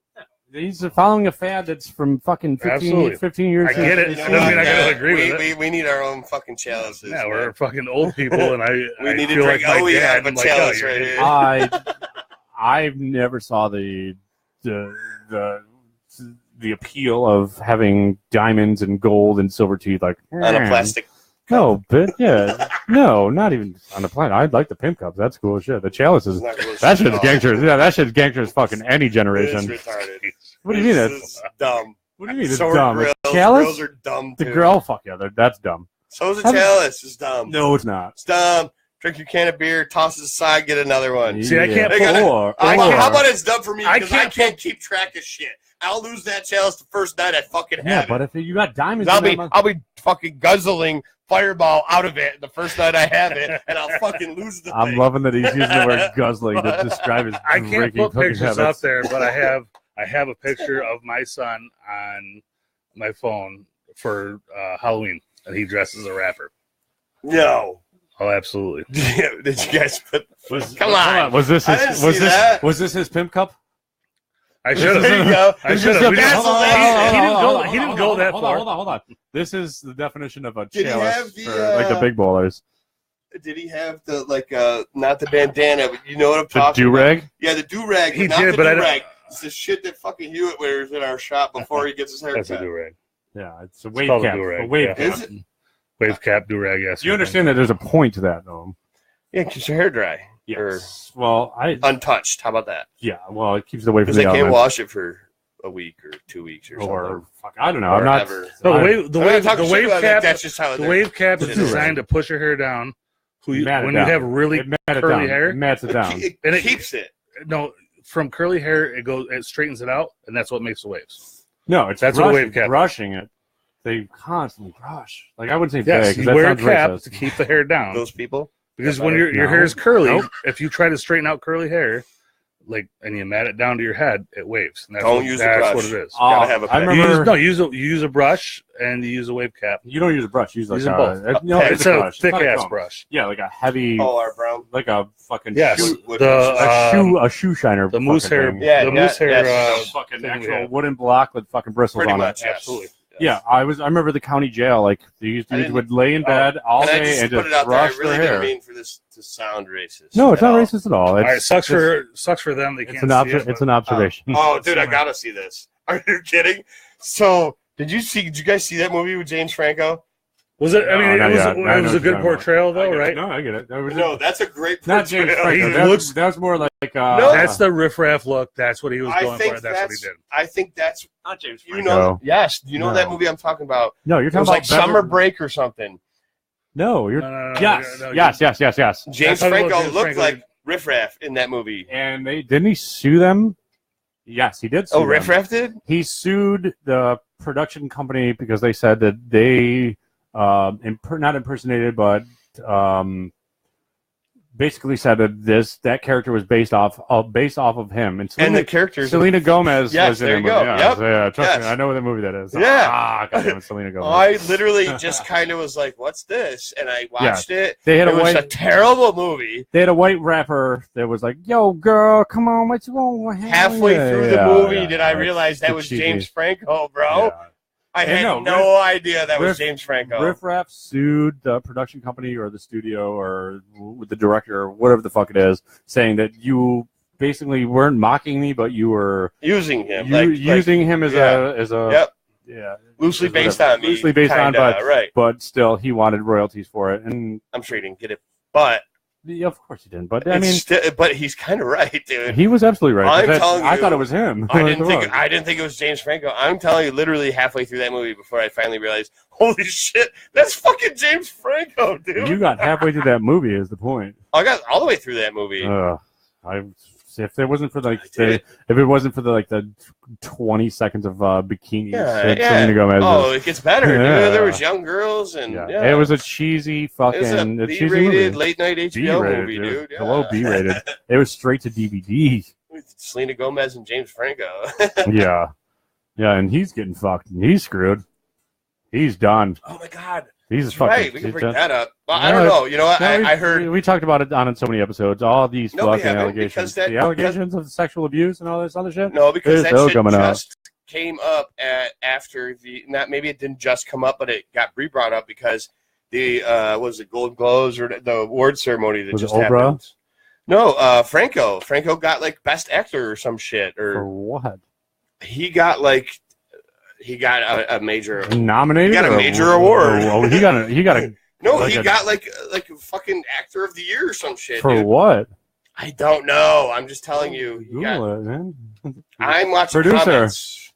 He's following a fad that's from fucking 15, Absolutely. 15 years. I get it. You It know doesn't what? mean I gotta agree we, with it. we need our own fucking chalices. Yeah, man. we're fucking old people, and I We need to feel drink- like my oh, we dad. have a I'm like, chalice you're right an here. idiot. I never saw the appeal of having diamonds and gold and silver teeth like On a plastic. No, but yeah, no, not even on the planet. I'd like the pimp cups. That's cool shit. The chalices. It's not cool That shit shit's at all. gangsters. Yeah, that shit's gangsters. Fucking any It's generation. retarded. What do you mean? It's dumb. What do you mean? It's So are dumb. grills. Chalice. Grills are dumb The too. girl. Fuck yeah, that's dumb. So is a Haven't- chalice. It's dumb. No, it's not. It's dumb. Drink your can of beer, toss it aside, get another one. See, I can't They got- Or, How about it's dumb for me I because I can't- can't keep track of shit. I'll lose that chalice the first night I fucking yeah, have but it. if you got diamonds, I'll in be them, I'll be fucking guzzling Fireball out of it the first night I have it, and I'll fucking lose the I'm thing. loving that he's using the word guzzling to describe his I can't drinking put fucking pictures habits. out there, but I have a picture of my son on my phone for Halloween, and he dresses as a rapper. No. Oh, absolutely. Did you guys put? Come Hold on. Was this I his, didn't was see this that. was this his pimp cup? I should There you have. go. I This should is have. the- He didn't hold on, he didn't go that hold far. on, hold on. This is the definition of a Did he have chalice the, for like the big bowlers. Did he have the not the bandana, but you know what I'm The talking do about? rag. Yeah, the do rag. He not did, the but I do don't- rag. It's the shit that fucking Hewitt wears in our shop before he gets his That's a haircut. do-rag. Yeah, it's a It's wave called a cap. do-rag, A wave yeah. cap. Is it? Wave cap, do-rag, yes. You understand that there's a point to that, though. Yeah, it keeps your hair dry. Yes. Well, Untouched. How about that? yeah. Well, it keeps it away from Because the they can't elements. wash it for a week or 2 weeks or Or something. fuck, I don't know. Or I'm not. ever. No, I- the I'm not wave talking shit cap. about that. That's just how The they're- wave cap is It's a do-rag. designed to push your hair down. When Mat it you down. have really It mat it curly down. hair? It mats it down. It And it- keeps it. no, from curly hair it straightens it out, and that's what makes the waves. No, it's That's what a brushing, wave cap is. brushing it. They constantly brush. Like I wouldn't say Yes, big, you because wear a that cap sounds to racist. keep the hair down. Those people. Because Yeah, when your no. hair is curly, Nope. if you try to straighten out curly hair, and you mat it down to your head, it waves. And that's Don't what, use a that's brush. what it is. Gotta have a I pen. remember. You use a brush and you use a wave cap. You don't use a brush. You use like Use them both. no, pen. it's It's a a brush. It's thick not a ass comb. brush. Yeah, like a heavy, Oh, our brown. like a fucking Yes, shoe, Wood- a shoe shiner. the moose fucking hair, thing. Yeah, the yeah, moose hair. yes. Fucking thing we actual have. wooden block with fucking bristles Pretty on much, it. yes. Absolutely. Yeah, I remember the county jail. Like these I dudes didn't- would lay in bed all And I day just and put just it out there. I brush really their didn't hair. mean for this to sound racist. No, it's at not all. racist at all. All right, It's sucks for them. They it's can't an see it, it's but- an observation. Oh, dude, I gotta see this. Are you kidding? So, did you guys see that movie with James Franco? Was it? I mean, No, it was, not yet. I it know was what a you're good talking about. portrayal, I though, get it. right? No, I get it. That was No, that's a great not James portrayal. Franco. He That looks- was more like No. That's the riffraff look. That's what he was I going think for. That's what he did. I think that's not James you Franco. know. Yes, you know No. that movie I'm talking about. No, you're It talking was about like Summer Break or something. No, you're No, yes, no, yes. James That's how Franco James looked Franco like did. Riff Raff in that movie. And they didn't he sue them? Yes, he did sue Oh, them. Riff Raff did? He sued the production company because they said that they not impersonated, but basically said that that character was based off of him. And And the characters. Selena Gomez Yes, was in there the you go. movie. Yeah, Yep. so yeah, trust Yes. me, I know what movie that is. Yeah. Ah, goddamn it, Selena Gomez. I literally just kind of was like, "What's this?" And I watched it. They had It a was white a terrible movie. they had a white rapper that was like, "Yo, girl, come on, what's wrong?" Halfway Yeah, through the yeah, movie, yeah, did I yeah, realize that it's was cheesy. James Franco, bro? Yeah. I And had no, no idea that was Riff- James Franco. Riff Raff sued the production company or the studio or with the director or whatever the fuck it is, saying that you basically weren't mocking me, but you were Using him, using him as yeah. a Yep. yeah, loosely as based whatever. on me. Loosely based on, kinda, right. but still he wanted royalties for it, and I'm sure he didn't get it, but yeah, of course he didn't. But I mean, but he's kind of right, dude. he was absolutely right. I'm 'cause telling I you, thought it was him. I didn't think it was James Franco. I'm telling you, literally halfway through that movie before I finally realized, holy shit, that's fucking James Franco, dude. You got halfway through that movie. Is the point? I got all the way through that movie. If it wasn't for I did. if it wasn't for the 20 seconds of bikini Yeah, yeah. Selena Gomez. Oh, it gets better, Yeah. dude. There was young girls, and It was a cheesy It was fucking a cheesy B-rated movie. late night HBO B-rated, movie, dude. Yeah. Hello, B-rated. It was straight to DVD. With Selena Gomez and James Franco. Yeah, and he's getting fucked. And he's screwed. He's done. Oh my god. He's That's fucking. right. We can he's bring done. that up. Well, No, I don't know. You know what? No, I heard. we talked about it on so many episodes. All these No, we fucking haven't, allegations, because that- the allegations of sexual abuse and all this other shit. No, because It's that still shit coming up. just came up after the. Not maybe it didn't just come up, but it got re-brought up because the was it Golden Globes or the award ceremony that Was it just Oprah? happened. No, Franco. Franco got like best actor or some shit, For or what? he got like he got a major. Nominated? He got a or- major award. Oh, he got a No, like he a- got like a fucking actor of the year or some shit. for dude. what? I don't know. I'm just telling you. He got, Google it, man. I'm watching Producer. comments.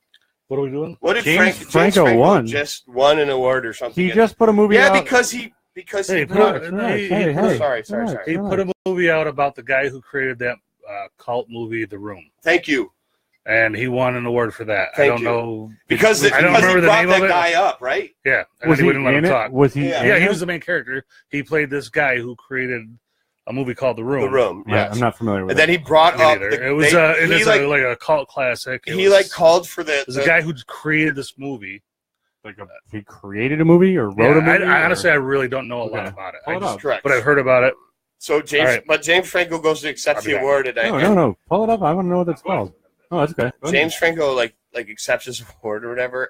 What are we doing? What did James James Franco won. Just won an award or something. He just put a movie yeah, out. because he Hey, he put Right, a- right. he- Hey, he put a- hey. sorry. Right. He put a movie out about the guy who created that cult movie, The Room, Thank you. and he won an award for that. Thank I don't you. know Because I don't because remember he the brought name that of it. guy up, right? Yeah, and Was then he he wouldn't let in him it? talk. Was he? Yeah. in Yeah, he it? was the main character. He played this guy who created a movie called The Room. The Room. Yeah, Yes. I'm not familiar with And it. then he brought Me up. neither. It was it is like a cult classic. It he was, like called for the. There's a guy who created this movie. He created a movie or wrote a Yeah, movie? I or- honestly, I really don't know a lot Okay. about it. Pull I it just- up. correct. but I've heard about it. So James, All right. but James Franco goes to accept I'll be the back. award, and No. Pull it up. I want to know what that's called. Oh, that's okay. James Franco like accepts his award or whatever.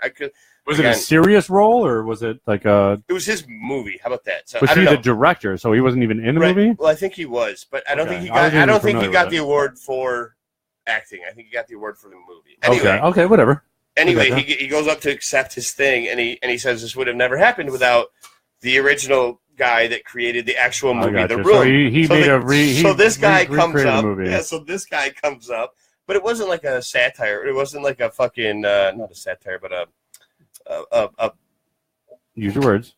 Was it a again- serious role or was it like a? It was his movie. How about that? So Was I he don't the know. director? So he wasn't even in the Right. movie. Well, I think he was, but I don't Okay. think he I got. wasn't I even don't think he familiar got with the award for acting. I think he got the award for the movie. Anyway, Okay, whatever. Anyway, Okay. he goes up to accept his thing, and he says this would have never happened without the original guy that created the actual movie, gotcha. The So Room. he made a he so this guy comes recreated up. the movie. Yeah, so this guy comes up, but it wasn't like a satire. It wasn't like a fucking not a satire, but a Use your words.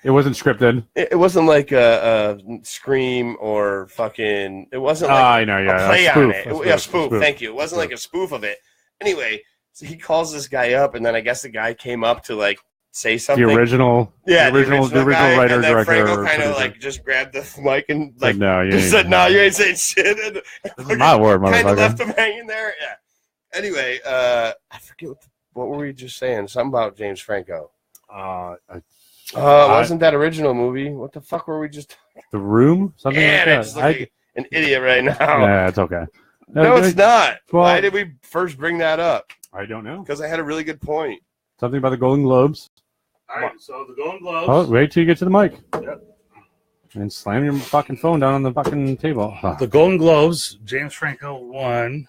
It wasn't scripted. it wasn't like a Scream or fucking. It wasn't like I know, yeah. a play a on spoof, it. Yeah, spoof. Thank you. It wasn't like a spoof of it. Anyway, so he calls this guy up, and then I guess the guy came up to like say something. The original, Yeah, the original guy, writer, and then director. Franco or kind of producer. like just grabbed the mic and like Said, no, you said, "No, you ain't saying shit." And This is my word, kind of left motherfucker. him hanging there. Yeah. Anyway, I forget what were we just saying? Something about James Franco. Wasn't that original movie? What the fuck were we just? The Room, something Yeah, like I that. just look like an idiot right now. Yeah, it's okay. No, it's not. Well- Why did we first bring that up? I don't know. Because I had a really good point. Something about the Golden Globes. All right, so the Golden Globes. Oh, wait till you get to the mic. Yep. And slam your fucking phone down on the fucking table. The Golden Globes, James Franco won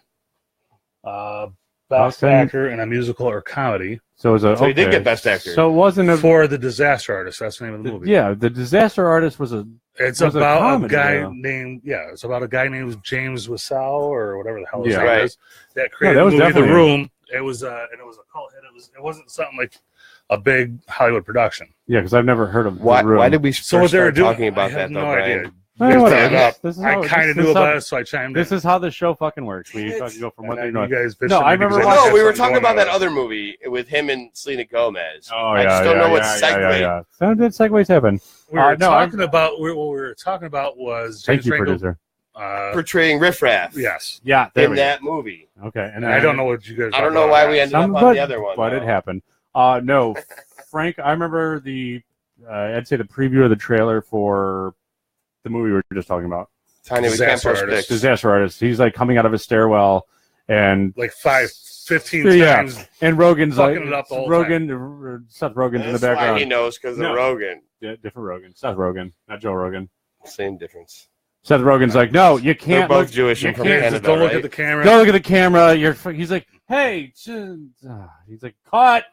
Best Okay. Actor in a Musical or Comedy So, it was So he did get Best Actor. So it wasn't a. for The Disaster Artist. That's the name of the movie. Yeah, The Disaster Artist was a. It's was a about a comedy, guy though. named it's about a guy named James Wiseau or whatever the hell his Yeah. name Right. is that created that was the movie The definitely- Room. It was and it was a cult hit. It wasn't something like a big Hollywood production. Yeah, because I've never heard of Why? The Room. Why did we So what first they were start doing, talking about I have that though, no Brian? idea. Eh, You guys whatever. brought it up. This is I how- kind of this knew is how- about it, so I chimed in. This is how the show fucking works. We Shit. fucking go from And one thing then to you another. guys bitched No, at me I because remember had No, we were something talking going about that on. other movie with him and Selena Gomez. Oh, I yeah, just don't yeah, know what yeah, segue. yeah. Some good segues happen. We were No, talking about what we were talking about was Thank James you, Franco. producer. Portraying Riff Raff Yes, Yeah, there in we go. that movie. Okay, and I don't know what you guys. I don't talked know about why that. we ended Some, up on the other one. but though. it happened. No, Frank, I remember the, I'd say the preview of the trailer for the movie we were just talking about, Tiny, we can't Disaster post Artist. pics. Disaster Artist. He's like coming out of his stairwell, and Like 15 Yeah. times. and Rogan's Fucking like it up the whole Rogan, Seth Rogen's in the That's why he background. knows because No. of Rogan. Yeah, different Rogan, Seth Rogen, not Joe Rogan. Same difference. Seth Rogen's like, no, you They're can't. both Look, Jewish you and from can't- Canada, Just don't look right? at the camera. Don't look at the camera. He's like, hey, he's like, cut.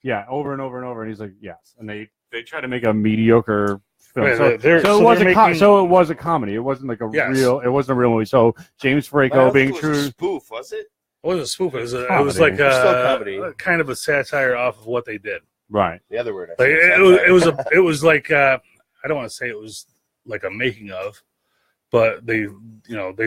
Yeah, over and over and over, and he's like, yes. And they try to make a mediocre film. Wait, So, they're- so it so was they're a making- so it was a comedy. It wasn't like a Yes. real. It wasn't a real movie. So James I Franco don't being think it was a true. spoof, was it? It wasn't a spoof. It was Comedy. like It's still comedy. kind of a satire off of what they did. Right. The other word. I Like said, it was like I don't want to say it was like a making of, but they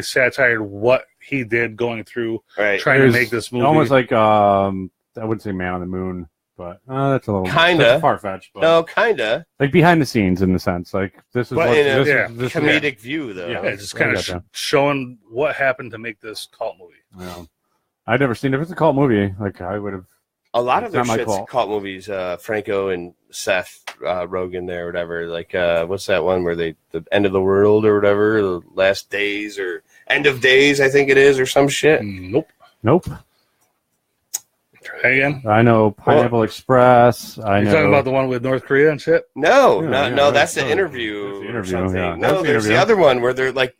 satired what he did going through right. trying to There's make this movie. Almost like I wouldn't say Man on the Moon, but that's a little Kinda. far fetched. But No, kinda. like behind the scenes in the sense, like this is But what in a this, yeah, this Comedic view, though. Yeah. yeah, just I kind got of that. showing what happened to make this cult movie. Yeah. I'd never seen it. If it's a cult movie, like I would have. A lot of It's their not my shit's fault. cult movies. Franco and Seth Rogen there, or whatever. Like, what's that one where the end of the world or whatever, the last days or end of days, I think it is, or some shit. Nope. Nope. Try again. I know Pineapple Express. I You're know. talking about the one with North Korea and shit. No, Yeah, no, yeah, no. that's That's the the- interview. that's the or interview, something. yeah. No, That's the there's the interview. other one where they're like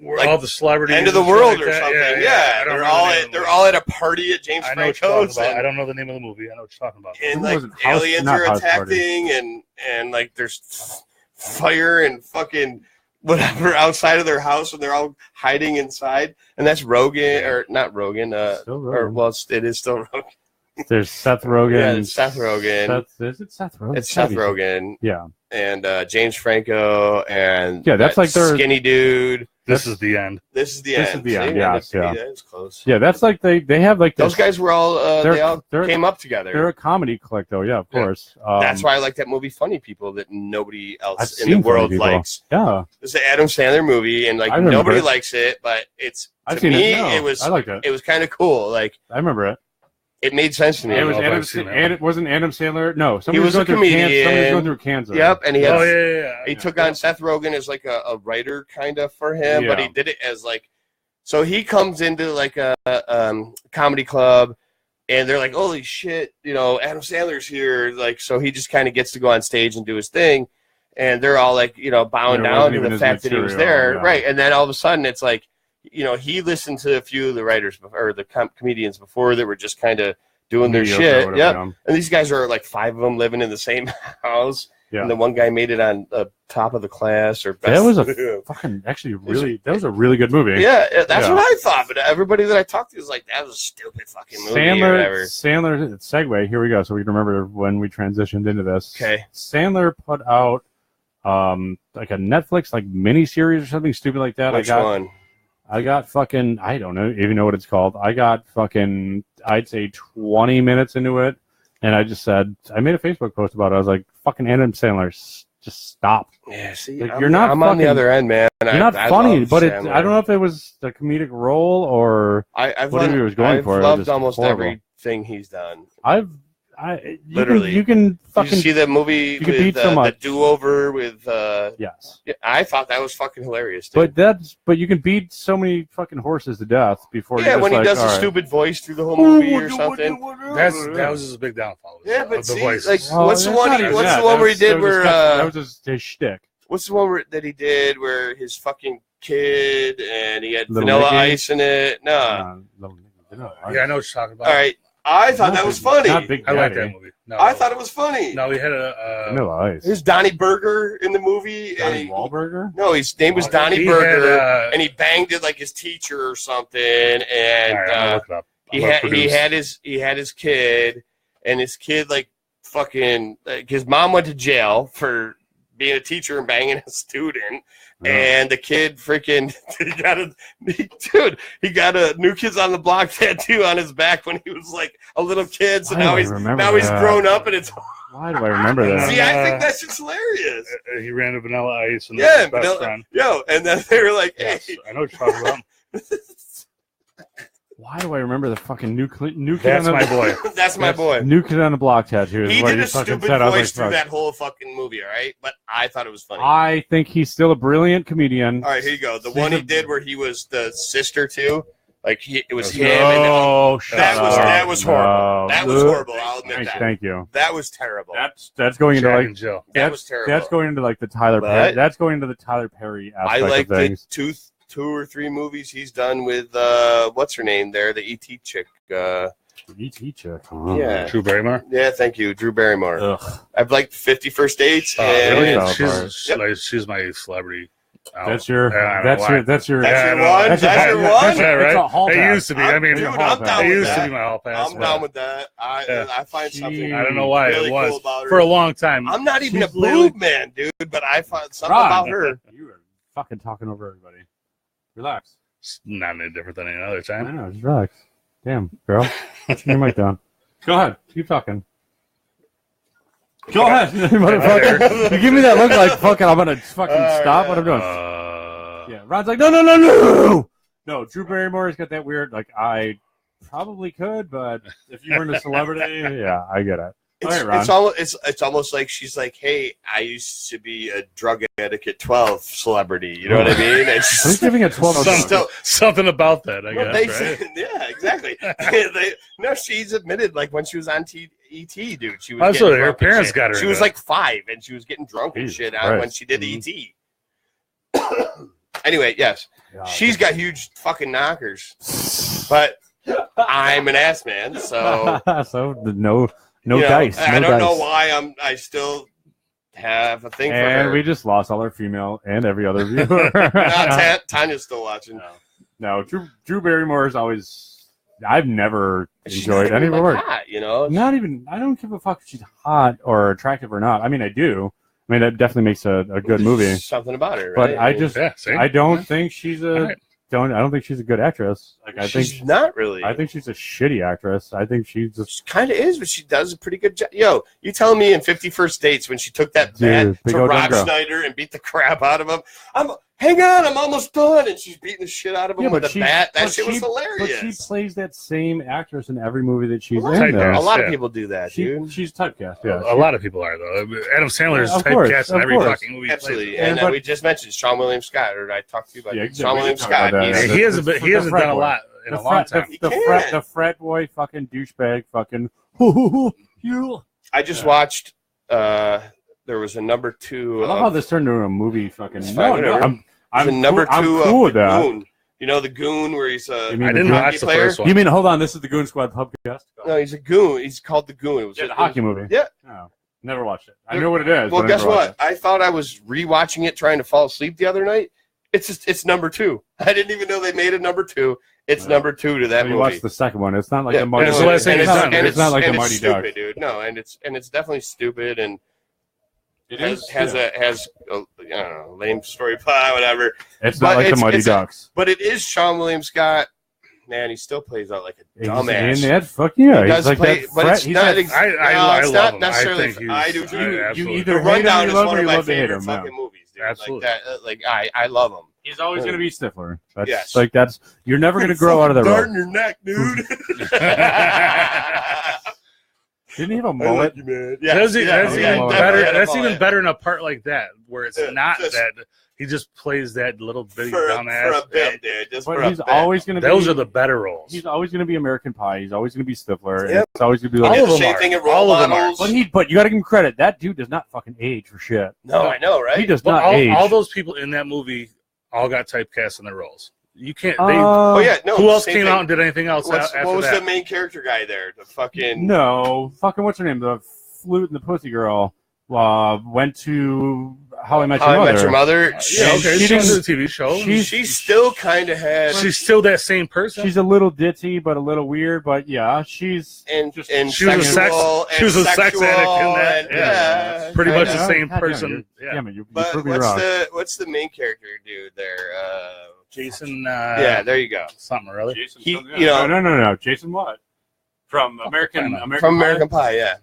Where Like, all the celebrities end of the and shit world like or that. something. I Yeah, don't they're know all the name at, of they're the all at a party at James movie. I know what you're Franco's, talking about. I and, don't know the name of the movie. I know what you're talking about. and It like wasn't House- aliens not are House Party. attacking, and like there's fire and fucking whatever outside of their house, and they're all hiding inside. And that's Rogan, or not Rogan, Still or Rogan. well, it is still Rogan. There's Seth Rogen. Yeah, it's Seth Rogen. Is it Seth Rogen? It's Seth Maybe. Rogen Yeah. and James Franco and Yeah, that's that like their- skinny dude. This is the end. This is the This end. is the end, See? yes, yeah. That was close. Yeah, that's like they have like Those this, guys were all they're- they all they're- came up together. They're a comedy clique, though. Yeah, of Yeah. course. That's why I like that movie, Funny People, that nobody I've else in seen the world Funny People. likes. Yeah, It's an Adam Sandler movie, and like I remember nobody it. likes it, but it's I've to seen me, it. No, it was I liked it. it was kind of cool. Like I remember it. it made sense to me. It was know if Adam. I've seen that And it wasn't Adam Sandler. No, somebody He was going a through cancer. Somebody was comedian. going through cancer. Yep, and he had Oh yeah. he took on Seth Rogen as like a writer kind of for him, but Yeah. he did it as like, so he comes into like a comedy club, and they're like, holy shit, you know, Adam Sandler's here, like, so he just kind of gets to go on stage and do his thing, and they're all like, you know, bowing It down wasn't to even the his fact that he was material, there, yeah. right? And then all of a sudden it's like he listened to a few of the writers or the comedians before that were just kind of doing their Mediocre or shit. whatever, Yep. yeah. And these guys are like 5 of them living in the same house. Yeah. And the one guy made it on top of the class or best. That was a fucking that was a really good movie. yeah, that's Yeah. what I thought. But everybody that I talked to was like, that was a stupid fucking movie or whatever. Sandler segue. Here we go. So we can remember when we transitioned into this. Okay. Sandler put out like a Netflix like miniseries or something stupid like that. Which one? I got fucking I don't know even know what it's called. I got fucking I'd say 20 minutes into it, and I just said I made a Facebook post about it. I was like, fucking Adam Sandler, just stop. Yeah, see, Like, I'm, you're not I'm on the fucking- other end, man. You're not funny, love but I Sandler. don't know if it was the comedic role or I've what he was going I've for. It was loved just almost horrible. everything he's done. Literally. You can Did fucking you see that movie you can with beat so the much. do-over with? yes. Yeah, I thought that was fucking hilarious. Dude. But you can beat so many fucking horses to death before. Yeah, you're just when he like, does all a right. stupid voice through the whole movie or something. That was his big downfall. Yeah, but of the see, voice. like, Well, what's the that's one? not even What's that. the one That where he was- did that was where? that was his shtick. What's the one that he did where his fucking kid and he had Little Vanilla Nicky? Ice in it? No. yeah, I know what you're talking about. All right, I thought that was funny. Not Big I like Daddy. that movie. No, I thought it was funny. No, he had a. Vanilla Ice. There's Donnie Burger in the movie. Donnie and Wahlberger. No, his name was Donnie he Burger, had, and he banged it like his teacher or something. And all right, I'll look it up. he had his kid, and his kid like fucking like his mom went to jail for being a teacher and banging a student. Yeah. And the kid freaking he got a New Kids on the Block tattoo on his back when he was like a little kid. So Why do now I he's remember that? grown up and it's Why do I remember that? see, I think that's just hilarious. He ran to Vanilla Ice and Yeah, his best friend. and then they were like, hey. Yes, I know what you're talking about. Why do I remember the fucking new kid That's on the, my boy. That's my boy. New Kid on the Block tattoo. Is He what did you a fucking stupid said. I was voice like, through fuck. that whole fucking movie, all right? But I thought it was funny. I think he's still a brilliant comedian. All right, here you go. The He's one he a- did where he was the sister too. Like it was him. And Oh, shut that was up. that was horrible. No. That was horrible. I'll admit that. Thank you. That was terrible. That's going into Jack like and Jill. That was terrible. That's going into like the Tyler But- Perry. That's going into the Tyler Perry I aspect like of things. the two or three movies he's done with what's her name there, the ET chick. E.T. chick. Yeah. Drew Barrymore. Yeah, thank you, Drew Barrymore. Ugh. I've liked 50 First Dates. Oh, and really? South She's, Park. like, she's my celebrity. That's your. Yeah, I don't That's know your. why. That's your. That's Yeah, your I know. one? That's That's your- your that's one? your- Yeah, it's right? a hall It pass. used to be. I mean, Dude, Hall I'm pass. down it with used to that. be my hall pass. I'm but down with that. Yeah. I find something. I don't know why really it was cool about her. for a long time. I'm not even She's a boob literally- man, dude, but I find something Ron, about her. You are fucking talking over everybody. Relax. It's not any different than any other I time. know. Just relax. Damn, girl. Turn your mic down. Go ahead. Keep talking. Go ahead, motherfucker. You give me that look like fucking. I'm gonna fucking stop what I'm doing. Yeah, Ron's like, no. Drew Barrymore's got that weird. Like, I probably could, but if you weren't a celebrity, yeah, I get it. All right, Ron. It's almost like she's like, hey, I used to be a drug etiquette 12 celebrity. You know what I mean? And Who's giving a 12? Something about that, I well, guess. they Right? said, yeah, exactly. No, she's admitted like when she was on ET, dude. She was Absolutely, getting her drunk and parents shit. got her She into was that. like 5 and she was getting drunk and Jesus shit Christ. when she did the ET. Anyway, yes, she's got huge fucking knockers, but I'm an ass man, so so no you know, dice. I no don't know dice. why I still have a thing for And her. we just lost all our female and every other viewer. Tanya's still watching. No, Drew Barrymore is always. I've never She's enjoyed not any of even, her like, work. hot, you know. Not even. I don't give a fuck if she's hot or attractive or not. I mean, I do. I mean, that definitely makes a good movie. Something about her, But right? I mean, just, Yeah, see? I don't think she's a. Right. I don't think she's a good actress. Like I think she's not really. I think she's a shitty actress. I think she's just She kind of is, but she does a pretty good job. Yo, you telling me in 50 First Dates when she took that Dude, bat big to old Rob dumb girl. Schneider and beat the crap out of him? Hang on, I'm almost done, and she's beating the shit out of him with a bat. That shit was But hilarious. she plays that same actress in every movie that she's Well, in. typecast. Though. a lot of Yeah. people do that, dude. She's typecast. Yeah, A lot of people are, though. Adam Sandler is Of course, typecast in of every course. fucking movie. he Absolutely, plays. and but- we just mentioned Sean William Scott, or I talked to you about Yeah, Sean we William talked about Scott. that. He's- Yeah, He hasn't the done frat a boy. lot in The a long frat, time. He can't. the frat boy, fucking douchebag, fucking. You. I just watched. There was a number 2. I love how this turned into a movie. Fucking. It's fine, whatever. I'm the number cool, 2 I'm cool of with that. Moon. You know the goon where he's a. You mean I the didn't Goon- watch the player? first one. You mean hold on? This is the Goon Squad podcast. No, he's a goon. He's called the goon. It was Yeah, the hockey movie. Yeah. Oh, never watched it. I know what it is. Well, but I guess never watched what? I thought I was rewatching it, trying to fall asleep the other night. It's number 2. I didn't even know they made a number 2. It's Yeah. number 2 to it. that You movie. watched the second one. It's not like Yeah, the Mighty. and it's the last thing and he's it's, done. and It's not like and the it's Mighty stupid, Ducks. dude. No, and it's definitely stupid and It has is. has yeah. a has a, I don't know, lame story plot, whatever. It's but not like the it's- Mighty it's a- Ducks. But it is Sean William Scott. Man, he still plays out like a He's dumbass. in that. Fuck yeah. He He's does like play, that. but Frat- it's he's not. that- Ex- I no, love it's not him. necessarily. I think he's- I do you, too. you absolutely. either The hate him, Rundown you is love one him, or of you my love to hate favorite him. yeah. fucking movies, dude. Absolutely. Like that. Like I love him. He's always going to be Stifler. That's Yes. like that's. You're never going to grow out of that Dart role. in your neck, dude. Didn't he have a I mullet? like you, man. Yeah, That's, that's yeah, even yeah, better. yeah, That's yeah. even better in a part like that where it's Yeah, not just- that he just plays that little bitty for dumbass. a bit, dude. Just for But a he's bit. always going to be. Those are the better roles. He's always going to be American Pie. He's always going to be Stifler. And Yep. it's always going to be All like. Yeah, of the them same are. thing in All role of them are. models. But you got to give him credit. That dude does not fucking age for shit. No, I know, right? He does But not all, age. all those people in that movie all got typecast in their roles. You can't. They, Oh yeah, no. who else same came thing. out and did anything else What after was that? the main character guy there? The fucking No, fucking what's her name? The flute and the pussy girl went to How I Met Your How I Mother. Met Your Mother. Yeah, okay, she she was in didn't- the TV show. she's- She still kind of had She's still that same person. She's a little ditzy, but a little weird. But yeah, she's and just- and she was a sex- sexual she was a and sex sexual addict in that, and- yeah. Pretty much kinda. the same God damn it, person. you're- Yeah. Damn it, you But prove me wrong. what's the main character dude there? Jason. Yeah, there you go. Something or other. Jason, He- something- you know- no. Jason what? From American From American Pie, yeah.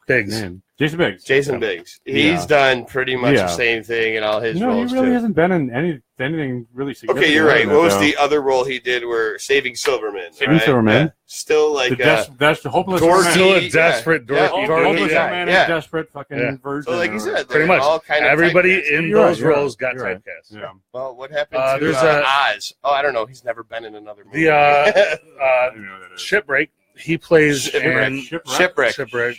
Biggs. Man. Jason Biggs. Jason Yeah. Biggs. He's Yeah. done pretty much Yeah. the same thing in all his No, he roles really too. hasn't been in anything really significant. Okay, you're right. other What than was that, the other role he did? Where Saving Silverman. Saving right? Silverman. Yeah. Still like the hopeless Dorothy- man. Still a yeah. desperate Yeah, Dorothy. Dorothy Hopeless guy. man Yeah. and desperate fucking Yeah. version. So like you or- said, Pretty they're much. all kind of Everybody typecast. in You're right, those you're right, roles got you're right. typecast. Yeah. Well, what happened to There's Oz? Oh, I don't know. He's never been in another movie. The I don't know what that is. Shipwreck. He plays Shipwreck. in Shipwreck. Shipwreck.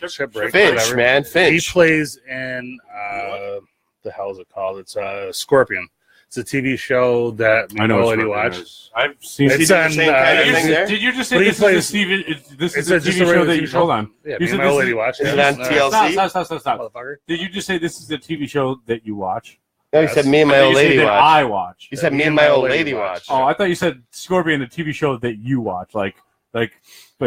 Finch, whatever. man, He Finch. plays in the hell is it called? It's Scorpion. It's a TV show that I know no it's lady what it watch. is. I've seen. It's He did the on, same kind of Did thing you, there? did you just say But he this plays- is a TV? This It's is a just TV a show regular that TV you show. hold on. Yeah, You me said and my this old is- lady watch. is yeah. it on TLC? Stop. Motherfucker. Did you just say this is a TV show that you watch? No, he said me and my I thought old you said lady that watch. I watch. He said me and my old lady watch. Oh, I thought you said Scorpion, the TV show that you watch, like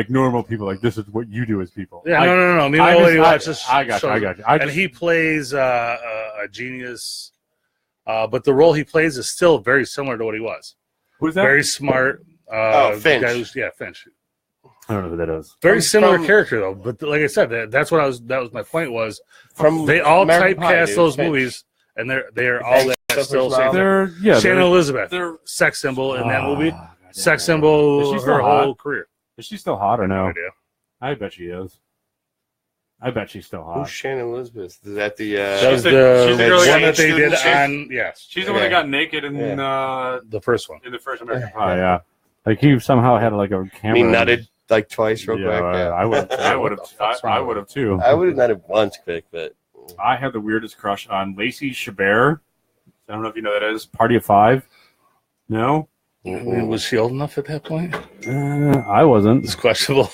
normal people. Like this is what you do as people. Yeah, I- no. Me and my old lady watch this. I got you. show. I got you. And he plays a genius, but the role he plays is still very similar to what he was. Who's that? Very smart. Finch. Guy Finch. I don't know who that is. Very similar from- character though. But like I said, that was my point was From they all American Pie, typecast dude, those Finch. movies, and they're all Finch, that still Steppenwolf. same. They're yeah. Shannon Elizabeth, they're sex symbol in that Oh, movie. God damn Sex it. symbol Is she still her hot? whole career. Is she still hot or No no? idea. I bet she is. I bet she's still hot. Who's Shannon Elizabeth? Is that the? That was the- the she's the one girl that that they changed did student on. Yes, She's the one that got naked in the first one. in the first American Pie. Yeah, like he somehow had like a camera. Me nutted like twice real Yeah, quick. Yeah. I would. I would have. fuck's wrong I with would have too. I would have nutted once quick, but I had the weirdest crush on Lacey Chabert. I don't know if you know who that is. Party of Five. No, Was she old enough at that point? I wasn't. It's questionable.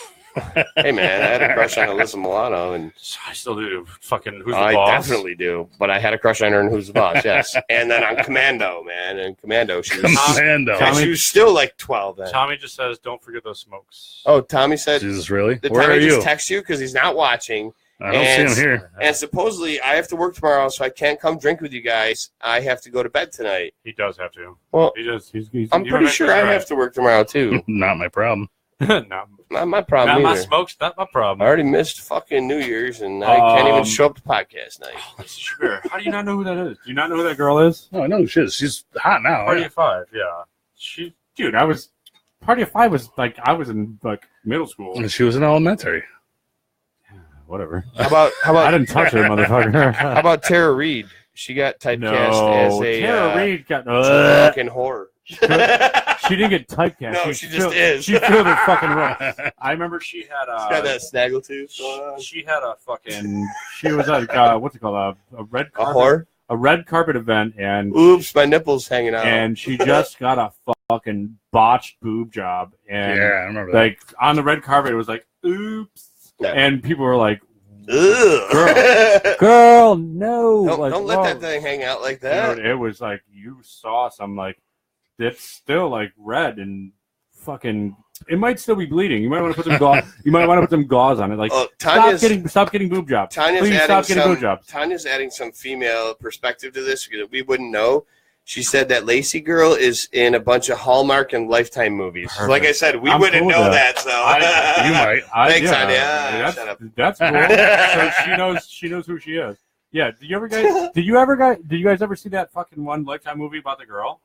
hey man, I had a crush on Alyssa Milano, and I still do. Fucking who's the I boss? definitely do. But I had a crush on her, and Who's the Boss? Yes, and then on Commando, man, and Commando, she was, Commando. and she was still like 12 then. Tommy just says, "Don't forget those smokes." Oh, Tommy said, Jesus, really? "Did Where Tommy are you? just text you because he's not watching?" I don't see him here. And supposedly, I have to work tomorrow, so I can't come drink with you guys. I have to go to bed tonight. He does have to. Well, He does. He's I'm pretty sure I have to work tomorrow too. Not my problem. not Not my problem my either. smokes. Not my I problem. already missed fucking New Year's, and I can't even show up to podcast night. Lacey Chabert. How do you not know who that is? Do you not know who that girl is? No, I know who she is. She's hot now. Party of Five. Yeah. Dude, I was. Party of Five was like I was in like middle school. And she was in elementary. Whatever. How about I didn't touch her, motherfucker. how about Tara Reid? She got typecast as a Tara Reid got. fucking whore. She didn't get typecast. No, she just is. She filled her fucking role. I remember she had She's got that snaggletooth going on. She had a fucking. She was like what's it called? A red A carpet. whore? A red carpet event, and Oops, my nipples hanging out. she just got a fucking botched boob job, and Yeah, I remember that. like on the red carpet, it was like, oops, Yeah. and people were like, Ugh. girl, no, Don't, like, don't let whoa. that thing hang out like that. Dude, it was like you saw some like it's still like red and fucking. It might still be bleeding. You might want to put some gauze. You might want to put some gauze on it. Like stop getting boob jobs. Tanya's Please adding stop getting some, boob jobs. Tanya's adding some female perspective to this because we wouldn't know. She said that Lacey Girl is in a bunch of Hallmark and Lifetime movies. Perfect. Like I said, we I'm wouldn't cool with know that. that. So You might. Thanks, Tanya. That's, Shut up. that's cool. So she knows who she is. Yeah. Did you guys ever see that fucking one Lifetime movie about the girl?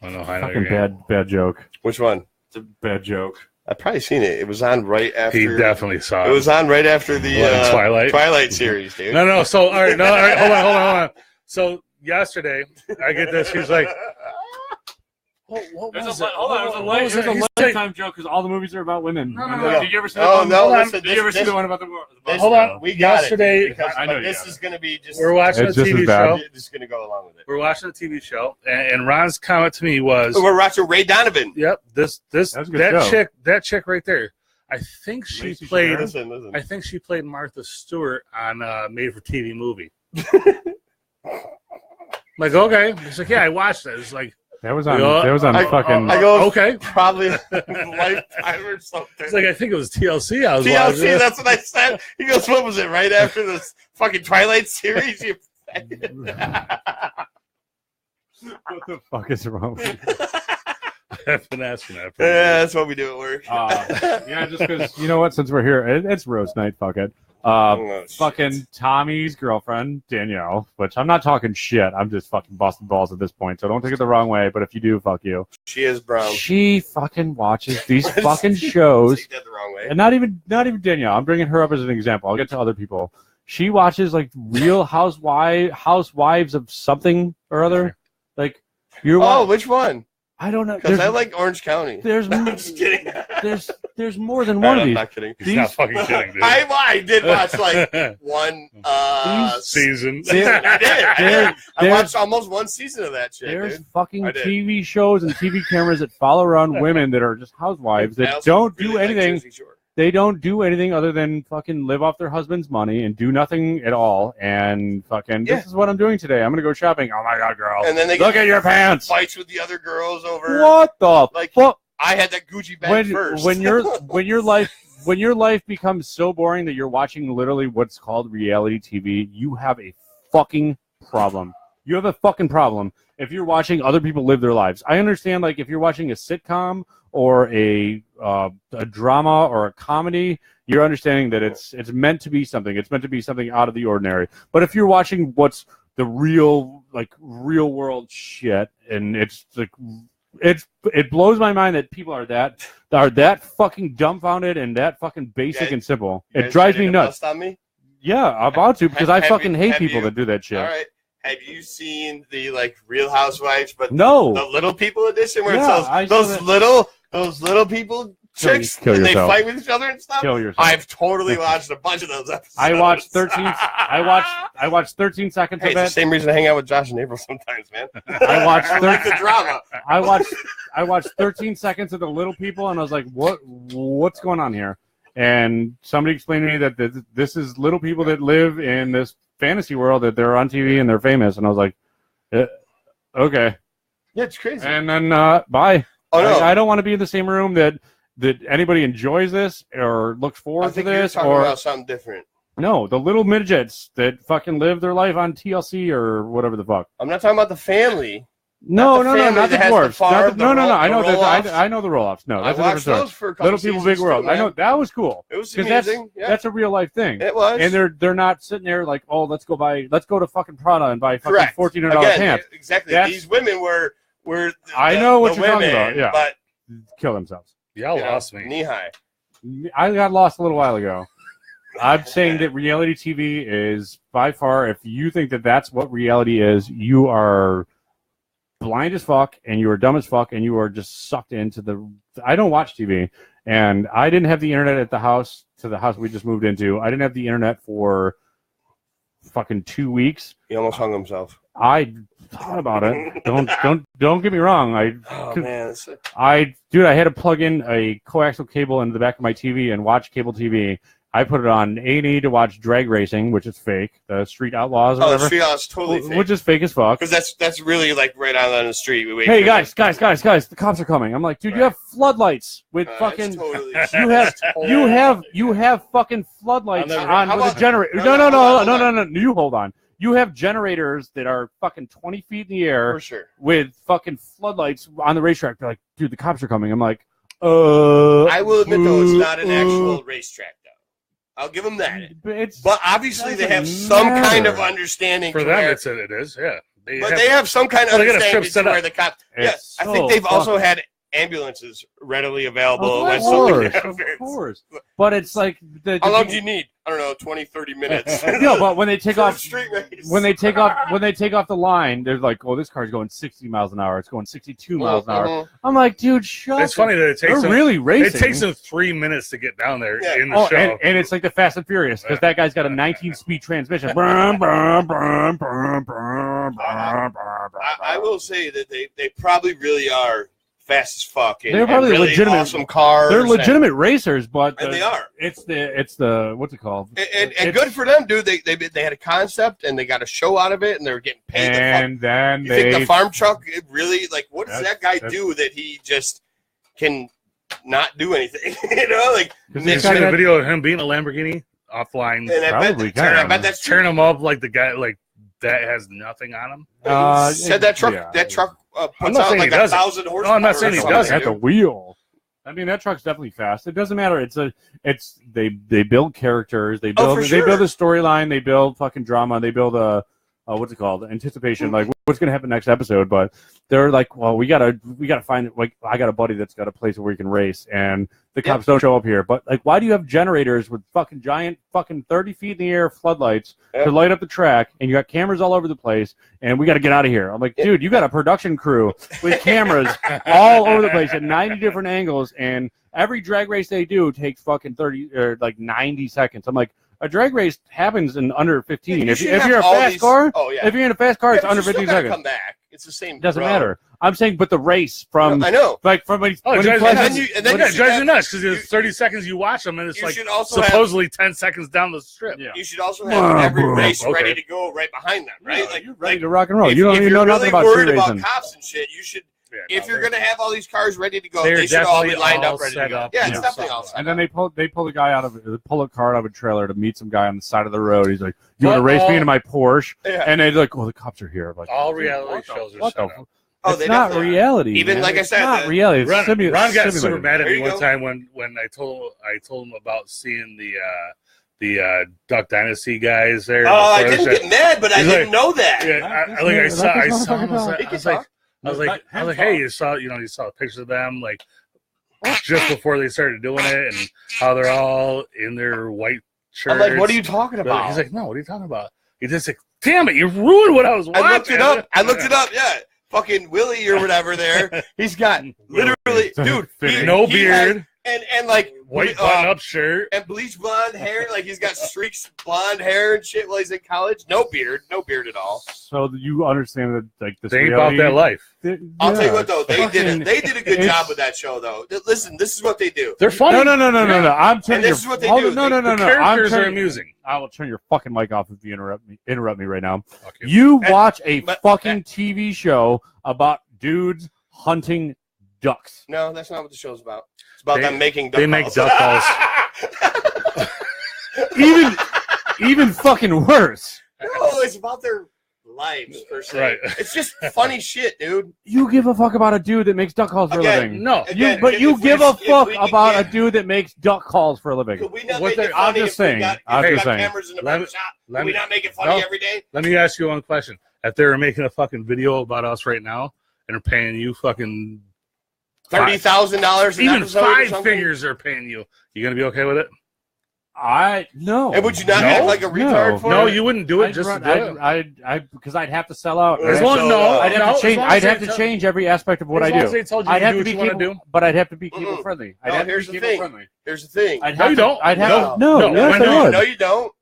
I know. I know Fucking you're gonna- bad joke. Which one? It's a bad joke. I've probably seen it. It was on right after. He definitely saw It it. was on right after the What, Twilight? series, dude. No. So all right, hold on. So yesterday, I get this. He's like, what was it? Hold on. What was it? There's He's a like, Lifetime joke because all the movies are about women. no. Did you ever see Oh, that one? no, Hold on. listen, Did you ever see this- the one about the This- Hold on. We got Yesterday- it. Because, I know but you this got is going to be just. we're watching a It's just TV as bad. show. Just going to go along with it. We're watching a TV show, and Ron's comment to me was, We're watching Ray Donovan. "Yep, this That's a good show. that chick right there. I think she Lacey played. Chabert? Listen. I think she played Martha Stewart on a made-for-TV movie." Like, okay. He's like, "Yeah, I watched that." It's like, That was on. Yeah. That was on I fucking. go, okay. probably Lifetime or something. It's like I think it was TLC. I was TLC, watching. that's what I said. He goes, what was it, right after this fucking Twilight series? You What the fuck is wrong with you? I've been asking that. For Yeah, that's what we do at work. Yeah, just because you know what? Since we're here, it's roast night. Fuck it. Oh, shit. Fucking Tommy's girlfriend Danielle, which I'm not talking shit. I'm just fucking busting balls at this point. So don't take it the wrong way. But if you do, fuck you. She is brown. She fucking watches these fucking shows, Take that the wrong way. and not even Danielle. I'm bringing her up as an example. I'll get to other people. She watches like Real Housewives of something or other. Like you're. Oh, which one? I don't know. Because I like Orange County. There's I'm just kidding. there's more than one of I'm these. not kidding. He's not fucking kidding, dude. I did watch like one season. I did. I There's- watched almost one season of that shit, There's dude. fucking I did. TV shows and TV cameras that follow around women that are just housewives I that also don't really do like anything. Jersey Shore. They don't do anything other than fucking live off their husband's money and do nothing at all. And fucking, Yeah. this is what I'm doing today. I'm gonna go shopping. Oh my god, girl! And then they Look get at your pants. fights with the other girls over. What the Like, fuck? I had that Gucci bag first. When your life becomes so boring that you're watching literally what's called reality TV, you have a fucking problem. You have a fucking problem if you're watching other people live their lives. I understand, like if you're watching a sitcom or a drama or a comedy, you're understanding that it's meant to be something. It's meant to be something out of the ordinary. But if you're watching what's the real world shit, and it's like it blows my mind that people are that fucking dumbfounded and that fucking basic Yeah. and simple. You It guys drives ready me to nuts. bust on me? Yeah, I'm about to because I Have fucking you- hate have people you- that do that shit. All right. Have you seen the Real Housewives, but No. the little people edition where Yeah, I it's saw those that. little people chicks kill and they yourself. fight with each other and stuff? Kill yourself. I've totally watched a bunch of those episodes. I watched 13. I watched 13 seconds Hey, of it's the it. same reason I hang out with Josh and April sometimes, man. I watched I like the drama. I watched 13 seconds of the little people, and I was like, what's going on here? And somebody explained to me that this is little people that live in this fantasy world, that they're on TV and they're famous. And I was like, okay. Yeah, it's crazy. And then bye. Oh, no. I don't want to be in the same room that anybody enjoys this or looks I forward to think you're this. talking Or about something different. no, the little midgets that fucking live their life on TLC or whatever the fuck. I'm not talking about the family. No, Not the family not the that has the dwarves. farm, Not the- no, the no. I know roll-offs. that. I know the roll-offs. No, I that's a watched different those story. for a couple Little People, seasons Big World. too, I know man. that was cool. It was 'Cause amazing. Yeah, That's a real life thing. it was. And they're not sitting there like, oh, let's go to fucking Prada and buy fucking Correct. $1,400 Again, pants. exactly. That's- These women were I know what the you're talking women, about, yeah. but Kill themselves. Y'all you know, lost me. knee high. I got lost a little while ago. I'm saying that reality TV is by far, if you think that that's what reality is, you are blind as fuck and you are dumb as fuck and you are just sucked into the. I don't watch TV, and I didn't have the internet at the house we just moved into. I didn't have the internet for fucking 2 weeks. He almost hung himself. I thought about it. Don't get me wrong. Oh man, I had to plug in a coaxial cable into the back of my TV and watch cable TV. I put it on A&E to watch drag racing, which is fake. The Street Outlaws or whatever. Street Outlaws totally fake. Which is fake as fuck. Because that's really like right on the street. We wait Hey for guys, the cops are coming. I'm like, dude, you have floodlights with fucking. Totally, You have fucking floodlights on with a generator. No. You hold on. You have generators that are fucking 20 feet in the air for sure with fucking floodlights on the racetrack. They're like, dude, the cops are coming. I'm like, I will admit though, it's not an actual racetrack though. I'll give them that. But obviously they have some kind of understanding. For them, it is, yeah. They have some kind of understanding to where the cops. Yes, I think they've also had ambulances readily available. Of course. But it's like how long do you need? I don't know, 20, 30 minutes. No, but when they take off street race. when they take off the line, they're like, "Oh, this car's going 60 miles an hour. It's going 62 miles an hour." I'm like, "Dude, shut up." It's funny that they're really racing. It takes them 3 minutes to get down there in the show. And it's like the Fast and Furious because that guy's got a 19-speed transmission. I will say that they probably really are fast as fuck. And, they're probably really legitimate. Awesome cars. They're legitimate racers, but and they are. It's the what's it called? And good for them, dude. They had a concept and they got a show out of it, and they were getting paid. And then you think the farm truck really like what does that guy do that he just can not do anything? You know, like you seen a video of him being a Lamborghini offline. And I bet that's turn him up like the guy like that has nothing on him. Said that truck. Puts out like 1,000 horsepower. No, I'm not saying he doesn't. At the wheel. I mean, that truck's definitely fast. It doesn't matter. They build characters. They build a storyline. They build fucking drama. They build a what's it called? Anticipation. Like what's gonna happen next episode. But they're like, well, we gotta find like I got a buddy that's got a place where we can race, and the cops don't show up here. But like, why do you have generators with fucking giant fucking 30 feet in the air floodlights to light up the track, and you got cameras all over the place, and we got to get out of here? I'm like, dude, you got a production crew with cameras all over the place at 90 different angles, and every drag race they do takes fucking 30 or like 90 seconds. I'm like, a drag race happens in under 15. If you're a fast car, if you're in a fast car, it's under 15 seconds. Come back. It's the same. Doesn't matter. I'm saying, but the race from I know, like from when it drives you nuts because it's 30 seconds you watch them and it's like supposedly 10 seconds down the strip. Yeah. You should also have every race ready to go right behind them, right? Yeah, like you're ready to rock and roll. You don't even know nothing about street racing. If you're really worried about cops and shit, you should. Yeah, if you're going to have all these cars ready to go, they should all be lined up ready to go. Yeah, it's definitely all set up. And then they pull a guy pull a car out of a trailer to meet some guy on the side of the road. He's like, "You want to race me into my Porsche?" Yeah. And they're like, "Oh, the cops are here." Like, all reality shows are set up. It's not reality. Even like I said, it's not reality. Ron got super mad at me one time when I told him about seeing the Duck Dynasty guys there. Oh, I didn't get mad, but I didn't know that. Yeah, I saw him. I was like, hey, you saw pictures of them like just before they started doing it, and how they're all in their white shirts. I'm like, what are you talking about? He's like, no, what are you talking about? He's just like, damn it, you ruined what I was watching. I looked it up. Yeah, fucking Willie or whatever. There, he's got literally, dude, no beard. And like white button-up shirt and bleach blonde hair, like he's got streaks blonde hair and shit while he's in college. No beard at all. So you understand that like this they ain't about that life. I'll tell you what though, they did a good job with that show though. Listen, this is what they do. They're funny. No. I'm telling you. This is what they do. No. The characters are amusing. I will turn your fucking mic off if you interrupt me right now. You watch a fucking TV show about dudes hunting ducks. No, that's not what the show's about. It's about them making duck calls. They make duck calls. even fucking worse. No, it's about their lives per se. Right. It's just funny shit, dude. You give a fuck about a dude that makes duck calls for a living. No. You give a fuck about a dude that makes duck calls for a living. Could we not make it funny if we got cameras in the barbershop? Could we not make it funny every day? Let me ask you one question. If they were making a fucking video about us right now and are paying you fucking $30,000, even 5 figures are paying you. You gonna be okay with it? No. And would you not act like a retard for it? No, you wouldn't do it. Because I'd have to sell out. I'd have to change every aspect of what I do. I'd have to be people, but I'd have to be people friendly. Here's the thing. No, you don't. No, you don't.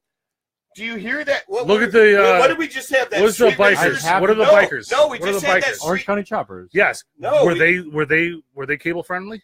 Do you hear that? Look at the. What did we just have? That What's the street racer- bikers? What are the bikers? No, we What are just the had that bikers? street. Orange County Choppers. Yes. No, Were they cable friendly?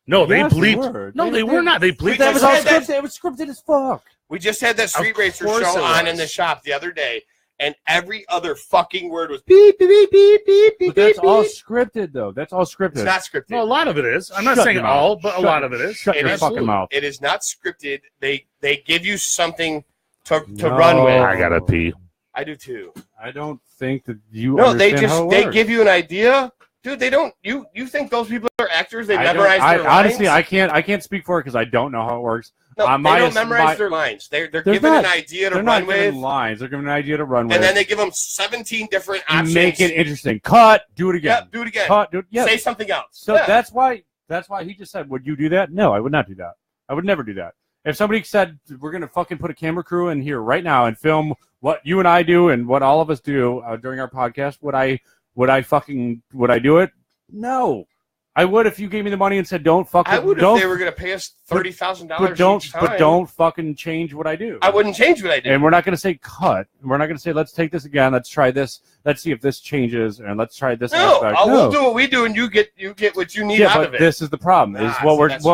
No, they Yes, bleeped. were. No, they were not. They bleeped. That was all said that- scripted. It was scripted as fuck. We just had that Street Of Racer course show it on was. in the shop the other day, and every other fucking word was beep, beep, beep, beep, beep, beep, But that's beep, all beep. scripted, though. That's all scripted. It's not scripted. No, a lot of it is. I'm not Shut saying your mouth. all, but a Shut- lot of it is. Shut It your is- fucking mouth. It is not scripted. They give you something to No. run with. I gotta pee. I do too. I don't think that you. No, they understand how it they works. give you an idea, dude. They don't. You think those people are actors? They I don't- memorize their lines. honestly, I can't speak for it because I don't know how it works. No, they my- don't memorize my- their lines. They're They're given not. an idea to They're run not giving with, lines. They're giving an idea to run with. and then they give them 17 different options. make it interesting. Cut. Do it again. Yep, do it again. Cut. Do it. Yeah. Say something else. So Yeah. that's why he just said, "Would you do that?" No, I would not do that. I would never do that. If somebody said, "We're gonna fucking put a camera crew in here right now and film what you and I do and what all of us do during our podcast," would I do it? No, I would if you gave me the money and said, "Don't fucking." I would don't, if they were going to pay us $30,000 but don't, each time. but don't fucking change what I do. I wouldn't change what I did. And we're not going to say cut. We're not going to say, let's take this again. Let's try this. Let's see if this changes, and let's try this No, aspect. we'll do what we do, and you get what you need Yeah, out but of it. this is the problem. Is Ah, what see, we're that's-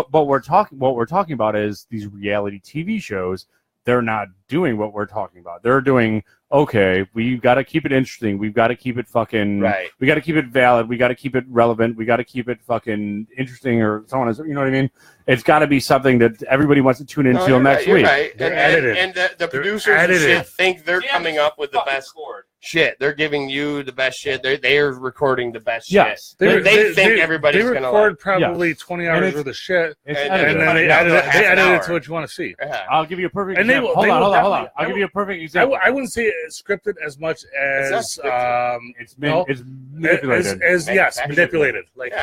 what we're talking about is these reality TV shows. They're not doing what we're talking about. They're doing, okay, we've got to keep it interesting. We've got to keep it fucking Right. We got to keep it valid. We got to keep it relevant. We got to keep it fucking interesting, or so on. You know what I mean? It's got to be something that everybody wants to tune into No, you're next right, week. You're right. They're And edited. the They're producers and edited. shit think they're coming up with the best shit. They're giving you the best shit. They're recording the best Yes. shit. They think everybody's They going to record like. probably 20 hours it's- worth of shit, It's and edited. and then they Down to edit half an it hour. to what you want to see. Yeah. I'll give you a perfect And they example. will- they will hold on. definitely- I'll I give you a perfect I, example. I wouldn't say it's scripted as much It's as not It's no, manipulated. as yes, Manufactured. manipulated. Like, Yeah,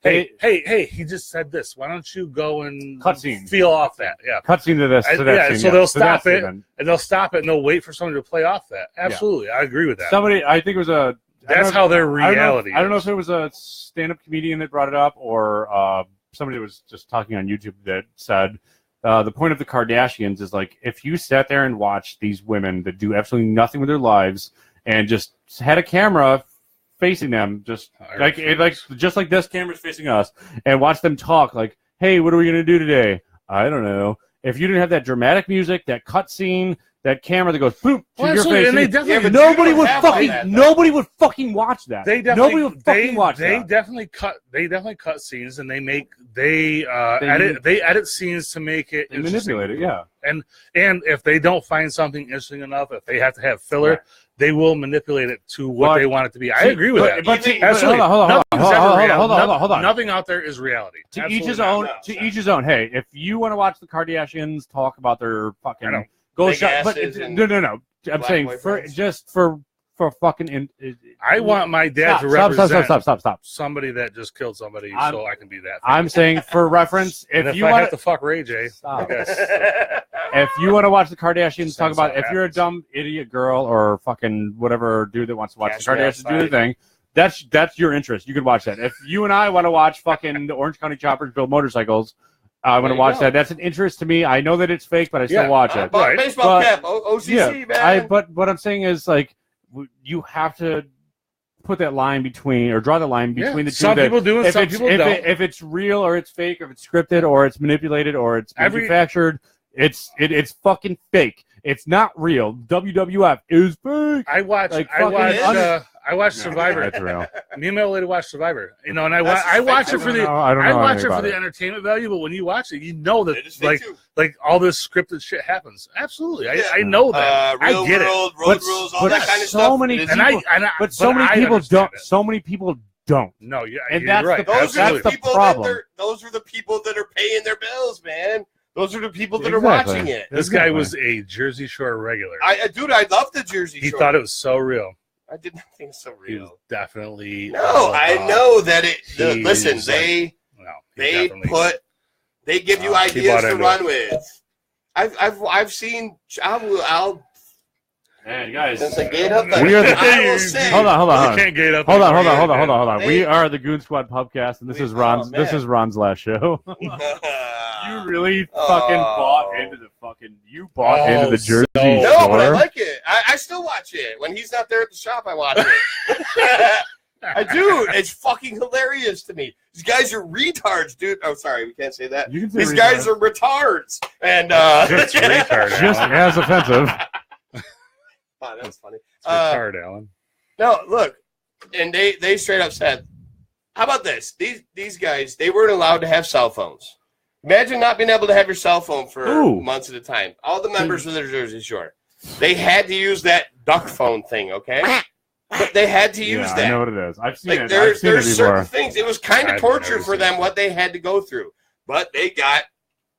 hey, yeah. hey, he just said this. Why don't you go and Cutscene. feel off that? Yeah. Cutscene to this. To that Yeah, scene, so yeah. they'll To that stop it. statement. And they'll stop it and they'll wait for someone to play off that. Absolutely. I agree with that. Somebody, I think it was a. I don't That's know- how their I don't know- reality I don't know is. if it was a stand-up comedian that brought it up or somebody that was just talking on YouTube that said the point of the Kardashians is like if you sat there and watched these women that do absolutely nothing with their lives and just had a camera facing them, just like this camera's facing us, and watch them talk like, "Hey, what are we gonna do today? I don't know." If you didn't have that dramatic music, that cutscene, that camera that goes boop to your absolutely, face, and they definitely- Yeah, but nobody you don't would have all fucking that, though. nobody would fucking watch that. They definitely nobody would fucking watch they that. definitely cut scenes and they edit scenes to make it They manipulate it, yeah. And if they don't find something interesting enough, if they have to have filler, Right. they will manipulate it to what But- they want it to be. I agree with that. But Absolutely. hold on. Nothing's ever reality. Hold on. Nothing out there is reality. To Absolutely each his not. own. No, To no. each his own. Hey, if you want to watch the Kardashians talk about their I know. fucking gold Big shot, but asses and no. I'm black saying boyfriends. for fucking. I want my dad to Stop, represent stop. somebody that just killed somebody, I'm- so I can be that. I'm saying for reference, and if if you I want have to fuck Ray J, Stop. I guess. if you want to watch the Kardashians talk Sense about, that if you're a happens. dumb idiot girl or fucking whatever dude that wants to watch Cash the me Kardashians do outside. the thing, that's your interest. You can watch that. If you and I want to watch fucking the Orange County Choppers build motorcycles, I want There to you watch go. that. That's an interest to me. I know that it's fake, but I still Yeah. watch it. Right. Baseball But- cap, OCC, Yeah, man. but what I'm saying is like you have to put that line between or draw the line Yeah. between the two. Some that people do and if some it's people if, don't. if it's real or it's fake, or if it's scripted or it's manipulated or it's Every- manufactured, it's fucking fake. It's not real. WWF is fake. I watch. Like, I watch. fucking- I watch Survivor. That's real. Me and my old lady watch Survivor. You know, and I That's watch fake it for too. the. I don't know I watch anything it for about the entertainment value, but when you watch it, you know that It is fake too. like all this scripted shit happens. Absolutely, Yeah. I know that. Real I get world, it. road But- rules, all but that kind of so stuff. many It is- people- I But so many I people understand don't. it. So many people don't. No, And you're that's right. the- those that's are the the people problem. those are the people that are paying their bills, man. Those are the people that are Exactly. watching it. This guy Exactly. was a Jersey Shore regular. Dude, I love the Jersey He Shore. thought it was so real. I did not think it's so He was real. definitely. No, I know that it. He Listen, was they No, he they give you He ideas bought to into run it. with. I've seen. I'll Man, guys. since I get up. We are the- I will say. Hold on. You can't get up. Hold there. on. They- We are the Goon Squad Pubcast, and this We- is Ron's. oh, This man. is Ron's last show. You really fucking bought into the fucking. You bought into the Jersey No, Shore. but I like it. I still watch it. When he's not there at the shop, I watch it. I do. It's fucking hilarious to me. These guys are retards, dude. Oh, sorry, we can't say that. You can say These retard. guys are retards. And Just retard, just Alan. as offensive. Oh, that's funny. It's retard, Alan. No, look, and they straight up said, "How about this? These guys, they weren't allowed to have cell phones. Imagine not being able to have your cell phone for Ooh. months at a time. All the members of the Jersey Shore, they had to use that duck phone thing, okay? But they had to use Yeah, that. I know what it is. I've seen Like it. I've there's seen it certain before. things. It was kind of I've torture never for seen them it. what they had to go through, but they got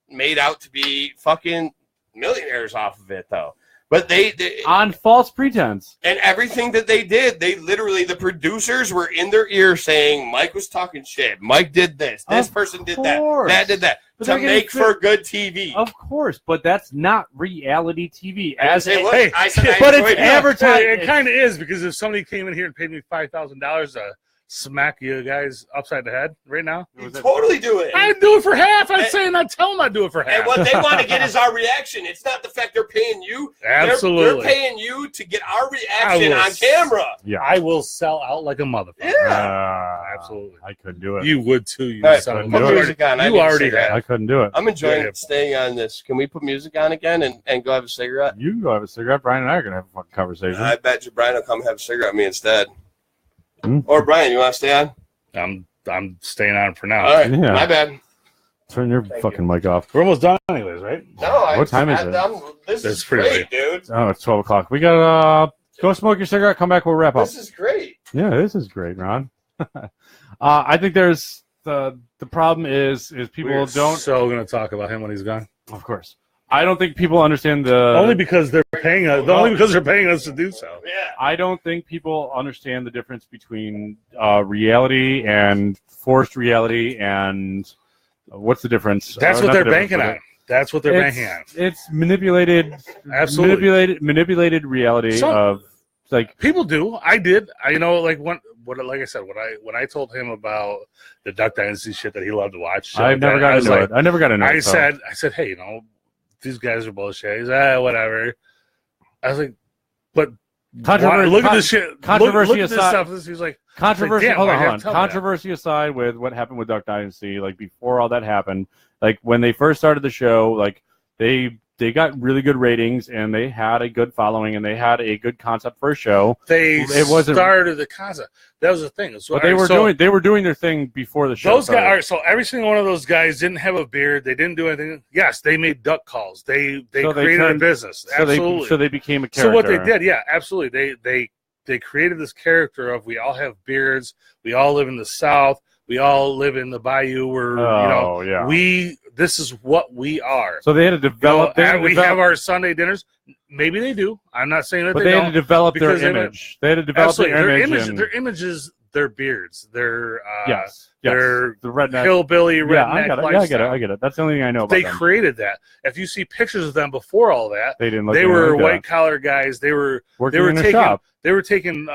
made out to be fucking millionaires off of it, though. But they On false pretense. and everything that they did, they literally, the producers were in their ear saying, Mike was talking shit. Mike did this. This Of person did course. that did that. But To they're getting make for good TV. Of course, but that's not reality TV. I didn't As say, a- look, Hey, I said I but it's enjoyed it. advertising. It kind of is, because if somebody came in here and paid me $5,000 to smack you guys upside the head right now, You totally do it. I'd do it for half. I'd And- say not tell them I'd do it for half. And what they want to get is our reaction. It's not the fact they're paying you. Absolutely. They're paying you to get our I reaction will on camera. Yeah. I will sell out like a motherfucker. Yeah. Absolutely. I couldn't do it. You would too. You All right, son of a put bitch. music on. I You need a already cigarette. have. I couldn't do it. I'm enjoying Yeah. staying on this. Can we put music on again and go have a cigarette? You go have a cigarette. Brian and I are gonna have a fucking conversation. I bet you Brian will come have a cigarette with me instead. Hmm? Or Brian, you want to stay on? I'm staying on for now. All right, Yeah. my bad. Turn your Thank fucking mic off. We're almost done anyways, right? No, What time is it? This That's is pretty great, dude. Oh, it's 12 o'clock. We got go smoke your cigarette. Come back. We'll wrap up. This is great. Yeah, this is great, Ron. I think there's the problem is people We're don't. so going to talk about him when he's gone. Of course, I don't think people understand the. Only because they're paying us. Only because they're paying us to do so. Yeah. I don't think people understand the difference between reality and forced reality, and what's the difference? That's Or what not they're the difference, banking but on. That's what they're banking on. It's manipulated, Absolutely. manipulated reality Some- of like People do. I did. Like like I said, when I told him about the Duck Dynasty shit that he loved to watch, I never got into it. I never got into it. I so. said, hey, these guys are bullshit. He's whatever. I was like, but Controversy- look at this shit. controversy look at this aside- stuff. He was like, Controversy. Damn, hold why'd on, you hold have on. to tell me that? Controversy aside with what happened with Duck Dynasty, like before all that happened, like when they first started the show, like they got really good ratings and they had a good following and they had a good concept for a show. it wasn't- started the concept. That was the thing. So, But they were doing their thing before the show. Those guys. started. All right, so every single one of those guys didn't have a beard. They didn't do anything. Yes, they made duck calls. They So they created a turned- business. Absolutely. So they became a character. So what they did, yeah, absolutely. They created this character of we all have beards. We all live in the South. We all live in the Bayou. We're yeah. this is what we are. So they had to develop. they had to we develop- have our Sunday dinners. Maybe they do. I'm not saying that but they they had don't. to develop their because they image. They had to develop Absolutely. their Their image. image, their images, their beards, their Yes. their the redneck. hillbilly redneck Yeah, I get it. Yeah, I get it. lifestyle. I get it. That's the only thing I know about They them. created that. If you see pictures of them before all that, They didn't look. they anything were like that. white collar guys. They were working they were in a taking shop. they were taking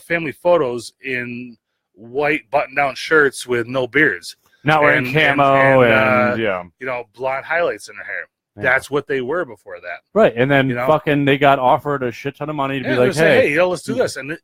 family photos in white button down shirts with no beards. Not wearing and- camo and, yeah. Blonde highlights in their hair. Yeah. That's what they were before that. Right, and then You know? fucking they got offered a shit ton of money to Yeah, be like, they say, hey, let's do this. And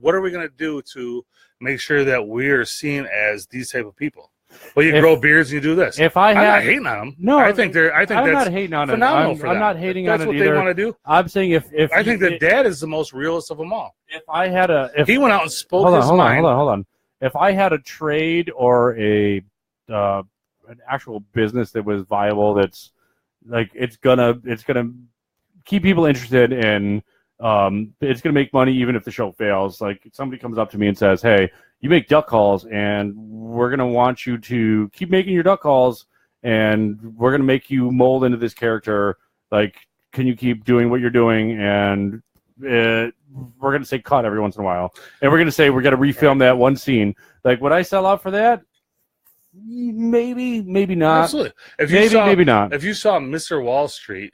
what are we going to do to make sure that we are seen as these type of people? Well, you If- grow beards and you do this. if I I'm had, not hating on them. No, I think I'm that's not hating on it. phenomenal for them. I'm not hating That's on what it they either. want to do. I'm saying if I think that Dad is the most realist of them all. if I had a if He went out and spoke hold on, his hold on, mind. hold on. If I had a trade or an actual business that was viable, that's like it's gonna keep people interested in. It's gonna make money even if the show fails. Like somebody comes up to me and says, "Hey, you make duck calls, and we're gonna want you to keep making your duck calls, and we're gonna make you mold into this character. Like, can you keep doing what you're doing?" And we're gonna say cut every once in a while, and we're gonna say we're gonna refilm that one scene. Like, would I sell out for that? Maybe, maybe not. Absolutely. If you Maybe, saw, maybe not. If you saw Mr. Wall Street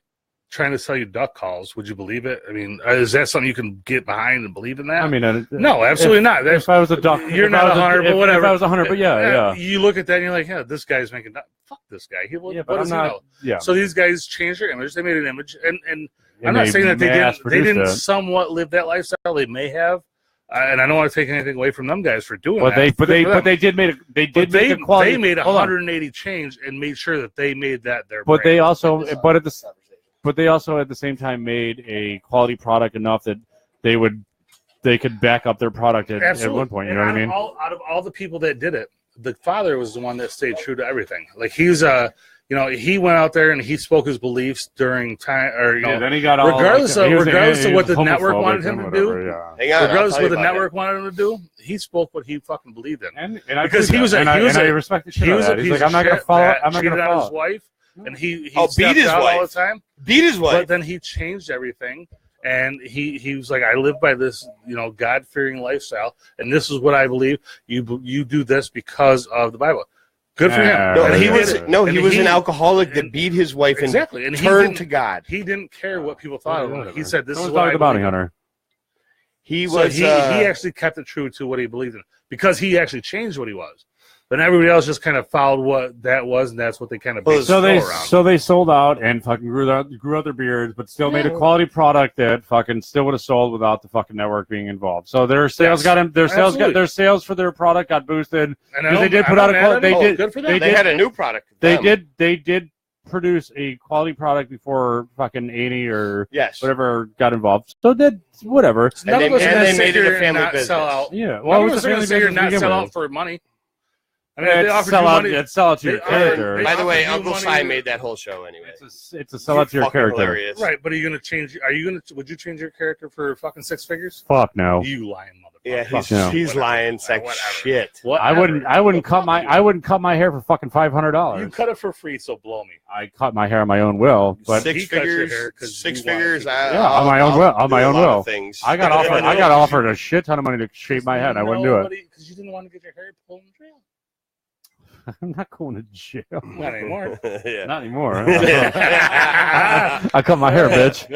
trying to sell you duck calls, would you believe it? I mean, is that something you can get behind and believe in that? I mean, no, absolutely not. If I was a duck, You're not a hunter, but whatever. If I was a hunter, but yeah. You look at that and you're like, yeah, this guy's making duck. Fuck this guy. Yeah, what but does I'm he not. know? Yeah. So these guys changed their image. They made an image, and I'm And not they saying that they mass-produced didn't it. somewhat live that lifestyle. They may have, and I don't want to take anything away from them guys for doing But that. they did make a quality. They made a hold on. 180 change and made sure that they made that their. But brand. they also, but they also at the same time made a quality product enough that they could back up their product at one point. You know what I mean? Out of all the people that did it, the father was the one that stayed true to everything. Like he went out there and he spoke his beliefs during time, or then he got all regardless of what the network homophobic wanted him to do. whatever, yeah. Hang on, Regardless I'll of what tell the you network wanted him to do, he spoke what he fucking believed in. And Because he was a- I respect the shit He out was of a that. piece He's like, of I'm not gonna shit follow. that I'm not cheated gonna on his follow. wife, and he beat stepped his out all the wife. time. Beat his wife. But then he changed everything, and he was like, I live by this, God fearing lifestyle, and this is what I believe. You do this because of the Bible. Good for him. No, And he did was it. he And was an alcoholic that beat his wife and Exactly, and he turned didn't- to God. He didn't care what people thought of him. He said, "This is Someone's what talking I the bounty believe in." hunter. He So was he actually kept it true to what he believed in because he actually changed what he was. But everybody else just kind of followed what that was, and that's what they kind of based So the show around. they sold out and fucking grew out their beards, but still made a quality product that fucking still would have sold without the fucking network being involved. So their sales Absolutely. their sales for their product got boosted And because they did put out good for them. they had a new product. they did produce a quality product before fucking Annie or Yes. whatever got involved. So did whatever. And they- None of us are and gonna they sit made it a here and family not business. Sell out. Yeah. None Well, of it was us a are going family to sit here and business not to sell begin out with. for money. I mean, if they offered Sell you out, money. it's sell out to your they- character. they- By the way, offered you Uncle money- Si made that whole show anyway. It's a sell out to your Fucking character. hilarious. Right, but are you going to change? Would you change your character for fucking six figures? Fuck no. You lying motherfucker. Yeah, Fuck no. he's lying like Whatever. shit. I wouldn't cut my hair for fucking $500. You cut it for free, so blow me. I cut my hair on my own will, but Six he cut your figures. hair 'cause Six you wanted figures. to. Yeah, on my own will. On my do a own lot of will. Things. I got offered a shit ton of money to shave my head. I wouldn't do it. Because you didn't want to get your hair pulled in jail. I'm not going to jail. Not anymore. yeah. Not anymore. I cut my hair, bitch.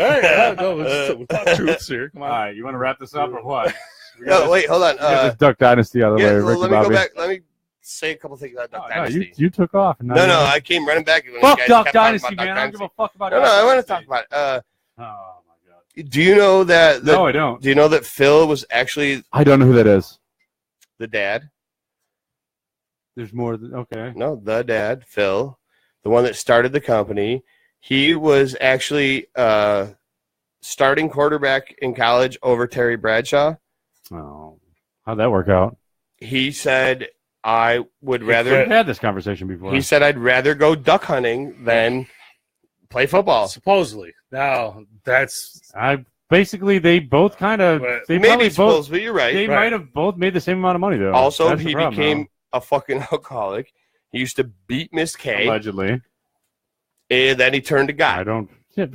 We talk truths here. Come All on. right, you want to wrap this up or what? No, wait, hold on. Get this Duck Dynasty out of the way, Ricky let me Bobby. go back. Let me say a couple things about Duck No, Dynasty. you took off. And now No, you- I came running back. when you Fuck guys Duck kept talking Dynasty, about man. Duck I don't give a Dynasty. fuck about No, Duck I want to Dynasty. talk about it. Oh my god. Do you know that? No, I don't. Do you know that Phil was actually I don't know who that is. the dad? There's more. Okay. No, the dad, Phil, the one that started the company. He was actually starting quarterback in college over Terry Bradshaw. Oh, how'd that work out? He said, "I would We've rather." had this conversation before. He said, "I'd rather go duck hunting than play football." Supposedly. Now, that's. Basically, they both kind of. But They Maybe probably both. supposedly, you're right. They Right. might have both made the same amount of money though. Also, That's the he problem, became a fucking alcoholic. He used to beat Miss though. K, Allegedly. and then he turned to I God. don't. Yeah,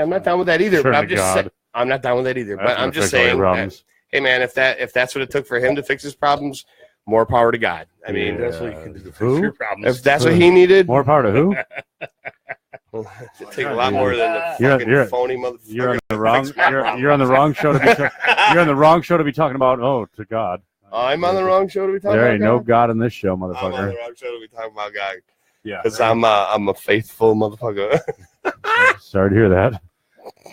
I'm not down with that either. Turn But I'm to just God. saying, I'm not down with that either. That's But gonna I'm just fix all your saying, problems. hey man, if that's what it took for him to fix his problems, more power to God. I mean, Yeah. That's what you can do to fix Who? your problems. if that's what he needed, More power to who? it'd take a lot more than the You're- fucking you're- phony motherfucker. You're on the wrong. Fix my You're on the wrong show to be. You're on the wrong show to be talking about. Oh, to God. I'm on the wrong show to be talking There about ain't no God? God in this show, I'm on the motherfucker. wrong show to be talking about God Yeah. because I'm a faithful motherfucker. Sorry to hear that.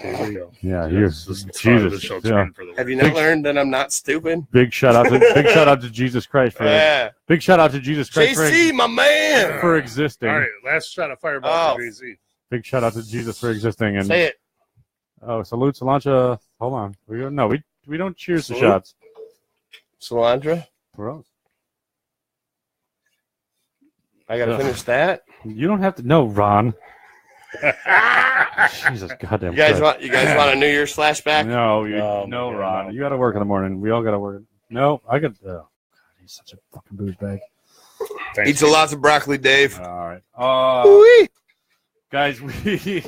There you go. Yeah, you're This is the start of the Jesus. show Yeah. turn for the Have you week. not learned that I'm not stupid? Big shout out to Jesus Christ for Yeah, big shout out to Jesus Christ JC, my man. for existing. All right, last shot of fireball Oh. for JC. Big shout out to Jesus for existing. And Say it. oh, salute, Solancha. Hold on. We don't cheers to Salute. shots. Cilantro. Bro, I gotta Ugh. finish that. you don't have to. No, Ron. Jesus goddamn. You guys Christ. want a New Year's flashback? No, Oh, no, my Ron. God. You got to work in the morning. We all got to work. No, I got. Oh, God, he's such a fucking booze bag. Thanks. Eats a lot of broccoli, Dave. All right. Ooh-wee. Guys, we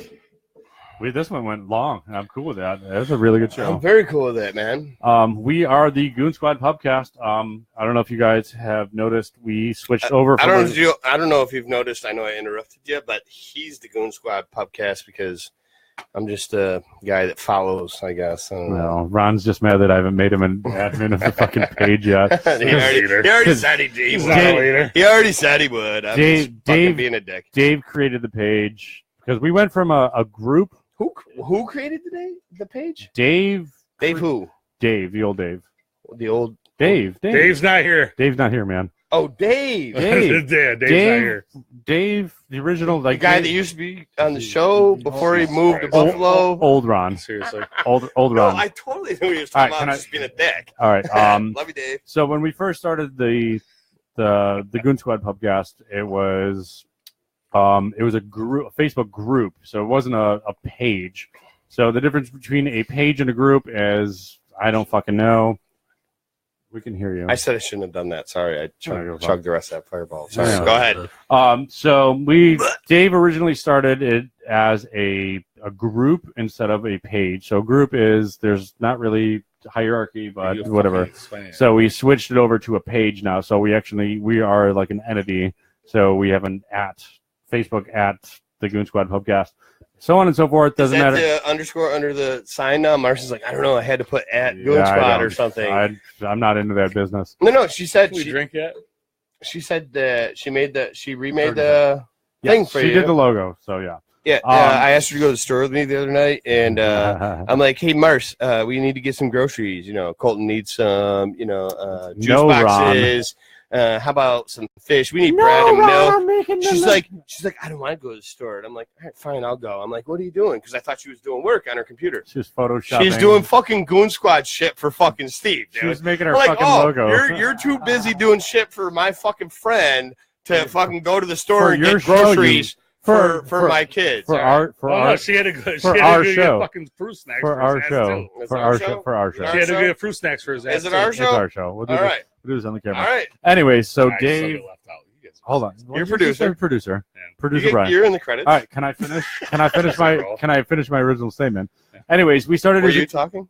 This one went long, and I'm cool with that. It was a really good show. I'm very cool with that, man. We are the Goon Squad Pubcast. I don't know if you guys have noticed, we switched over. I don't know if you've noticed. I know I interrupted you, but he's the Goon Squad Pubcast because I'm just a guy that follows, I guess. I don't know. Well, Ron's just mad that I haven't made him an admin of the fucking page yet. he already said he would. He already said he would. I'm just fucking being a dick. Dave created the page because we went from a group. Who created the page? Dave. Dave who? Dave, the old Dave. The old Dave. Dave's not here. Dave's not here, man. Oh, Dave. Dave's not here. Dave, the original, the guy that used to be on the show before he moved to Buffalo. Old Ron. Seriously. Old Ron. No, I totally knew he was talking about just being a dick. All right. Love you, Dave. So when we first started the Goon Squad Pubcast, it was a group, a Facebook group. So it wasn't a page. So the difference between a page and a group is I don't fucking know. We can hear you. I said I shouldn't have done that. Sorry, I chugged the rest of that Fireball. Sorry, Yeah. go ahead. So Dave originally started it as a group instead of a page. So group there's not really hierarchy, but whatever. So we switched it over to a page now. So we are like an entity. So we have an Facebook at the Goon Squad Pubcast. So on and so forth. Doesn't matter. The underscore under the sign now? Marcy's like, I don't know. I had to put at Goon Squad or something. I'm not into that business. No. She said Can we drink yet? She said that she remade the thing for you. She did the logo. So yeah. Yeah. I asked her to go to the store with me the other night, and I'm like, hey, Marce, we need to get some groceries. Colton needs some, juice boxes. How about some fish? We need bread and milk. She's like, I don't want to go to the store. And I'm like, all right, fine, I'll go. I'm like, what are you doing? Because I thought she was doing work on her computer. She's photoshopping. She's doing fucking Goon Squad shit for fucking Steve, dude. She was making her fucking logo. You're too busy doing shit for my fucking friend to fucking go to the store and get groceries for my kids. She had to go get fucking fruit snacks for our show. For our show. She had to get fruit snacks for his ass. Is it our show? It's our show. We'll do all right. We'll do this on the camera. All right. Anyway, so Dave. Hold on. You're producer. Producer Brian. You're in the credits. All right. Can I finish? Can I finish my original statement? Yeah. Anyways, we started. Were you talking?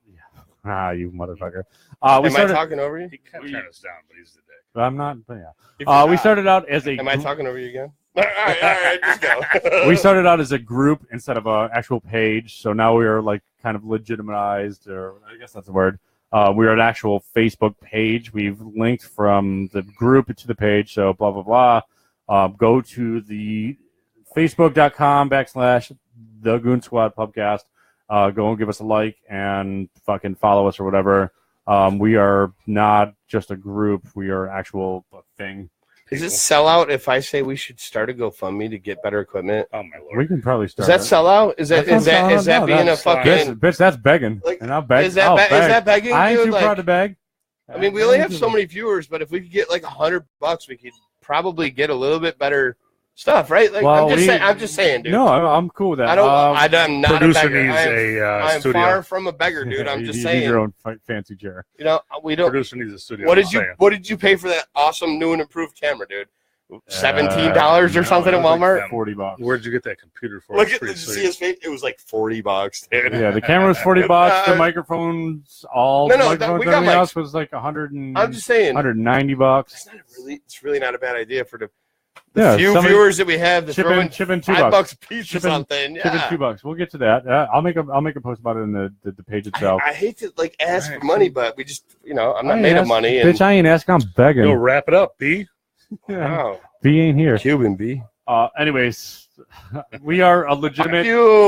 You motherfucker. Am I talking over you? He kind of turned us down, but he's the dick. I'm not. But yeah. We started out as a. Am I talking over you again? All right, just go. We started out as a group instead of an actual page, so now we are like kind of legitimized, or I guess that's the word. We are an actual Facebook page. We've linked from the group to the page, so blah, blah, blah. Go to the facebook.com/The Goon Squad Pubcast. Go and give us a like and fucking follow us or whatever. We are not just a group. We are actual thing. Is it sellout if I say we should start a GoFundMe to get better equipment? Oh my lord! We can probably start. Is that sellout? Is that being a fucking bitch? That's begging. Like, and I'll beg. Is that begging? I ain't dude? too proud to beg. I mean, we only have so many viewers, but if we could get like $100, we could probably get a little bit better stuff, right? Like, well, I'm just saying, dude. No, I'm cool with that. I'm not a beggar. I'm studio. far from a beggar, dude. I'm just saying. You need your own fancy chair. We don't. Producer needs a studio. What did you pay for that awesome new and improved camera, dude? $17 or something at Walmart. Like $40. Where'd you get that computer for? Look at did you see his face? It was like $40, dude. Yeah, the camera was $40. The microphones, everything else was like $100. I'm just saying, $190. It's really not a bad idea for the few viewers that we have. Chip in $5 a piece or something. Chip in $2. We'll get to that. I'll make a post about it in the page itself. I hate to ask for money, but we just I'm not made of money. Bitch, I ain't asking. I'm begging. Go wrap it up, B. Yeah. Wow. B ain't here. Cuban B. Anyways, we are a legitimate.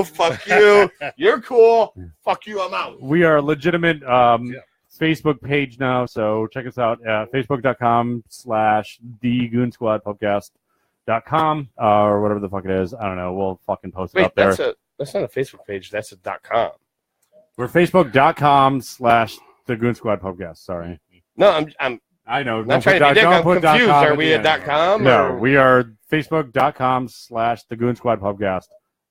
Fuck you. You're cool. Fuck you. I'm out. We are a legitimate Facebook page now, so check us out at facebook.com/The Goon Squad Pubcast.com or whatever the fuck it is. I don't know. We'll fucking post it up there. That's not a Facebook page. That's a .com. We're facebook.com/The Goon Squad Pubcast. Sorry. No, I know. Not trying to be dick. I'm confused. Are we at .com? No, we are facebook.com/The Goon Squad Pubcast.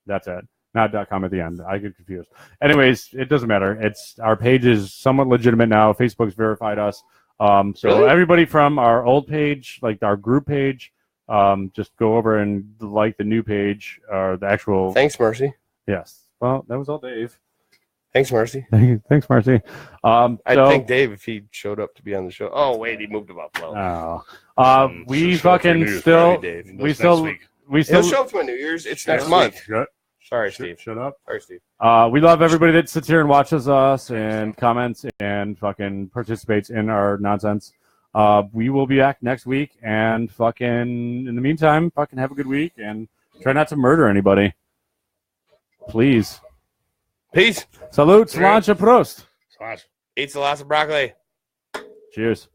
That's it. Not .com at the end. I get confused. Anyways, it doesn't matter. Our page is somewhat legitimate now. Facebook's verified us. So really? Everybody from our old page, like our group page, just go over and like the new page or the actual. Thanks, Mercy. Yes. Well, that was all Dave. Thanks, Marcy. Thanks, Marcy. I'd So- thank Dave if he showed up to be on the show. Oh, wait, he moved to Buffalo. Oh. We Show up for fucking New Year's still. Party, Dave. We Next still. week. We He'll still. show up to my New Year's. It's next Next month. week. Shut, Sorry, Steve. shut up. Sorry, Steve. We love everybody that sits here and watches us and comments and fucking participates in our nonsense. We will be back next week, and fucking in the meantime, fucking have a good week and try not to murder anybody. Please. Peace. Salute, Solange, and Prost. Slash. Eats a lot of broccoli. Cheers.